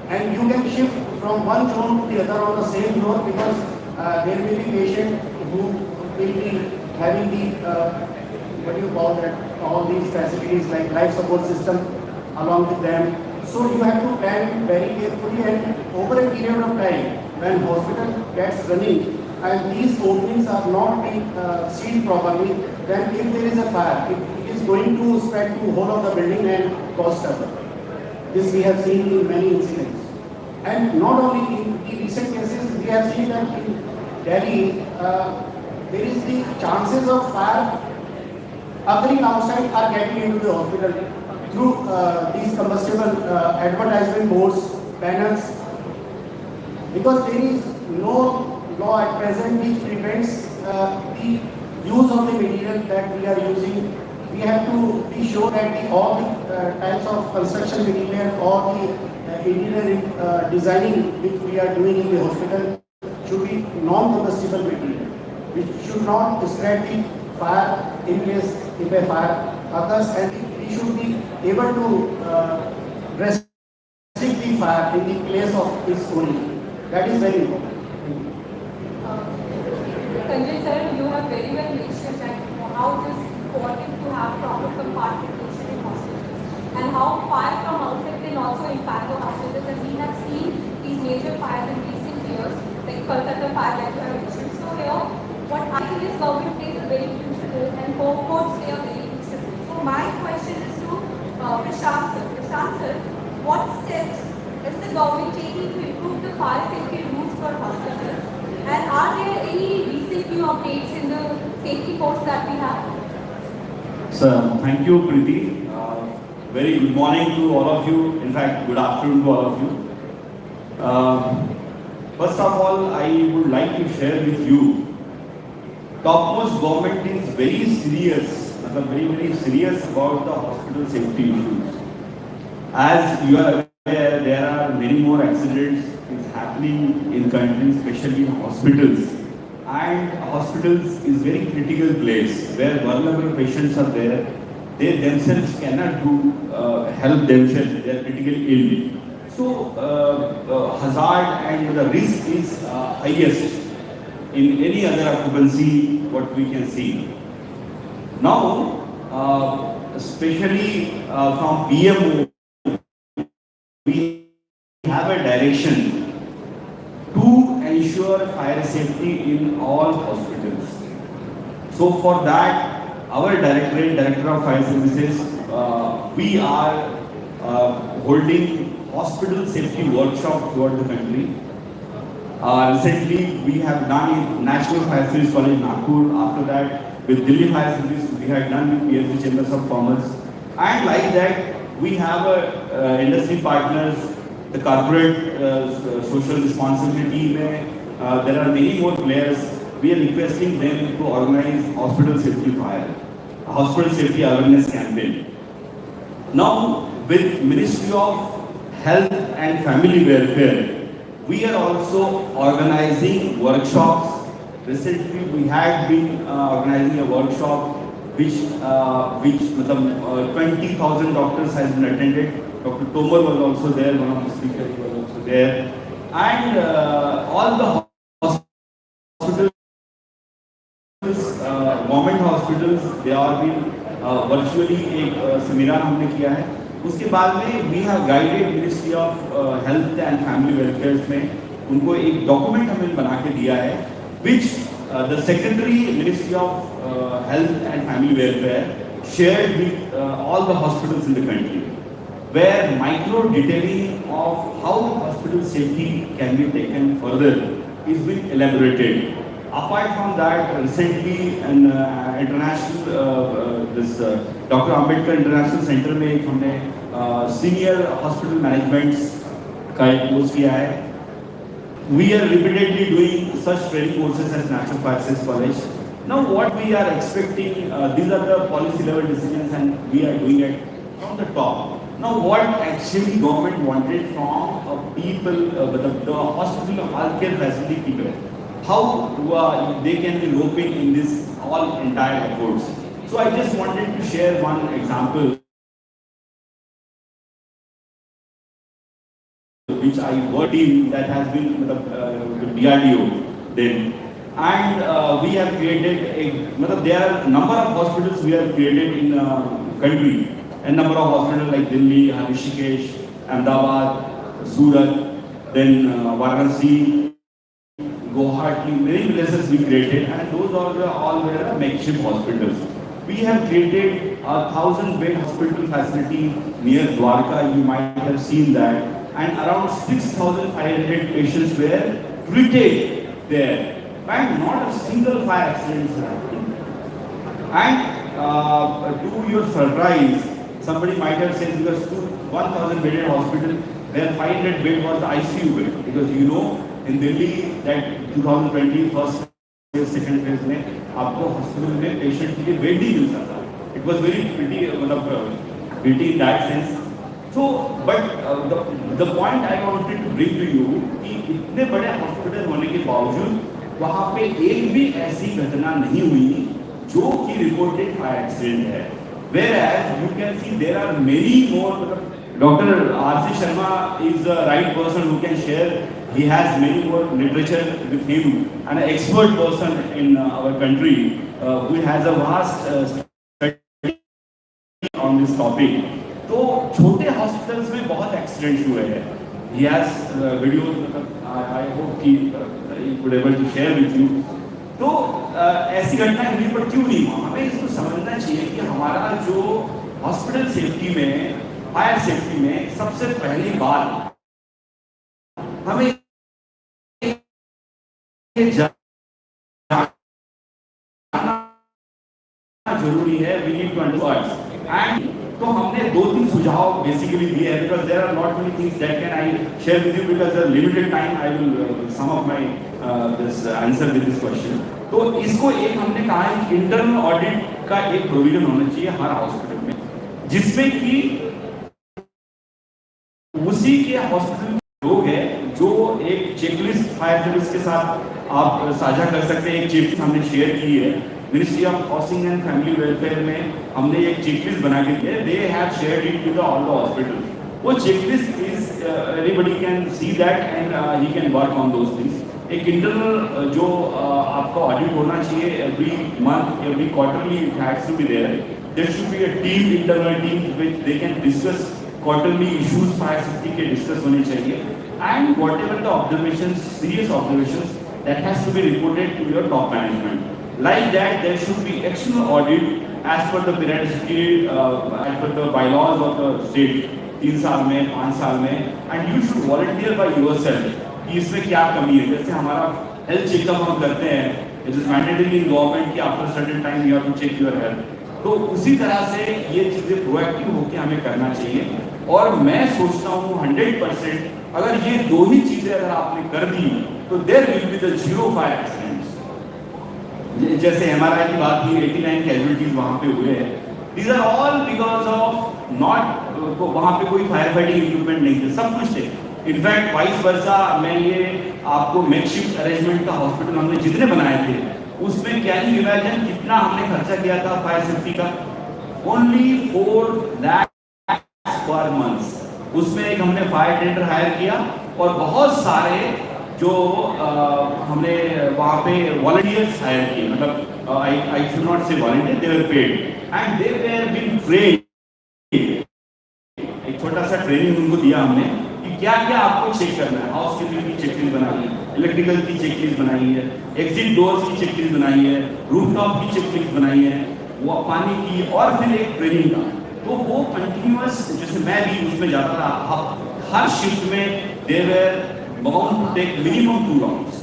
And you can shift from one zone to the other on the same floor because there will be patient who will be having the, what do you call that, all these facilities like life support system along with them. So you have to plan very carefully and over a period of time when hospital gets running and these openings are not being sealed properly, then if there is a fire, it is going to spread to whole of the building and cause trouble. This we have seen in many incidents. And not only in the recent cases, we have seen that in Delhi, there is the chances of fire occurring outside are getting into the hospital through these combustible advertisement boards, banners, because there is no law at present which prevents the use of the material that we are using. We have to be sure that all the types of construction material or the interior designing which we are doing in the hospital should be non-combustible material, which should not spread the fire in case if a fire occurs, and we should be able to restrict the fire in the place of its origin. That is very important. Sanjay sir, you have very well mentioned that how it is important to have proper compartmentation in hospitals and how fire from outside can also impact the hospitals, and we have seen these major fires in recent years, like Kolkata fire that you have mentioned. So here, what I feel is government plays a very crucial role and courts play a very crucial role. So my question is to Prashant sir. Prashant sir, what steps is the government taking to improve the fire safety rules for hospitals? And are there any recent new updates in the safety codes that we have? So, thank you, Preeti. Very good morning to all of you. In fact, good afternoon to all of you. First of all, I would like to share with you, topmost government is very serious, very serious about the hospital safety issues. As you are aware, there are many more accidents is happening in countries, especially in hospitals. And hospitals is very critical place where vulnerable patients are there. They themselves cannot do help themselves. They are critically ill. So hazard and the risk is highest in any other occupancy what we can see. Now, especially from PMO, we have a direction to ensure fire safety in all hospitals. So for that, our Director of Fire Services, we are holding hospital safety workshop throughout the country. Recently, we have done in National Fire Service College, Nagpur. After that, with Delhi Fire Service, we had done with PSC Chambers of Commerce. And like that, we have industry partners, the corporate social responsibility. There are many more players. We are requesting them to organize hospital safety awareness campaign. Now, with Ministry of Health and Family Welfare, we are also organizing workshops. Recently, we had been organizing a workshop which 20,000 doctors has been attended. Dr. Tomar was also there, one of the speakers was also there. And all the hospitals, government hospitals, they are been virtually एक seminar हमने किया है. उसके बाद में we have guided Ministry of Health and Family Welfare में उनको एक डॉक्यूमेंट हमने बना के दिया है, which the Secretary Ministry of Health and Family Welfare shared with all the hospitals in the country, where micro detailing of how hospital safety can be taken further is being elaborated. Apart from that, recently an international Dr. Ambedkar International Center में एक हमने senior hospital management का एक course किया है. We are repeatedly doing such training courses as National Fire Science College. Now what we are expecting, these are the policy level decisions and we are doing it from the top. Now what actually government wanted from people, the hospital healthcare facility people, how they can be roping in this all entire efforts. So I just wanted to share one example which I worked in that has been with DRDO then, and we have created there are number of hospitals we have created in country, a number of hospitals like Delhi, Rishikesh, Ahmedabad, Surat, then Varanasi, Guwahati, many places we created, and those are all were makeshift hospitals. We have created a 1,000-bed hospital facility near Dwarka. You might have seen that. And around 6,500 patients were treated there, and not a single fire accident happened. And to your surprise, somebody might have said because 1,000-bedded hospital, where 500 bed was the ICU bed, because you know in Delhi that 2020 first phase, second phase में आपको hospital में patient के लिए bed ही मिलता था. It was very pretty, pretty in that sense. So, but the point I wanted to bring to you कि इतने बड़े हॉस्पिटल होने के बावजूद वहाँ पे एक भी ऐसी घटना नहीं हुई जो कि रिपोर्टेड फायर एक्सीडेंट है. Whereas you can see there are many more. Dr. R.C. Sharma is the right person who can share. He has many more literature with him and an expert person in our country who has a vast study on this topic. तो छोटे hospitals में बहुत accidents हुए हैं. He has videos. I hope he would able to share with you. तो ऐसी घटना हुई पर क्यों नहीं हुआ? हमें इसको समझना चाहिए कि हमारा जो हॉस्पिटल सेफ्टी में, फायर सेफ्टी में सबसे पहली बात हमें जानना जरूरी है. We need to understand. And तो हमने 2-3 सुझाव बेसिकली दिए हैं, because there are not many things that can I share with you because the limited time I will sum up my this answer with this question. तो इसको एक हमने कहा है इंटरनल ऑडिट का एक प्रोविजन होना चाहिए हर हॉस्पिटल में, जिसमें कि उसी के हॉस्पिटल के लोग हैं जो एक चेकलिस्ट फायर सर्विस के साथ आप साझा कर सकते हैं. एक चेकलिस्ट हमने शेयर की है ministry of housing and family welfare में, हमने एक चेकलिस्ट बना के दी है. They have shared it with all the hospitals. वो checklist is anybody can see that and he can work on those things. एक इंटरनल जो आपका ऑडिट होना चाहिए every month, every quarterly it has to be there. There should be a team, internal team which they can discuss quarterly issues fire safety के discuss होने चाहिए. And whatever the observations, serious observations that has to be reported to your top management. Like that, there should be external audit as per the periodicity, as per the bylaws of the state. 3 साल में, 5 साल में, and you should volunteer by yourself. कि इसमें क्या कमी है? जैसे हमारा health checkup हम करते हैं, it is mandatory in government कि after certain time you have to check your health. तो उसी तरह से ये चीजें प्रोएक्टिव होकर हमें करना चाहिए. और मैं सोचता हूँ 100% अगर ये 2 ही चीजें अगर आपने कर दी तो there will be the 0 fire accidents. जैसे MRI की बात की, 89 कैजुअलिटीज वहां पे हुए हैं. These are all because of not वहाँ पे कोई फायर फाइटिंग इक्विपमेंट नहीं थे, सब कुछ थे। इनफैक्ट वाइस वर्सा, मैं ये आपको मेकशिफ्ट अरेंजमेंट का हॉस्पिटल हमने जितने बनाए थे उसमें कैन यू इमेजिन कितना हमने खर्चा किया था फायर सेफ्टी का? Only 4 lakh per month. उसमें एक हमने फायर टेंडर हायर किया और बहुत सारे जो हमने वहाँ पे वॉलंटियर्स हायर किए, मतलब I should not say volunteer, they were paid and they were been trained. एक छोटा सा ट्रेनिंग उनको दिया हमने कि क्या क्या आपको चेक करना है। हाउस कीपिंग की चेकलिस्ट बनाई है, इलेक्ट्रिकल की चेकलिस्ट बनाई है, एग्जिट डोर्स की चेकलिस्ट बनाई है, रूफटॉप की चेकलिस्ट बनाई है, वो पानी की, और फिर एक ट्रेनिंग का। तो वो कंटिन्यूअस, जैसे मैं भी उसमें जाता था, हर शिफ्ट में they were bound to take minimum 2 rounds.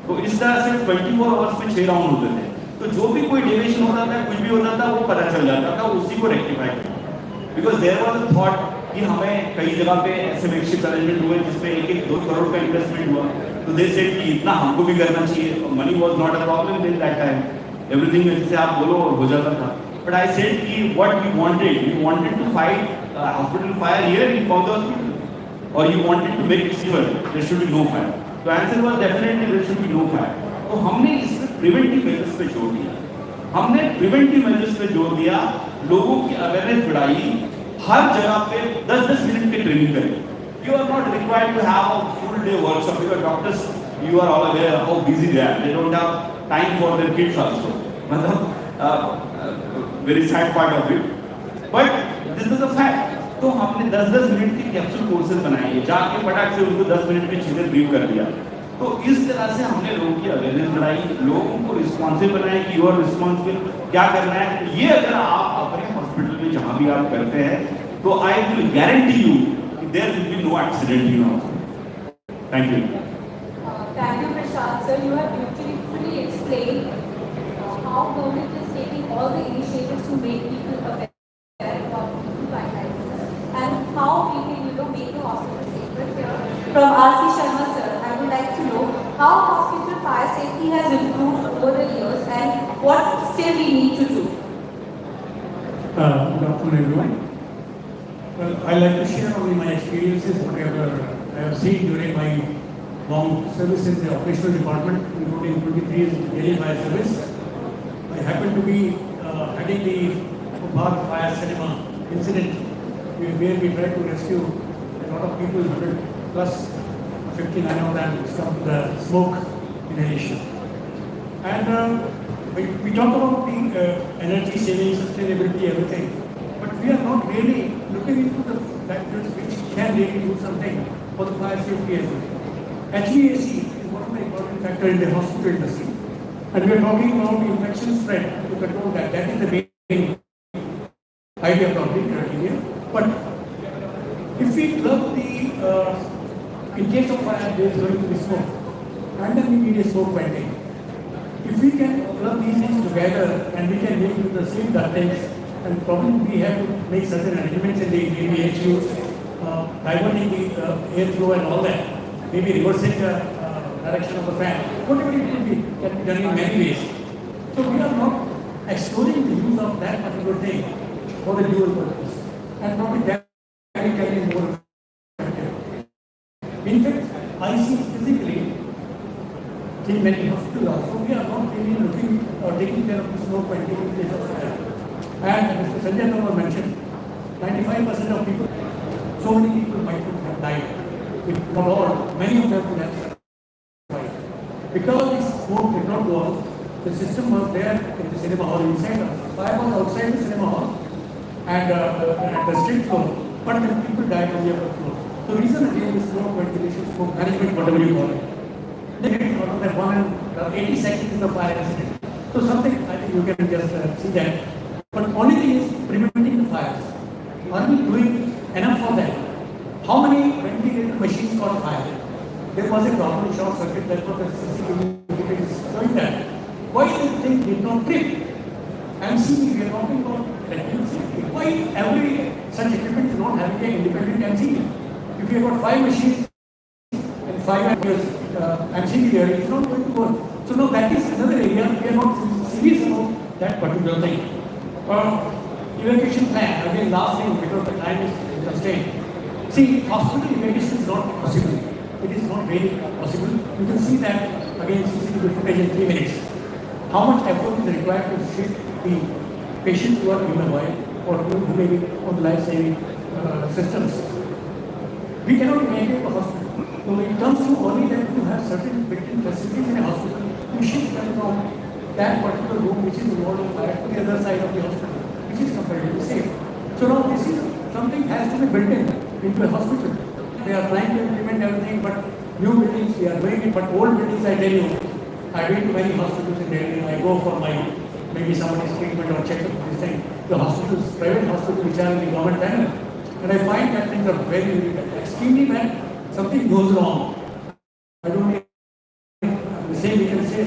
तो इस तरह से 24 आवर्स में 6 राउंड होते थे। तो जो भी कोई डेविएशन होता था, कुछ भी होता था, वो पता चल जाता था, उसी को रेक्टिफाई करना। Because there was a thought कि हमें कई जगह पे ऐसे मेकशिफ्ट अरेंजमेंट हुए जिसमें 1-2 करोड़ का इन्वेस्टमेंट हुआ। तो दे सेड कि इतना हमको भी करना चाहिए। Money was not a problem in that time, everything जैसे आप बोलो हो जाता था। बट आई सेड कि what we wanted to fight hospital fire here in come the hospital, or you wanted to make it safer, there should be no fire. तो answer was definitely there should be no fire. तो हमने इसमें preventive measures पे जोर दिया। हमने preventive measures पे जोर दिया, लोगों की अवेयरनेस बढ़ाई, हर जगह पे 10-10 मिनट की ट्रेनिंग करें। You are not required to have a full day workshop because doctors, you are all aware how busy they are. They don't have time for their kids also. मतलब very sad part of it. But this is a fact. तो हमने 10-10 minute की capsule courses बनाए हैं, जाके फटाक से उनको 10 मिनट में चीजें ब्रीफ कर दिया। तो इस तरह से हमने लोगों की अवेयरनेस बढ़ाई, लोगों को रिस्पॉन्सिबल बनाए कि यू आर रिस्पॉन्सिबल, क्या करना है। ये अगर आप अपने हॉस्पिटल में जहां भी आप करते हैं, तो आई विल गारंटी यू कि there will be no accident in hospital. Thank you. Thank you, Prashant sir. You have beautifully explained how government is taking all the initiatives to make people aware about and how we can, make the hospital safer here. From R.C. Sharma sir, I would like to know how hospital fire safety has improved over the years and what still we need to do. Good afternoon, everyone. Well, I'd like to share only my experiences, whatever I have seen during my long service in the operational department, including 23 years in Delhi Fire Service. I happen to be heading the Bharat Fire Cinema incident, where we tried to rescue a lot of people, 100 plus 59 of them succumbed to the smoke inhalation. And we talk about the energy saving, sustainability, everything, but we are not really looking into the factors which can really do something for the fire safety as well. HVAC is one of the important factors in the hospital industry, and we are talking about infection spread to control that. That is the main idea probably criteria. But if we club the, in case of fire, there is going to be smoke, and then we need a smoke venting. If we can club these things together and we can make the same ductings, and probably we have to make certain arrangements in the ABHUs, diverting the airflow and all that, maybe reversing the direction of the fan, whatever it will be, can be done in many ways. So we are not exploring the use of that particular thing for the dual purpose, and probably that can be more effective. In fact, I see physically in many hospitals also, we are not really looking or taking care of the smoke venting in case of fire. And Mr. Sanjay Thakur mentioned, 95% of people, so many people might have died. If not all, many of them would have survived. Because this smoke did not go out, the system was there in the cinema hall inside us. Fire was outside the cinema hall and at the street floor, but the people died on the upper floor. So reason again is smoke ventilation, smoke management, whatever you call it. They get out of that 80 seconds is the fire incident. So something, I think you can just see that. But only thing is preventing the fires. Are we doing enough for that? How many ventilator machines caught fire? There was a problem in short circuit, that was the CCTV is showing that. Why the thing did not trip? MCB, we are talking about electrical safety. Why every such equipment is not having an independent MCB? If you have got 5 machines and 5 years MCB there, it's not going to work. So now that is another area we are not serious about that particular thing. evacuation plan, again last thing because the time is constrained. See, hospital evacuation is not possible. It is not really possible. You can see that again CCTV footage in 3 minutes. How much effort is required to shift the patients who are immobile or who may be on life-saving systems. We cannot evacuate a hospital. So when it comes to only that you have certain built-in facilities in a hospital, you shift them from that particular room which is involved in fire to the other side of the hospital, which is comparatively safe. So now this is something has to be built into a hospital. They are trying to implement everything, but new buildings we are doing it, but old buildings I tell you, I've been to many hospitals in Delhi and I go for my maybe somebody's treatment or check-up, this thing. The hospitals, private hospitals which are in the government panel, and I find that things are very, very bad, extremely bad. Something goes wrong. I don't mean the same we can say.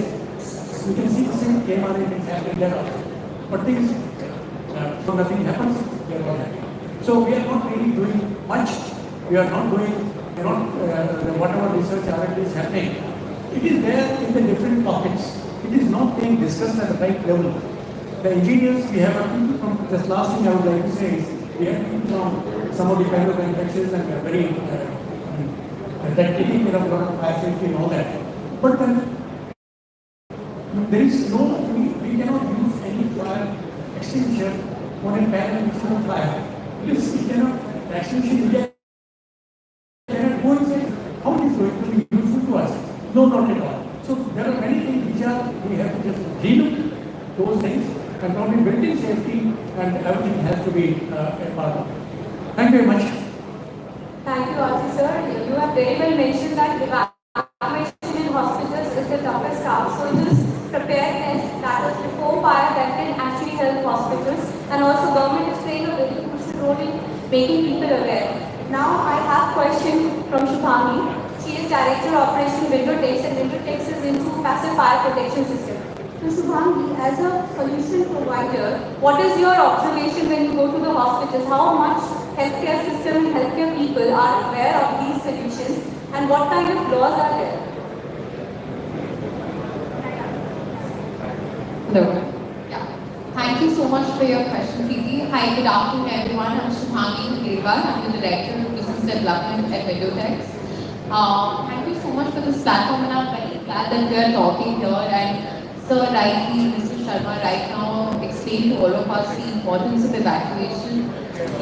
We can see the same KMRA things happening there also. But things, so nothing happens, we are not happy. So we are not really doing much. We are not doing, whatever research R&D is happening. It is there in the different pockets. It is not being discussed at the right level. The engineers, we have people from, just last thing I would like to say is, we have people from some of the kind of manufacturers and we are very, they're taking care of a lot of fire safety and all that. But then, there is no, we cannot use any fire extinguisher on a panel which is on fire. Because we cannot, the extinguisher cannot go and say, how it is going to be useful to us? No, not at all. So there are many things which we have to just relook those things and probably building safety and everything has to be a part of it. Thank you very much. Thank you, Asi sir. You have very well mentioned that evacuation in hospitals is the toughest task. So just preparedness, that is before fire, that can actually help hospitals. And also government is playing a very crucial role in making people aware. Now I have a question from Shubhangi. She is Director of Operation Windotex and Windotex is into passive fire protection system. So Shubhangi, as a solution provider, what is your observation when you go to the hospitals? How much healthcare system and healthcare people are aware of these solutions and what kind of laws are there? Hello. Yeah. Thank you so much for your question, Preeti. Hi, good afternoon everyone. I'm Shubhangi Gilwar. I'm the Director of Business Development at Medgate. Thank you so much for this platform and I'm very glad that we are talking here and Sir rightly, Mr. Sharma right now explained to all of us the importance of evacuation.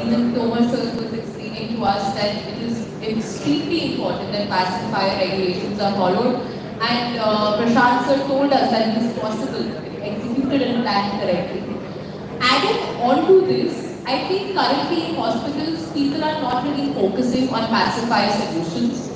Even Thomas sir was explaining to us that it is extremely important that passive fire regulations are followed and Prashant sir told us that it is possible if executed and planned correctly. Adding on to this, I think currently in hospitals people are not really focusing on passive fire solutions.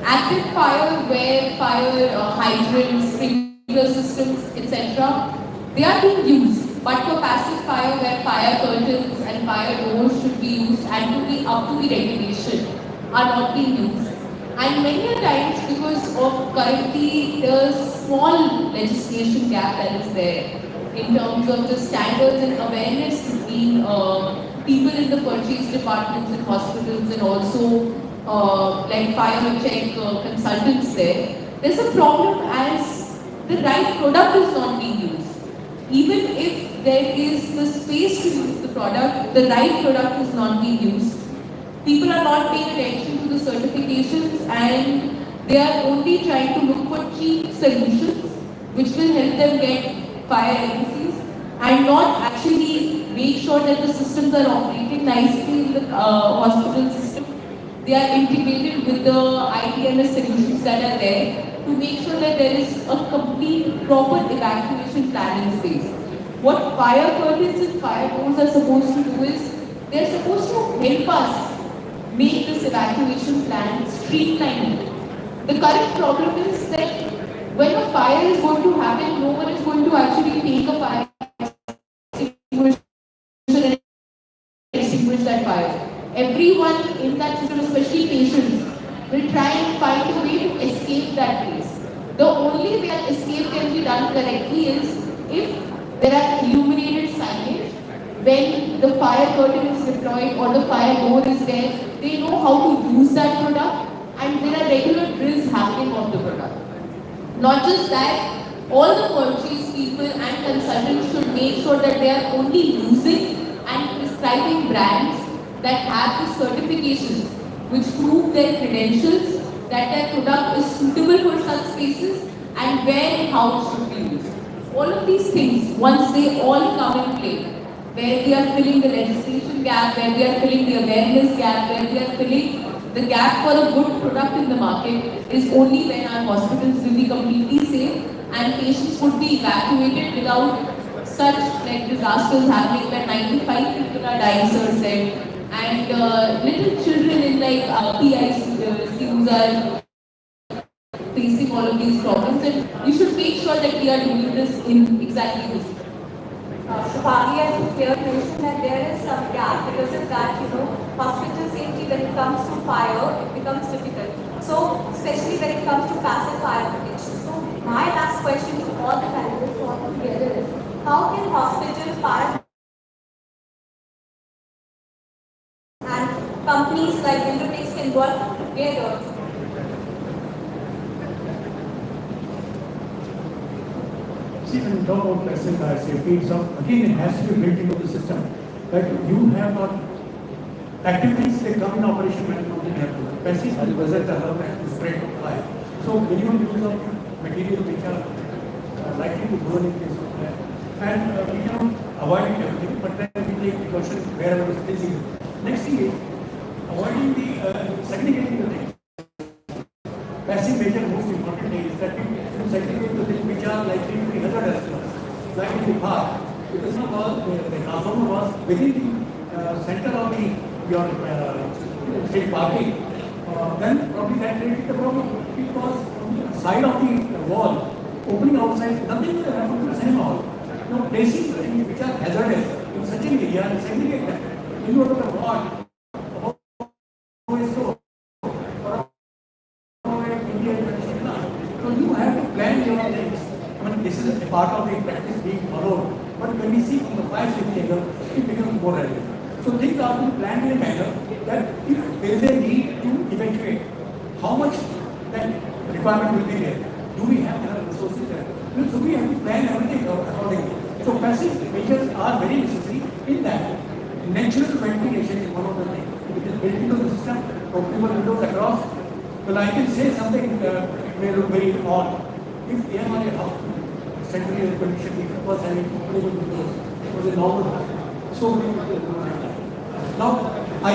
Active fire where fire hydrants, sprinkler systems, etc. They are being used, but for passive fire where fire curtains and fire doors should be used and to be up to the regulation are not being used. And many a times because of currently the small legislation gap that is there in terms of the standards and awareness between people in the purchase departments in hospitals and also like fire check consultants there, there's a problem as the right product is not being used. Even if there is the space to use the product, the right product is not being used. People are not paying attention to the certifications and they are only trying to look for cheap solutions which will help them get fire agencies and not actually make sure that the systems are operating nicely in the hospital system. They are integrated with the ITMS solutions that are there to make sure that there is a complete proper evacuation plan in place. What fire curtains and fire doors are supposed to do is, they are supposed to help us make this evacuation plan streamlined. The current problem is that when a fire is going to happen, no one is going to actually take a fire extinguisher and extinguish that fire. Everyone in that system, especially patients, will try and find a way to escape that place. The only way that escape can be done correctly is if there are illuminated signage. When the fire curtain is deployed or the fire door is there, they know how to use that product and there are regular drills happening of the product. Not just that, all the purchase people and consultants should make sure that they are only using and thriving brands that have the certifications which prove their credentials, that their product is suitable for such spaces and where and how it should be used. All of these things, once they all come in play, where we are filling the legislation gap, where we are filling the awareness gap, where we are filling the gap for a good product in the market, is only when our hospitals will be completely safe and patients would be evacuated without such like disasters happening where 95 people are dying, sir said, and little children in like PICUs are facing all of these problems, and you should make sure that we are doing this in exactly this way. Shubhagi has clear mentioned that there is some gap because of that, hospital safety when it comes to fire, it becomes difficult. So, especially when it comes to passive fire protection. So, my last question to all the panelists all together is, how can hospital fire and companies like Indotech can work together? See, when you talk about passive fire safety, again it has to be built into the system. Like you have not activities they come in operation when something happens. Passive fire doesn't allow that to spread fire. So minimum use of material which are likely to burn in case of that. And we cannot avoid everything, but then we take precautions wherever it's feasible. Next thing is avoiding the segregating the things. Passive measure most important is that we segregate the things which are likely to be hazardous to us. Like in the park, because the transformer was within the center of your state parking, then probably that created the problem because on the side of the wall, opening outside, nothing will happen to the cinema hall. Now placing things which are hazardous in such an area and segregate them. You go to the ward, so you have to plan your things. I mean, this is a part of the practice being followed. But when we see from the fire safety angle, it becomes more relevant. So things are to be planned in a manner that if there is a need to evacuate, how much that requirement will be there? Do we have enough resources there? So we have to plan everything accordingly. So passive measures are very necessary in that. Natural ventilation is one of the things. It is built into the system, openable windows across. Well, I can say something it may look very odd. If AMR hospital, central air conditioned, if it was having openable windows, it was a normal hospital. So we would do like that. Now, I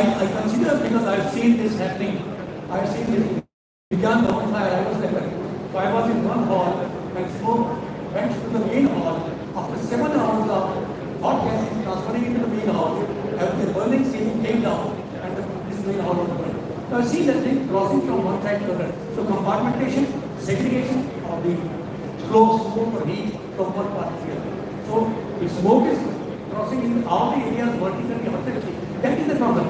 consider, because I've seen this happening, I've seen this began the on fire, I was there. So I was in one hall and smoke went to the main hall. After 7 hours of hot gases transferring into the main hall, the burning ceiling came down and this main hall was burned. Now see that thing crossing from one side to the other. So compartmentation, segregation of the flow, smoke or heat from one part to the other. So if smoke is crossing in all the areas vertically horizontally, that is the problem.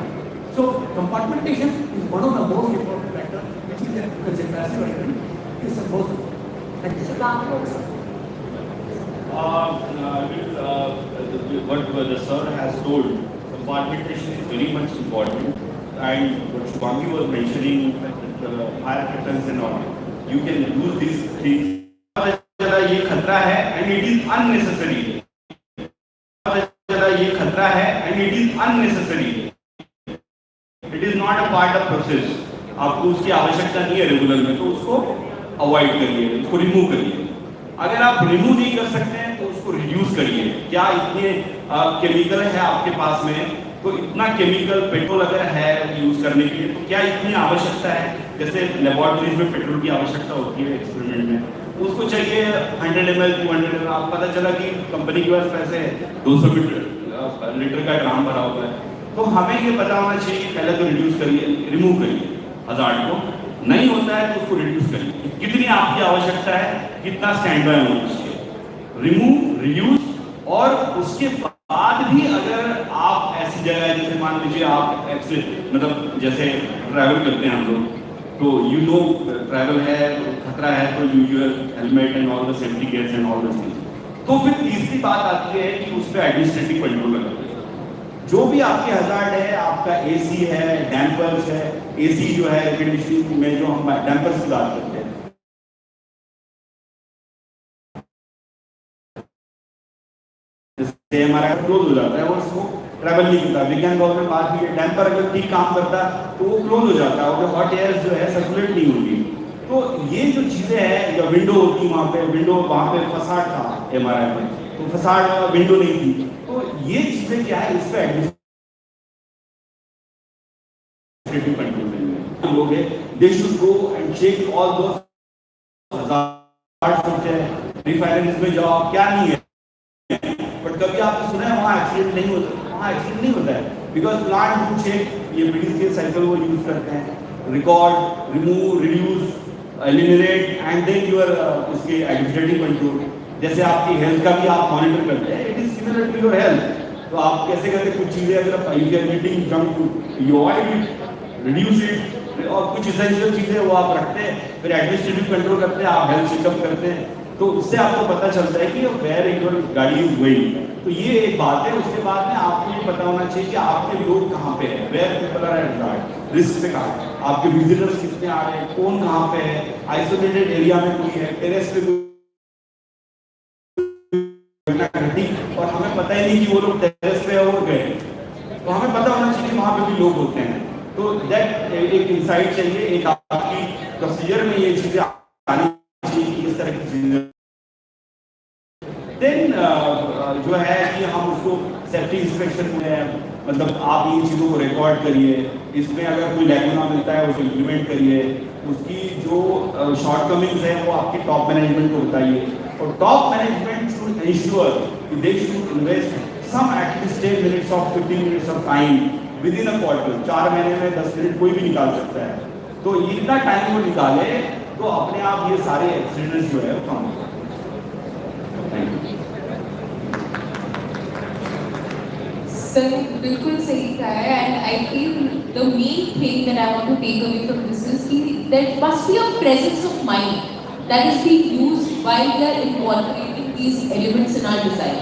So compartmentation is one of the most important factors, which is a passive element. It's the most important. Thank you. What the sir has told, compartmentation is very much important. And what Shubhangi was mentioning, the fire curtains and all, you can use these things. ये खतरा है and it is unnecessary. ये खतरा है and it is unnecessary. It is not a part of process. आपको उसकी आवश्यकता नहीं है रेगुलर में, तो उसको अवॉइड करिए, उसको रिमूव करिए. अगर आप रिमूव नहीं कर सकते हैं तो उसको रिड्यूस करिए. क्या इतने केमिकल है आपके पास में, तो इतना केमिकल पेट्रोल अगर है यूज करने के लिए, तो क्या इतनी आवश्यकता है? जैसे लेबोरेटरीज में पेट्रोल की आवश्यकता होती है एक्सपेरिमेंट में, उसको चाहिए 100 ml 200 ml. आप पता चला कि कंपनी के पास पैसे 200 लीटर का ड्राम भरा हुआ है, तो हमें ये पता होना चाहिए कि पहले तो रिड्यूस करिए, रिमूव करिए हजार्ड को. नहीं होता है तो उसको रिड्यूस करिए. कितनी आपकी आवश्यकता है, कितना स्टैंड बाय होना चाहिए, रिमूव, रिड्यूस. और उसके बाद भी अगर आप ऐसी जगह, जैसे मान लीजिए आप मतलब जैसे ट्रैवल करते हैं हम लोग, तो यू नो ट्रैवल है, खतरा है, तो use your helmet and all the safety gears and all this things. तो फिर तीसरी बात आती है कि उस पर एडमिनिस्ट्रेटिव कंट्रोल लगाते हैं. जो भी आपके हजार्ड है, आपका एसी है, डैम्पर्स है, एसी जो है एयर कंडीशनिंग में जो हम डैम्पर्स की बात करते हैं, जैसे हमारा क्लोज हो जाता है और उसको ट्रैवल नहीं करता। विज्ञान भवन में बात की है, डैम्पर अगर ठीक काम करता तो वो क्लोज हो जाता है और हॉट एयर जो है सर्कुलेट नहीं होगी। तो ये जो चीज़ें हैं, जो विंडो होती वहाँ पे, विंडो वहाँ पे फसाड था MRI में, तो फसाड विंडो नहीं थी। तो ये चीज़ें क्या है, इस पर एडमिनिस्ट्रेटिव कंट्रोल नहीं है। लोग हैं, they should go and check all those refineries में जाओ, क्या नहीं है। बट कभी आपने सुना है वहाँ एक्सीडेंट नहीं होता? वहाँ एक्सीडेंट नहीं होता है, बिकॉज प्लांट डू चेक, ये BDCA साइकिल वो यूज करते हैं, record, remove, reduce, eliminate and then your उसके एडमिनिस्ट्रेटिव कंट्रोल। जैसे आपकी हेल्थ का भी आप मॉनिटर करते हैं, it is similar to your health. तो आप कैसे करते हैं, कुछ चीज़ें अगर आप eating junk food, you avoid it, reduce it, और कुछ एसेंशियल चीज़ें वो आप रखते हैं, फिर एडमिनिस्ट्रेटिव कंट्रोल करते हैं, आप हेल्थ चेकअप करते हैं। तो उससे आपको पता चलता है कि वेयर योर गाड़ी इज गोइंग। तो ये एक बात है। उसके बाद में आपको ये पता होना चाहिए कि आपके लोग कहाँ पे हैं, where people are at that risk पे कहाँ है, आपके विजिटर्स कितने आ रहे हैं, कौन कहाँ पे है, आइसोलेटेड एरिया में कोई है, टेरेस पे कोई, और हमें पता ही नहीं कि वो लोग टेरेस पे और गए। तो हमें पता होना चाहिए कि वहाँ पे भी लोग होते हैं। तो दैट एक इंसाइट चाहिए, एक आपकी प्रोसीजर में ये चीज़ें आनी चाहिए कि इस तरह की चीज़ें। देन जो है कि हम उसको सेफ्टी इंस्पेक्शन में, मतलब आप इन चीज़ों को रिकॉर्ड करिए, इसमें अगर कोई लैकुना मिलता है उसको इम्प्लीमेंट करिए, उसकी जो शॉर्टकमिंग्स हैं वो आपके टॉप मैनेजमेंट को बताइए, और टॉप मैनेजमेंट शुड इंश्योर कि they should invest some at least 10 minutes of 15 minutes of time within a quarter. 4 महीने में 10 मिनट कोई भी निकाल सकता है। तो इतना टाइम वो निकाले तो अपने आप ये सारे एक्सीडेंट्स जो है वो कम हो जाए। सर बिल्कुल सही कहा है, and I feel the main thing that I want to take away from this is कि there must be a presence of mind that is being used while we are incorporating these elements in our design.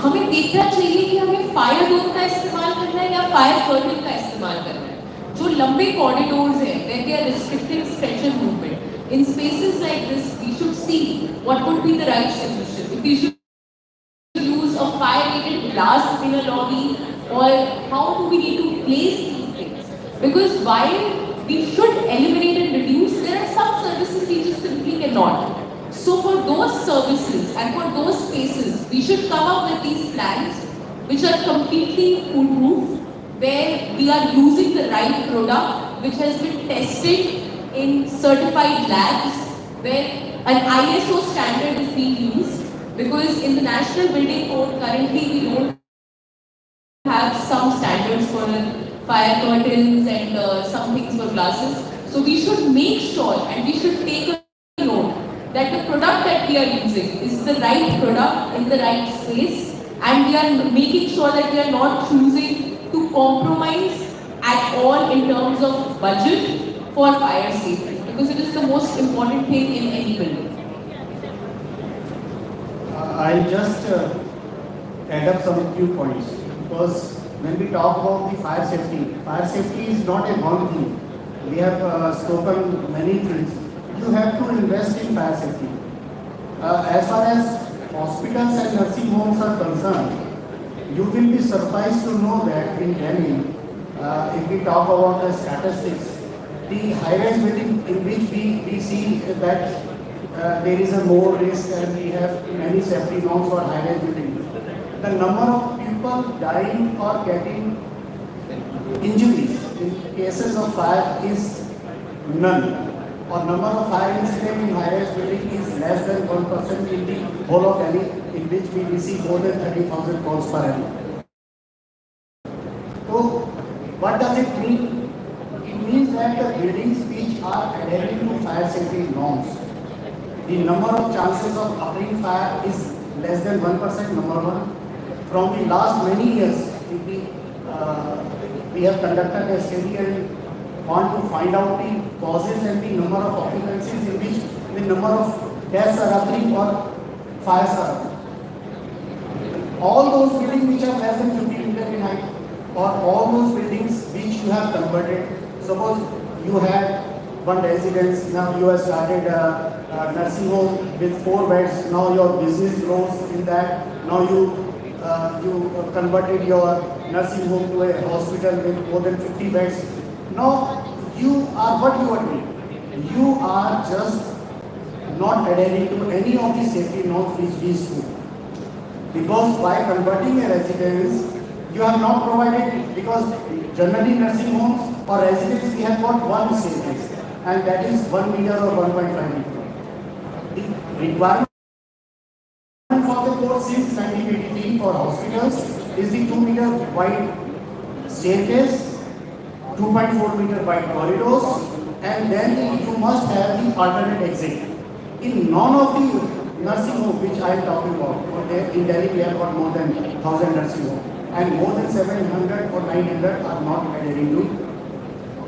हमें देखना चाहिए कि हमें fire door का इस्तेमाल करना है या फायर कर्टन का इस्तेमाल करना है। जो लंबे कॉरिडोर्स हैं where they are restricting stretcher movement, in spaces like this we should see what would be the right solution. If we should use a fire rated glass in a lobby, or how do we need to place these things, because while we should eliminate and reduce, there are some services we just simply cannot. So for those services and for those spaces, we should come up with these plans which are completely foolproof, where we are using the right product which has been tested in certified labs, where an ISO standard is being used, because in the National Building Code currently we don't have some standards for fire curtains and some things for glasses. So we should make sure and we should take a note that the product that we are using is the right product in the right space, and we are making sure that we are not choosing to compromise at all in terms of budget for fire safety, because it is the most important thing in any building. I'll just add up some few points, because when we talk about the fire safety is not a one thing. We have spoken many things. You have to invest in fire safety. As far as hospitals and nursing homes are concerned, you will be surprised to know that in Delhi, if we talk about the statistics, the high-rise building in which we see that there is a more risk, and we have many safety norms for high-rise buildings. The number of people dying or getting injuries in cases of fire is none. Or number of fire incidents in high-rise building is less than 1% in the whole of Delhi, in which we receive more than 30,000 calls per annum. So, what does it mean? It means that the buildings which are adhering to fire safety norms, the number of chances of occurring fire is less than 1%, number one. From the last many years, we have conducted a study and want to find out the causes and the number of occupancies in which the number of deaths are occurring or fires are occurring. All those buildings which are less than 50 meters in height, or all those buildings which you have converted, suppose you had one residence, now you have started a nursing home with 4 beds, now your business grows in that, now you you converted your nursing home to a hospital with more than 50 beds. Now, what you are doing? You are just not adhering to any of the safety norms which we spoke. Because by converting a residence, you have not provided, because generally nursing homes or residence, we have got one staircase, and that is 1 meter or 1.5 meter. The requirement for the code since 1983 for hospitals is the 2 meter wide staircase, 2.4 meter wide corridors, and then you must have the alternate exit. In none of the nursing homes which I am talking about, in Delhi we have got more than 1,000 nursing homes, and more than 700 or 900 are not adhering to.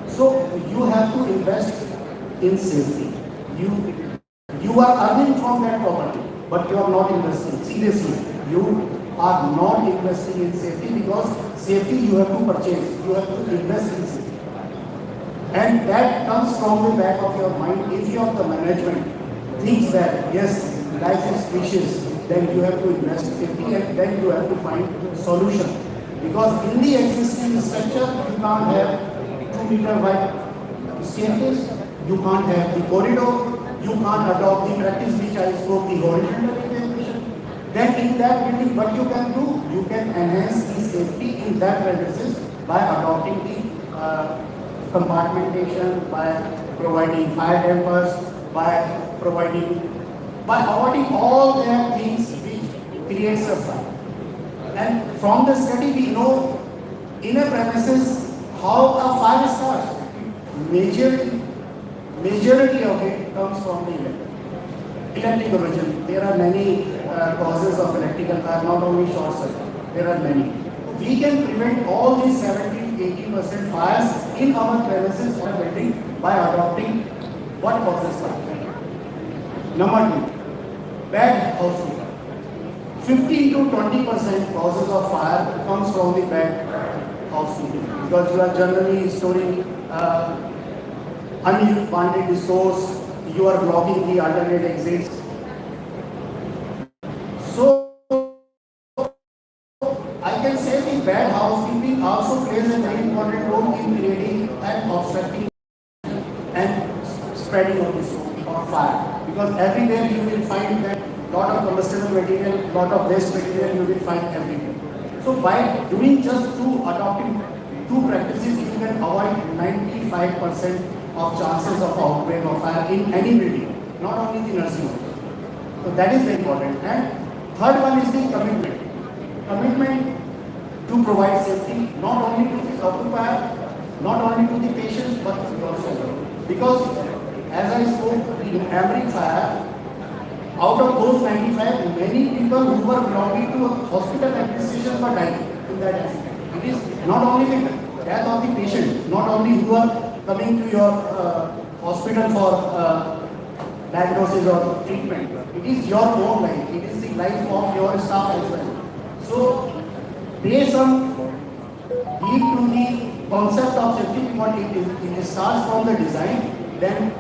So you have to invest in safety. You are earning from that property, but you are not investing. Seriously, you are not investing in safety, because safety you have to purchase. You have to invest in safety. And that comes from the back of your mind. If you are the management thinks that yes, life is precious, then you have to invest in safety, and then you have to find solution. Because in the existing structure, you can't have 2 meter wide staircase, you can't have the corridor, you can't adopt the practice which I spoke, the horizontal integration. Then in that building, what you can do, you can enhance the safety in that premises by adopting the compartmentation, by providing fire dampers, by avoiding all their things which creates a fire. And from the study we know in a premises how a fire starts. Majority of it comes from the electric origin. There are many causes of electrical fire, not only short circuit. There are many. We can prevent all these 70-80% fires in our premises or building by adopting what causes fire. Number 2, bad housekeeping. 15 to 20% causes of fire comes from the bad housekeeping, because you are generally storing unwanted stores, you are blocking the alternate exits. So I can say the bad housekeeping also plays a very important role in creating and obstructing and spreading of the smoke or fire. Because everywhere you will find that lot of combustible material, lot of waste material you will find everywhere. So by adopting two practices, you can avoid 95% of chances of outbreak of fire in any building, not only the nursing home. So that is very important. And third one is the commitment. Commitment to provide safety, not only to the occupier, not only to the patients, but to yourself. Because as I spoke, in every fire, out of those 95, many people who were belonging to a hospital administration were dying in that accident. It is not only the death of the patient, not only who are coming to your hospital for diagnosis or treatment. It is your own life. It is the life of your staff as well. So, pay some heed to the concept of safety, because it starts from the design, then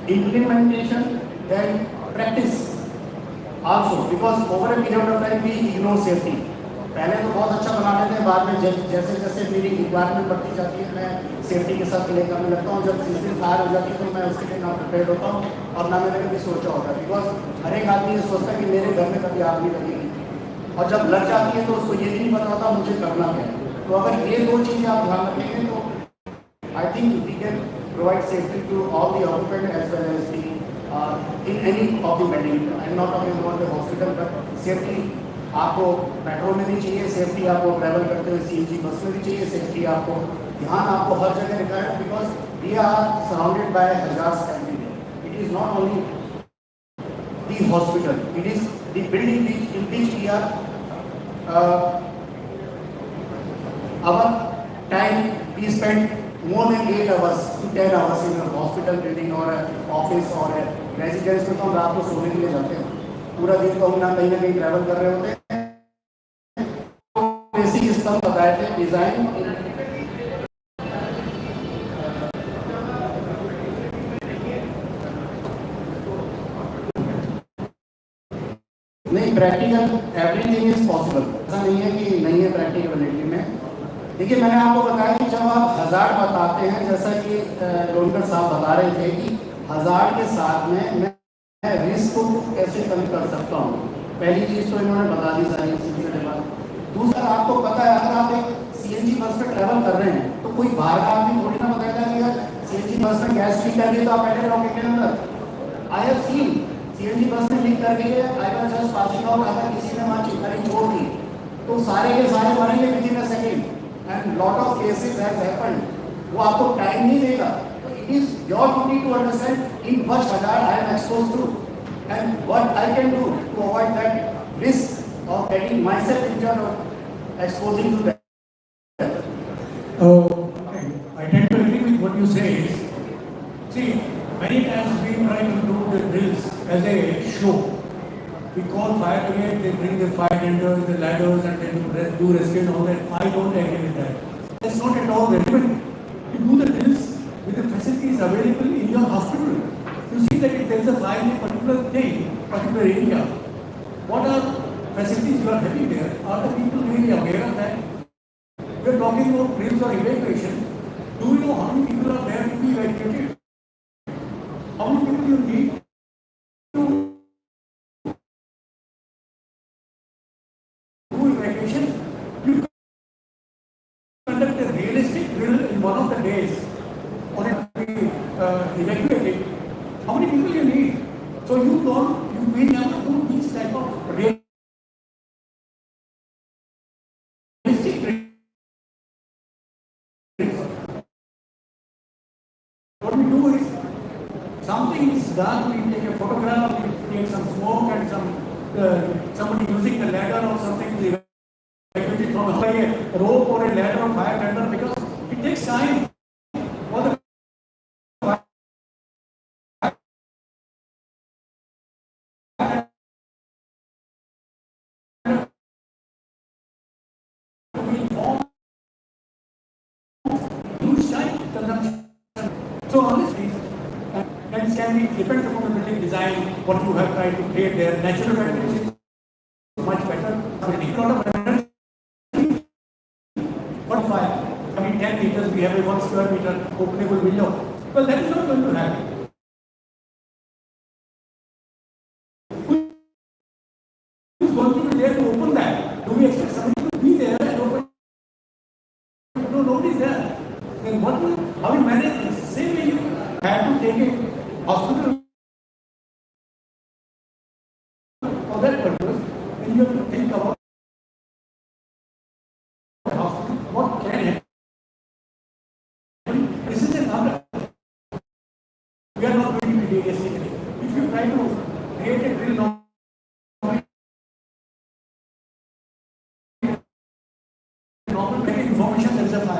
implementation, then practice also, because over a period of time we ignore safety. पहले तो बहुत अच्छा बनाते थे, बाद में जैसे जैसे मेरी रिक्वायरमेंट बढ़ती जाती है, मैं सेफ्टी के साथ प्ले करने लगता हूँ. जब सिस्टम फायर हो जाती है तो मैं उसके लिए ना प्रिपेयर होता हूँ और ना मैंने कभी सोचा होता, बिकॉज हर एक आदमी ये सोचता है कि मेरे घर में कभी आग नहीं लगेगी, और जब लग जाती है तो उसको ये भी नहीं पता होता मुझे करना क्या है. तो अगर ये दो चीज़ें आप ध्यान रखेंगे तो I think we can provide safety to all the occupant as well as the in any of the building. I'm not talking about the hospital, but safety आपको मेट्रो में भी चाहिए, सेफ्टी आपको ट्रैवल करते हुए CNG बस में भी चाहिए, सेफ्टी आपको ध्यान आपको हर जगह रखा है, because we are surrounded by hazards everywhere. It is not only the hospital, it is the building in which we are our time we spend more than 8 hours to 10 hours in a hospital building or an office or a residence में. तो हम रात को सोने के लिए जाते हैं, पूरा दिन तो हम ना कहीं ट्रैवल कर रहे होते हैं. बेसिक सिस्टम बताए थे डिजाइन नहीं, प्रैक्टिकल एवरीथिंग इज पॉसिबल, ऐसा नहीं है कि नहीं है प्रैक्टिकलिटी में। देखिए, मैंने आपको बताया कि जब आप हज़ार्ड बताते हैं, जैसा कि लोनकर साहब बता रहे थे कि हज़ार्ड के साथ में मैं रिस्क को कैसे कम कर सकता हूँ। पहली चीज़ तो इन्होंने बता दी सारी चीज़ों के बाद। दूसरा, आपको पता है अगर आप एक सीएनजी बस में ट्रैवल कर रहे हैं तो कोई बाहर का आदमी थोड़ी ना बताएगा कि यार सीएनजी बस में गैस लीक कर गई तो आप पहले रॉकेट के अंदर। I have seen CNG bus में लीक कर गई है, I was just passing out, अगर किसी ने वहाँ चिंगारी छोड़ दी तो सारे के सारे मरेंगे within a second and lot of cases has happened. वो आपको टाइम नहीं देगा। तो it is your duty to understand in which hazard I am exposed to and what I can do to avoid that risk of getting myself injured और exposing to that. I tend to agree with what you say. See, many times we try to do the drills as a show. We call fire brigade, they bring the fire tenders, the ladders, and they do rescue and all that. I don't agree with that. That's not at all relevant. You do the drills with the facilities available in your hospital. You see that if there is a fire in a particular thing, particular area, what are facilities you are having there? Are the people really aware of that? We are talking about drills or evacuation. Do you know how many people are there to be evacuated? How many people you need to do evacuation? You conduct a realistic drill in one of the days on it to be evacuated. How many people you need? So we never do these type of realistic drills. What we do is, something is done, we take a photograph, we take some smoke and somebody using the ladder or something to evacuate from a rope or a ladder or fire tender, because it takes time for the huge time consumption. So all these things can be depends upon the building design, what you have tried to create there. Natural ventilation is much better. A lot of energy. But fire, I mean 10 meters, we have a 1 square meter openable window. Well, that is not going to happen. Who is going to be there to open that? Do we expect somebody to be there and open? No, nobody is there. Then how you manage this? Same way you have to take a hospital for that purpose, and you have to think about hospital, what can happen. This is another. We are not going to be realistic. If you try to create a drill normal information, there is a fire.